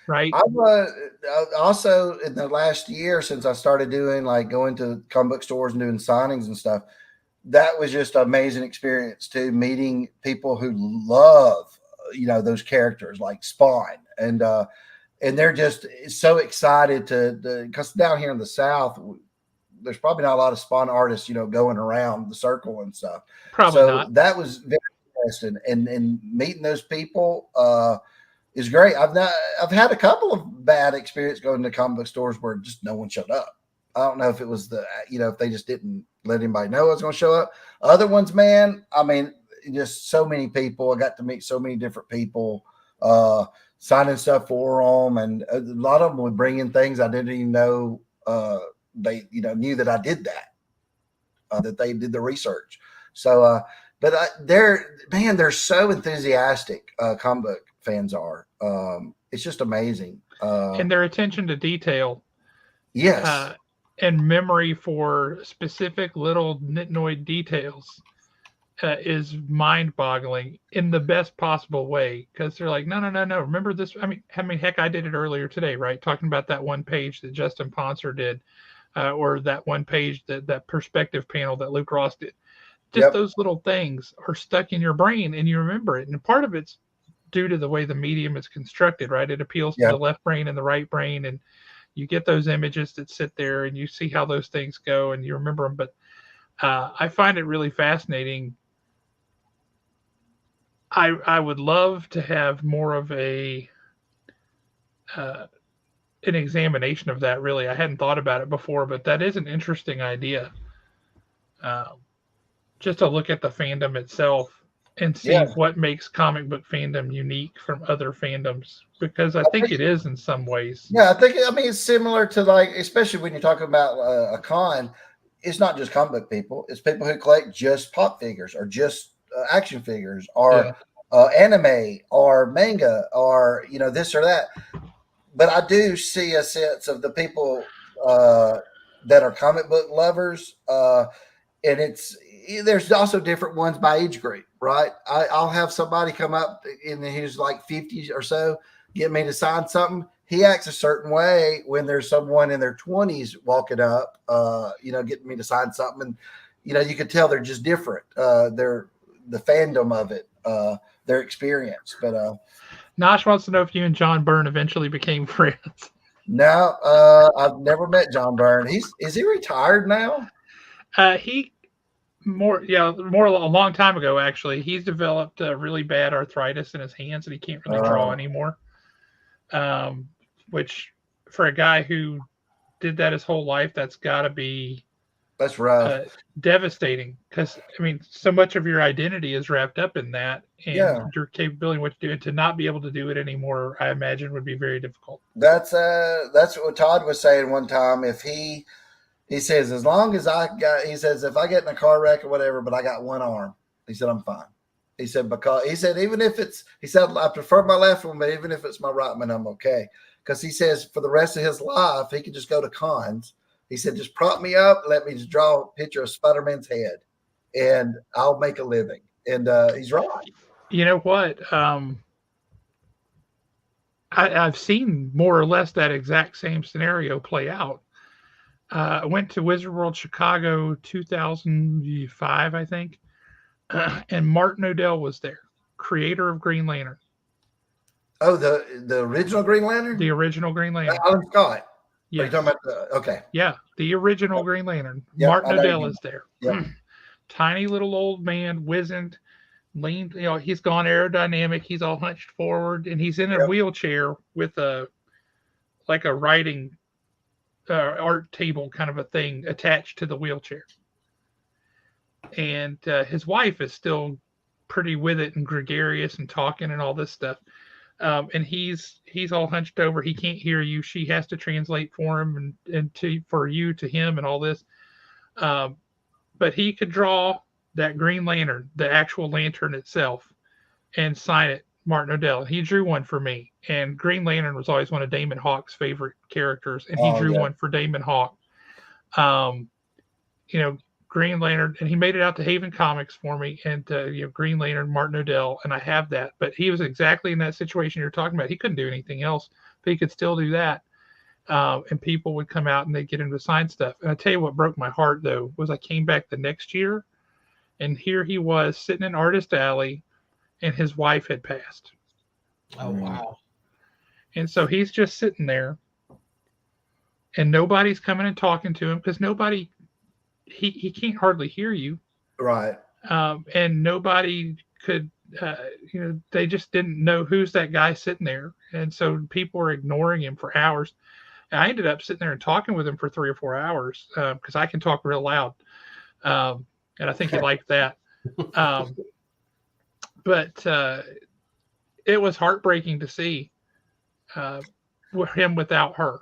right? I've also in the last year since I started doing like going to comic book stores and doing signings and stuff, that was just an amazing experience too, meeting people who love, those characters like Spawn and they're just so excited to because down here in the South, there's probably not a lot of Spawn artists, going around the circle and stuff. Probably So not. that was very interesting, and meeting those people is great. I've had a couple of bad experiences going to comic book stores where just no one showed up. I don't know if it was if they just didn't let anybody know I was going to show up. Other ones, man, I mean, just so many people. I got to meet so many different people, signing stuff for them, and a lot of them would bring in things I didn't even know they knew that I did that they did the research. So, but they're so enthusiastic. Comic book fans are. It's just amazing. And their attention to detail. Yes. And memory for specific little nitnoid details is mind-boggling in the best possible way, because they're like, no. Remember this? I mean, heck, I did it earlier today, right? Talking about that one page that Justin Ponser did, or that one page that perspective panel that Luke Ross did. Just those little things are stuck in your brain, and you remember it. And part of it's due to the way the medium is constructed, right? It appeals to the left brain and the right brain, and you get those images that sit there and you see how those things go and you remember them. But I find it really fascinating. I would love to have more of an examination of that, really. I hadn't thought about it before, but that is an interesting idea. Just to look at the fandom itself and see what makes comic book fandom unique from other fandoms, because I think it is in some ways. Yeah, I mean, it's similar to, like, especially when you're talking about a con, it's not just comic book people. It's people who collect just pop figures or just action figures or anime or manga or, this or that. But I do see a sense of the people that are comic book lovers, and there's also different ones by age group, right? I'll have somebody come up and he's like 50 or so, get me to sign something. He acts a certain way when there's someone in their 20s walking up, getting me to sign something. And, you could tell they're just different. They're the fandom of it, their experience. But Nosh wants to know if you and John Byrne eventually became friends. No, I've never met John Byrne. Is he retired now? More a long time ago, actually. He's developed really bad arthritis in his hands and he can't really draw anymore. Which for a guy who did that his whole life, that's got to be devastating, because I mean, so much of your identity is wrapped up in that, and your capability of what to do, and to not be able to do it anymore, I imagine would be very difficult. That's what Todd was saying one time. If he says, as long as if I get in a car wreck or whatever, but I got one arm, he said, I'm fine. He said, even if I prefer my left one, but even if it's my right one, I'm okay. Because he says for the rest of his life, he could just go to cons. He said, just prop me up, let me just draw a picture of Spider-Man's head, and I'll make a living. And he's right. You know what? I've seen more or less that exact same scenario play out. I went to Wizard World Chicago 2005, I think, and Martin O'Dell was there, creator of Green Lantern. Oh, the original Green Lantern? The original Green Lantern. Alan Scott. Yeah. Are you talking about okay. Yeah, the original Green Lantern. Yep, Martin O'Dell is there. Yep. Tiny little old man, wizened, lean. He's gone aerodynamic. He's all hunched forward, and he's in a wheelchair with a writing art table kind of a thing attached to the wheelchair. And his wife is still pretty with it and gregarious and talking and all this stuff. And he's all hunched over. He can't hear you. She has to translate for him and for you to him and all this. But he could draw that Green Lantern, the actual lantern itself, and sign it, Martin O'Dell. He drew one for me. And Green Lantern was always one of Damon Hawk's favorite characters. And he drew one for Damon Hawk. Um, Green Lantern, and he made it out to Haven Comics for me, and Green Lantern, Martin O'Dell, and I have that. But he was exactly in that situation you're talking about. He couldn't do anything else, but he could still do that. And people would come out and they'd get him to sign stuff. And I tell you what broke my heart though was I came back the next year, and here he was sitting in Artist Alley, and his wife had passed. Oh wow! And so he's just sitting there, and nobody's coming and talking to him because nobody. He can't hardly hear you. Right. And nobody could, they just didn't know who's that guy sitting there. And so people were ignoring him for hours. And I ended up sitting there and talking with him for 3 or 4 hours because I can talk real loud. And I think he liked that. But it was heartbreaking to see him without her.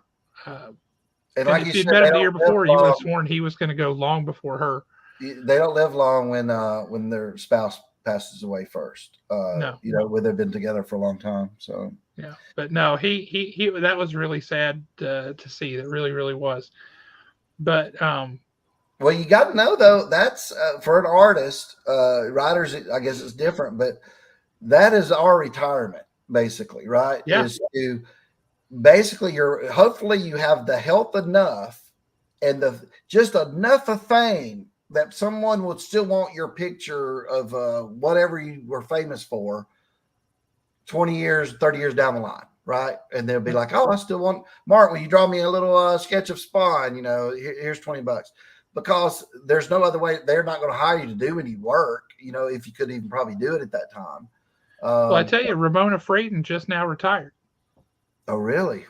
And like if you you'd said, met they him the don't year live before, you would have long. sworn he was going to go long before her. They don't live long when their spouse passes away first. No. Where they've been together for a long time. So yeah, but no, he that was really sad to see. That really, really was. But well, you got to know though, that's for an artist, writers. I guess it's different, but that is our retirement, basically, right? Yeah. Is to basically hopefully you have the health enough and just enough of fame that someone would still want your picture of whatever you were famous for 20 years, 30 years down the line, right? And they'll be like, oh, I still want, Mark, will you draw me a little sketch of Spawn? Here's $20. Because there's no other way. They're not going to hire you to do any work, if you couldn't even probably do it at that time. Well, I tell you, Ramona Frayden just now retired. Oh, really?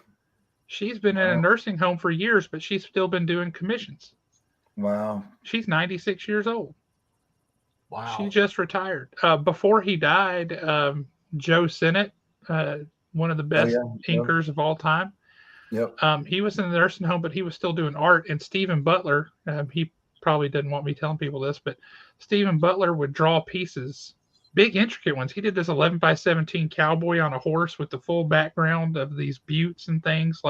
She's been in a nursing home for years, but she's still been doing commissions. Wow. She's 96 years old. Wow. She just retired. Before he died, Joe Sennett, one of the best inkers of all time. Yep. He was in the nursing home, but he was still doing art. And Stephen Butler, he probably didn't want me telling people this, but Stephen Butler would draw pieces, big intricate ones. He did this 11x17 cowboy on a horse with the full background of these buttes and things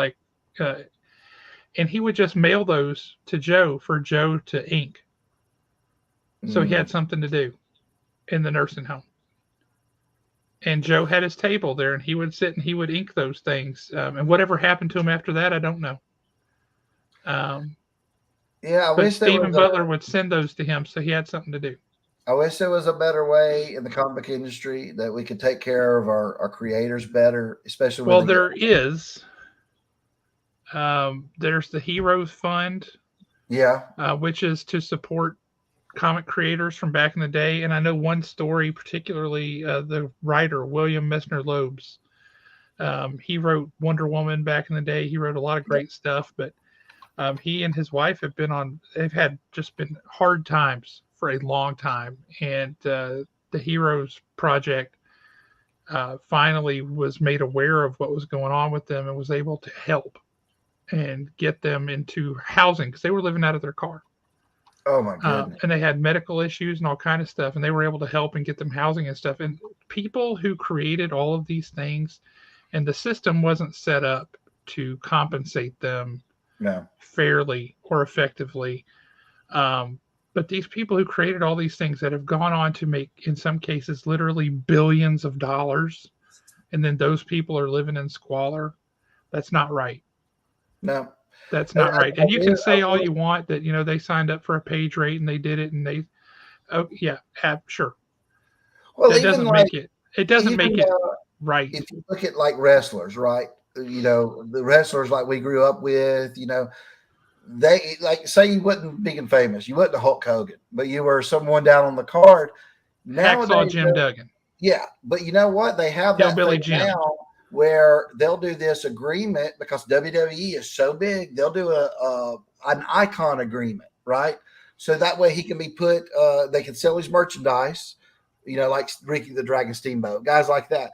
and he would just mail those to Joe for Joe to ink. So he had something to do in the nursing home. And Joe had his table there, and he would sit and he would ink those things. And whatever happened to him after that, I don't know. I wish Stephen Butler would send those to him, so he had something to do. I wish there was a better way in the comic book industry that we could take care of our creators better, especially when there is. There's the Heroes Fund, which is to support comic creators from back in the day. And I know one story, particularly the writer William Messner Loebs. He wrote Wonder Woman back in the day. He wrote a lot of great stuff, but he and his wife they've had just been hard times for a long time. And the Heroes Project finally was made aware of what was going on with them and was able to help and get them into housing because they were living out of their car. Oh my goodness. And they had medical issues and all kind of stuff, and they were able to help and get them housing and stuff. And people who created all of these things, and the system wasn't set up to compensate them fairly or effectively. But these people who created all these things that have gone on to make, in some cases, literally billions of dollars, and then those people are living in squalor, that's not right. No. That's not right. And you can say all you want that, they signed up for a page rate and they did it and sure. Well, that doesn't make it right. If you look at like wrestlers, right? The wrestlers like we grew up with, they say you wasn't big and famous. You wasn't a Hulk Hogan, but you were someone down on the card. Hacksaw Jim Duggan. Yeah. But you know what? They have that Billy thing now where they'll do this agreement because WWE is so big. They'll do an icon agreement, right? So that way he can be put, they can sell his merchandise, like Ricky the Dragon Steamboat, guys like that.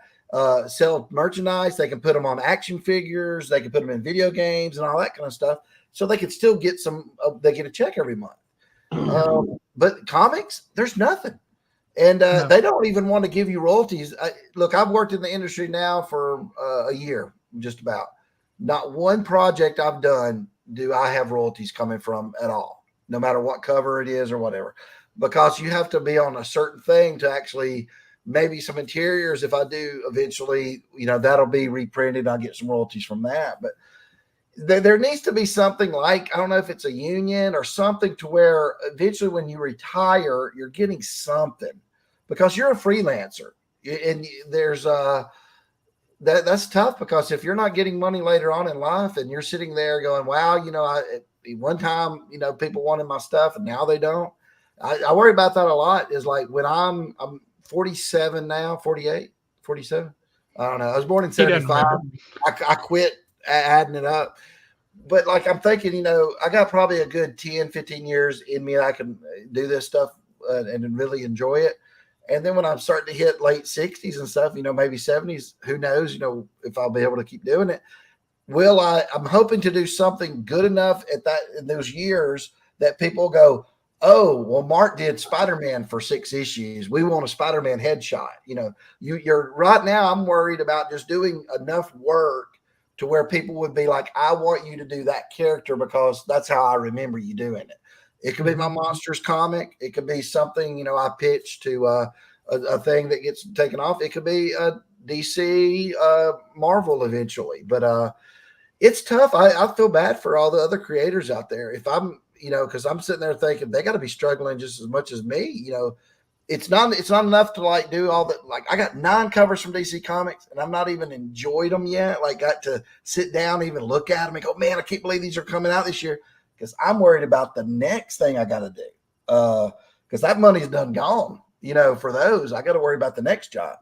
Sell merchandise. They can put them on action figures. They can put them in video games and all that kind of stuff. So they could still get they get a check every month. But comics, there's nothing. And they don't even want to give you royalties. Look, I've worked in the industry now for a year, just about. Not one project I've done do I have royalties coming from at all, no matter what cover it is or whatever, because you have to be on a certain thing to actually maybe some interiors. If I do eventually, that'll be reprinted. I'll get some royalties from that. But there needs to be something like, I don't know if it's a union or something to where eventually when you retire, you're getting something because you're a freelancer. And there's that's tough because if you're not getting money later on in life and you're sitting there going, wow, one time, people wanted my stuff and now they don't. I worry about that a lot. Is like when I'm 47 now, 48, 47. I don't know. I was born in 75. I quit adding it up. But like I'm thinking, I got probably a good 10, 15 years in me. I can do this stuff and really enjoy it. And then when I'm starting to hit late 60s and stuff, maybe 70s, who knows, if I'll be able to keep doing it. I'm hoping to do something good enough in those years that people go, oh, well, Mark did Spider-Man for 6 issues. We want a Spider-Man headshot. You're right now, I'm worried about just doing enough work to where people would be like, I want you to do that character because that's how I remember you doing it. It could be my Monsters comic. It could be something, I pitch to a thing that gets taken off. It could be a DC Marvel eventually. But it's tough. I feel bad for all the other creators out there. If I'm, because I'm sitting there thinking they got to be struggling just as much as me. It's not enough to like do all that. Like I got 9 covers from DC Comics and I'm not even enjoyed them yet. Like got to sit down, even look at them and go, man, I can't believe these are coming out this year. Because I'm worried about the next thing I got to do. Because that money's done gone, for those. I got to worry about the next job.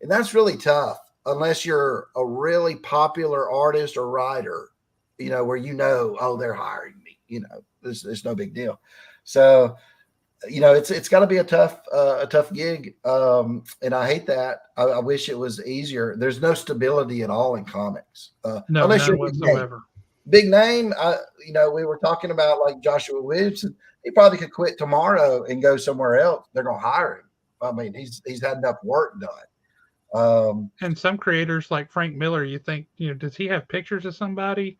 And that's really tough unless you're a really popular artist or writer, where oh, they're hiring me. It's no big deal. So, it's got to be a tough gig. And I hate that. I wish it was easier. There's no stability at all in comics. No, unless none you're whatsoever. Big name, we were talking about like Joshua Williamson. He probably could quit tomorrow and go somewhere else. They're going to hire him. I mean, he's had enough work done. And some creators like Frank Miller, you think, does he have pictures of somebody?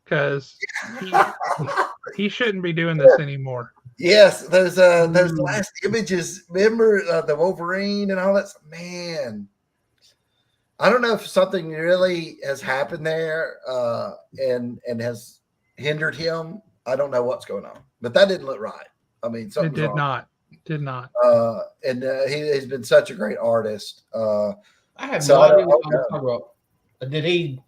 Because he shouldn't be doing this anymore. Yes, those last images. Remember the Wolverine and all that? Man. I don't know if something really has happened there and has hindered him. I don't know what's going on, but that didn't look right. I mean, something did not. And he's been such a great artist. I have no idea what I'm talking about. Did he?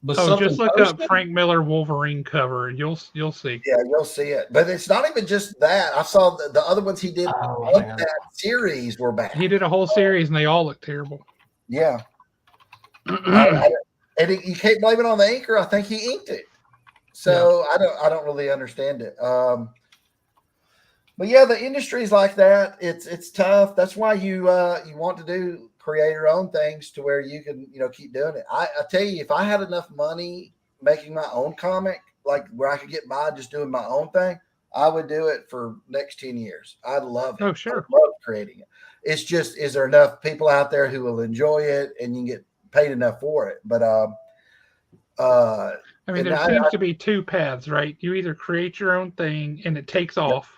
Just look up Frank Miller Wolverine cover, and you'll see. Yeah, you'll see it. But it's not even just that. I saw the other ones he did of that series were bad. He did a whole series, and they all look terrible. Yeah. And you can't blame it on the inker. I think he inked it, so yeah. I don't really understand it. But yeah, the industry's like that. It's tough. That's why you want to create your own things to where you can keep doing it. I tell you, if I had enough money making my own comic, like where I could get by just doing my own thing, I would do it for next 10 years. I'd love it. Oh sure, I love creating it. It's just, is there enough people out there who will enjoy it and you can get paid enough for it? But I mean, there seems to be 2 paths, right? You either create your own thing and it takes off,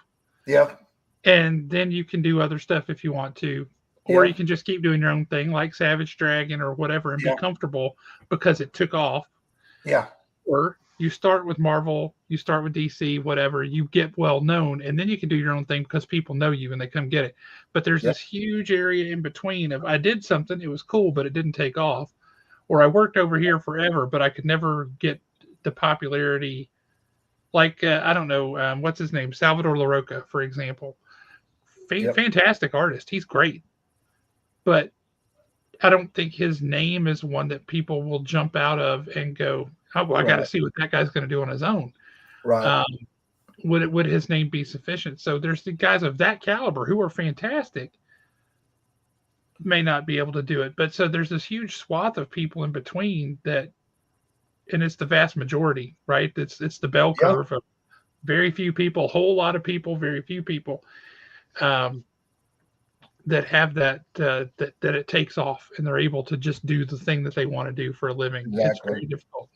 and then you can do other stuff if you want to, or you can just keep doing your own thing like Savage Dragon or whatever and be comfortable because it took off. Or you start with Marvel, you start with DC, whatever, you get well known, and then you can do your own thing because people know you and they come get it. But there's this huge area in between of I did something, it was cool, but it didn't take off. Or I worked over here forever, but I could never get the popularity. Like, I don't know, what's his name? Salvador LaRocca, for example. Fantastic artist. He's great. But I don't think his name is one that people will jump out of and go, oh, well, I got to see what that guy's going to do on his own. Right. Would his name be sufficient? So there's the guys of that caliber who are fantastic, may not be able to do it. But so there's this huge swath of people in between that, and it's the vast majority, right? It's the bell curve of very few people, a whole lot of people, very few people that have that it takes off and they're able to just do the thing that they want to do for a living. Exactly. It's very difficult.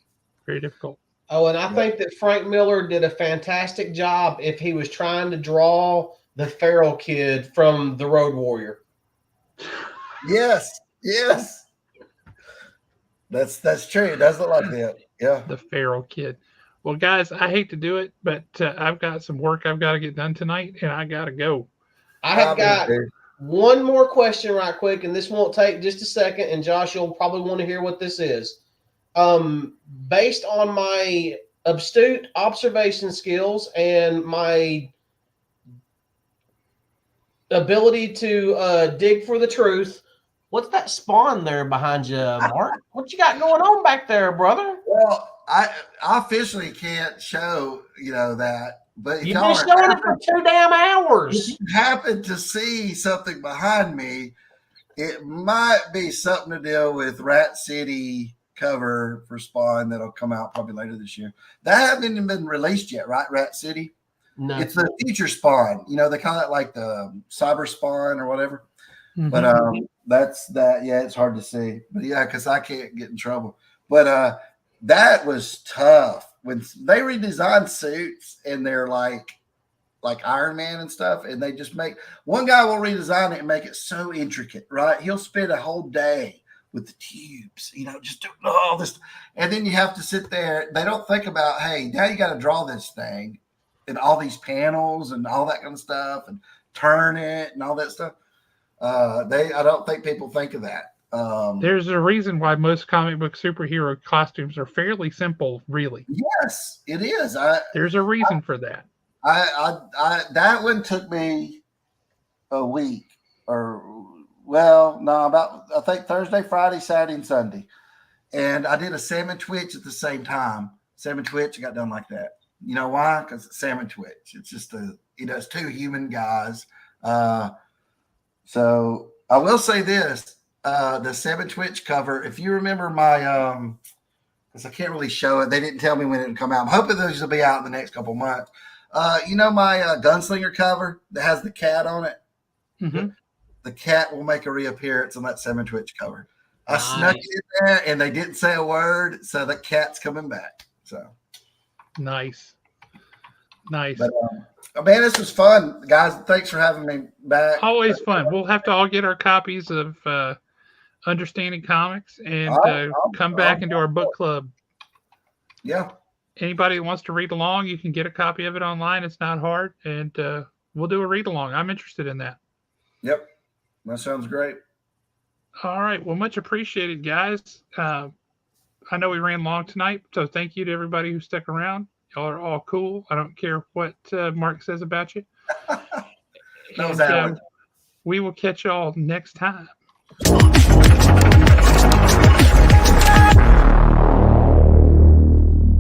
Very difficult. Oh, and I think that Frank Miller did a fantastic job if he was trying to draw the feral kid from The Road Warrior. Yes, yes. That's true. It does look like that. Yeah. The feral kid. Well, guys, I hate to do it, but I've got some work I've got to get done tonight, and I got to go. I have Me got too. one more question right quick, and this won't take just a second. And Josh, you'll probably want to hear what this is. Based on my astute observation skills and my ability to dig for the truth, what's that spawn there behind you, Mark? What you got going on back there, brother? Well, I officially can't show that, but if You've y'all been showing it for 2 damn hours. happen to see something behind me, it might be something to deal with Rat City cover for Spawn that'll come out probably later this year. That hasn't even been released yet, right? Rat City. No. It's the future Spawn. They call it like the Cyber Spawn or whatever. Mhm. But that's that. Yeah, it's hard to see. But yeah, because I can't get in trouble. But that was tough when they redesign suits and they're like Iron Man and stuff, and they just make one guy will redesign it and make it so intricate, right? He'll spend a whole day with the tubes, just doing all this, and then you have to sit there. They don't think about, hey, now you got to draw this thing and all these panels and all that kind of stuff and turn it and all that stuff. I don't think people think of that. There's a reason why most comic book superhero costumes are fairly simple, really. Yes, it is. There's a reason for that. That one took me a week about I think Thursday, Friday, Saturday, and Sunday. And I did a salmon twitch at the same time. Salmon twitch, I got done like that. You know why? Because it's salmon twitch. It's just it's two human guys. So I will say this, the salmon twitch cover, if you remember my because I can't really show it. They didn't tell me when it would come out. I'm hoping those will be out in the next couple months. My Gunslinger cover that has the cat on it? Mm-hmm. The cat will make a reappearance on that Salmon Twitch cover. I snuck it in there, and they didn't say a word, so the cat's coming back. So nice. But, man, this was fun, guys. Thanks for having me back. Always fun. We'll have to all get our copies of Understanding Comics and come back into our book club. Yeah. Anybody that wants to read along, you can get a copy of it online. It's not hard, and we'll do a read along. I'm interested in that. Yep. That sounds great. All right. Well, much appreciated, guys. I know we ran long tonight, so thank you to everybody who stuck around. Y'all are all cool. I don't care what Mark says about you. That was Alan. We will catch y'all next time.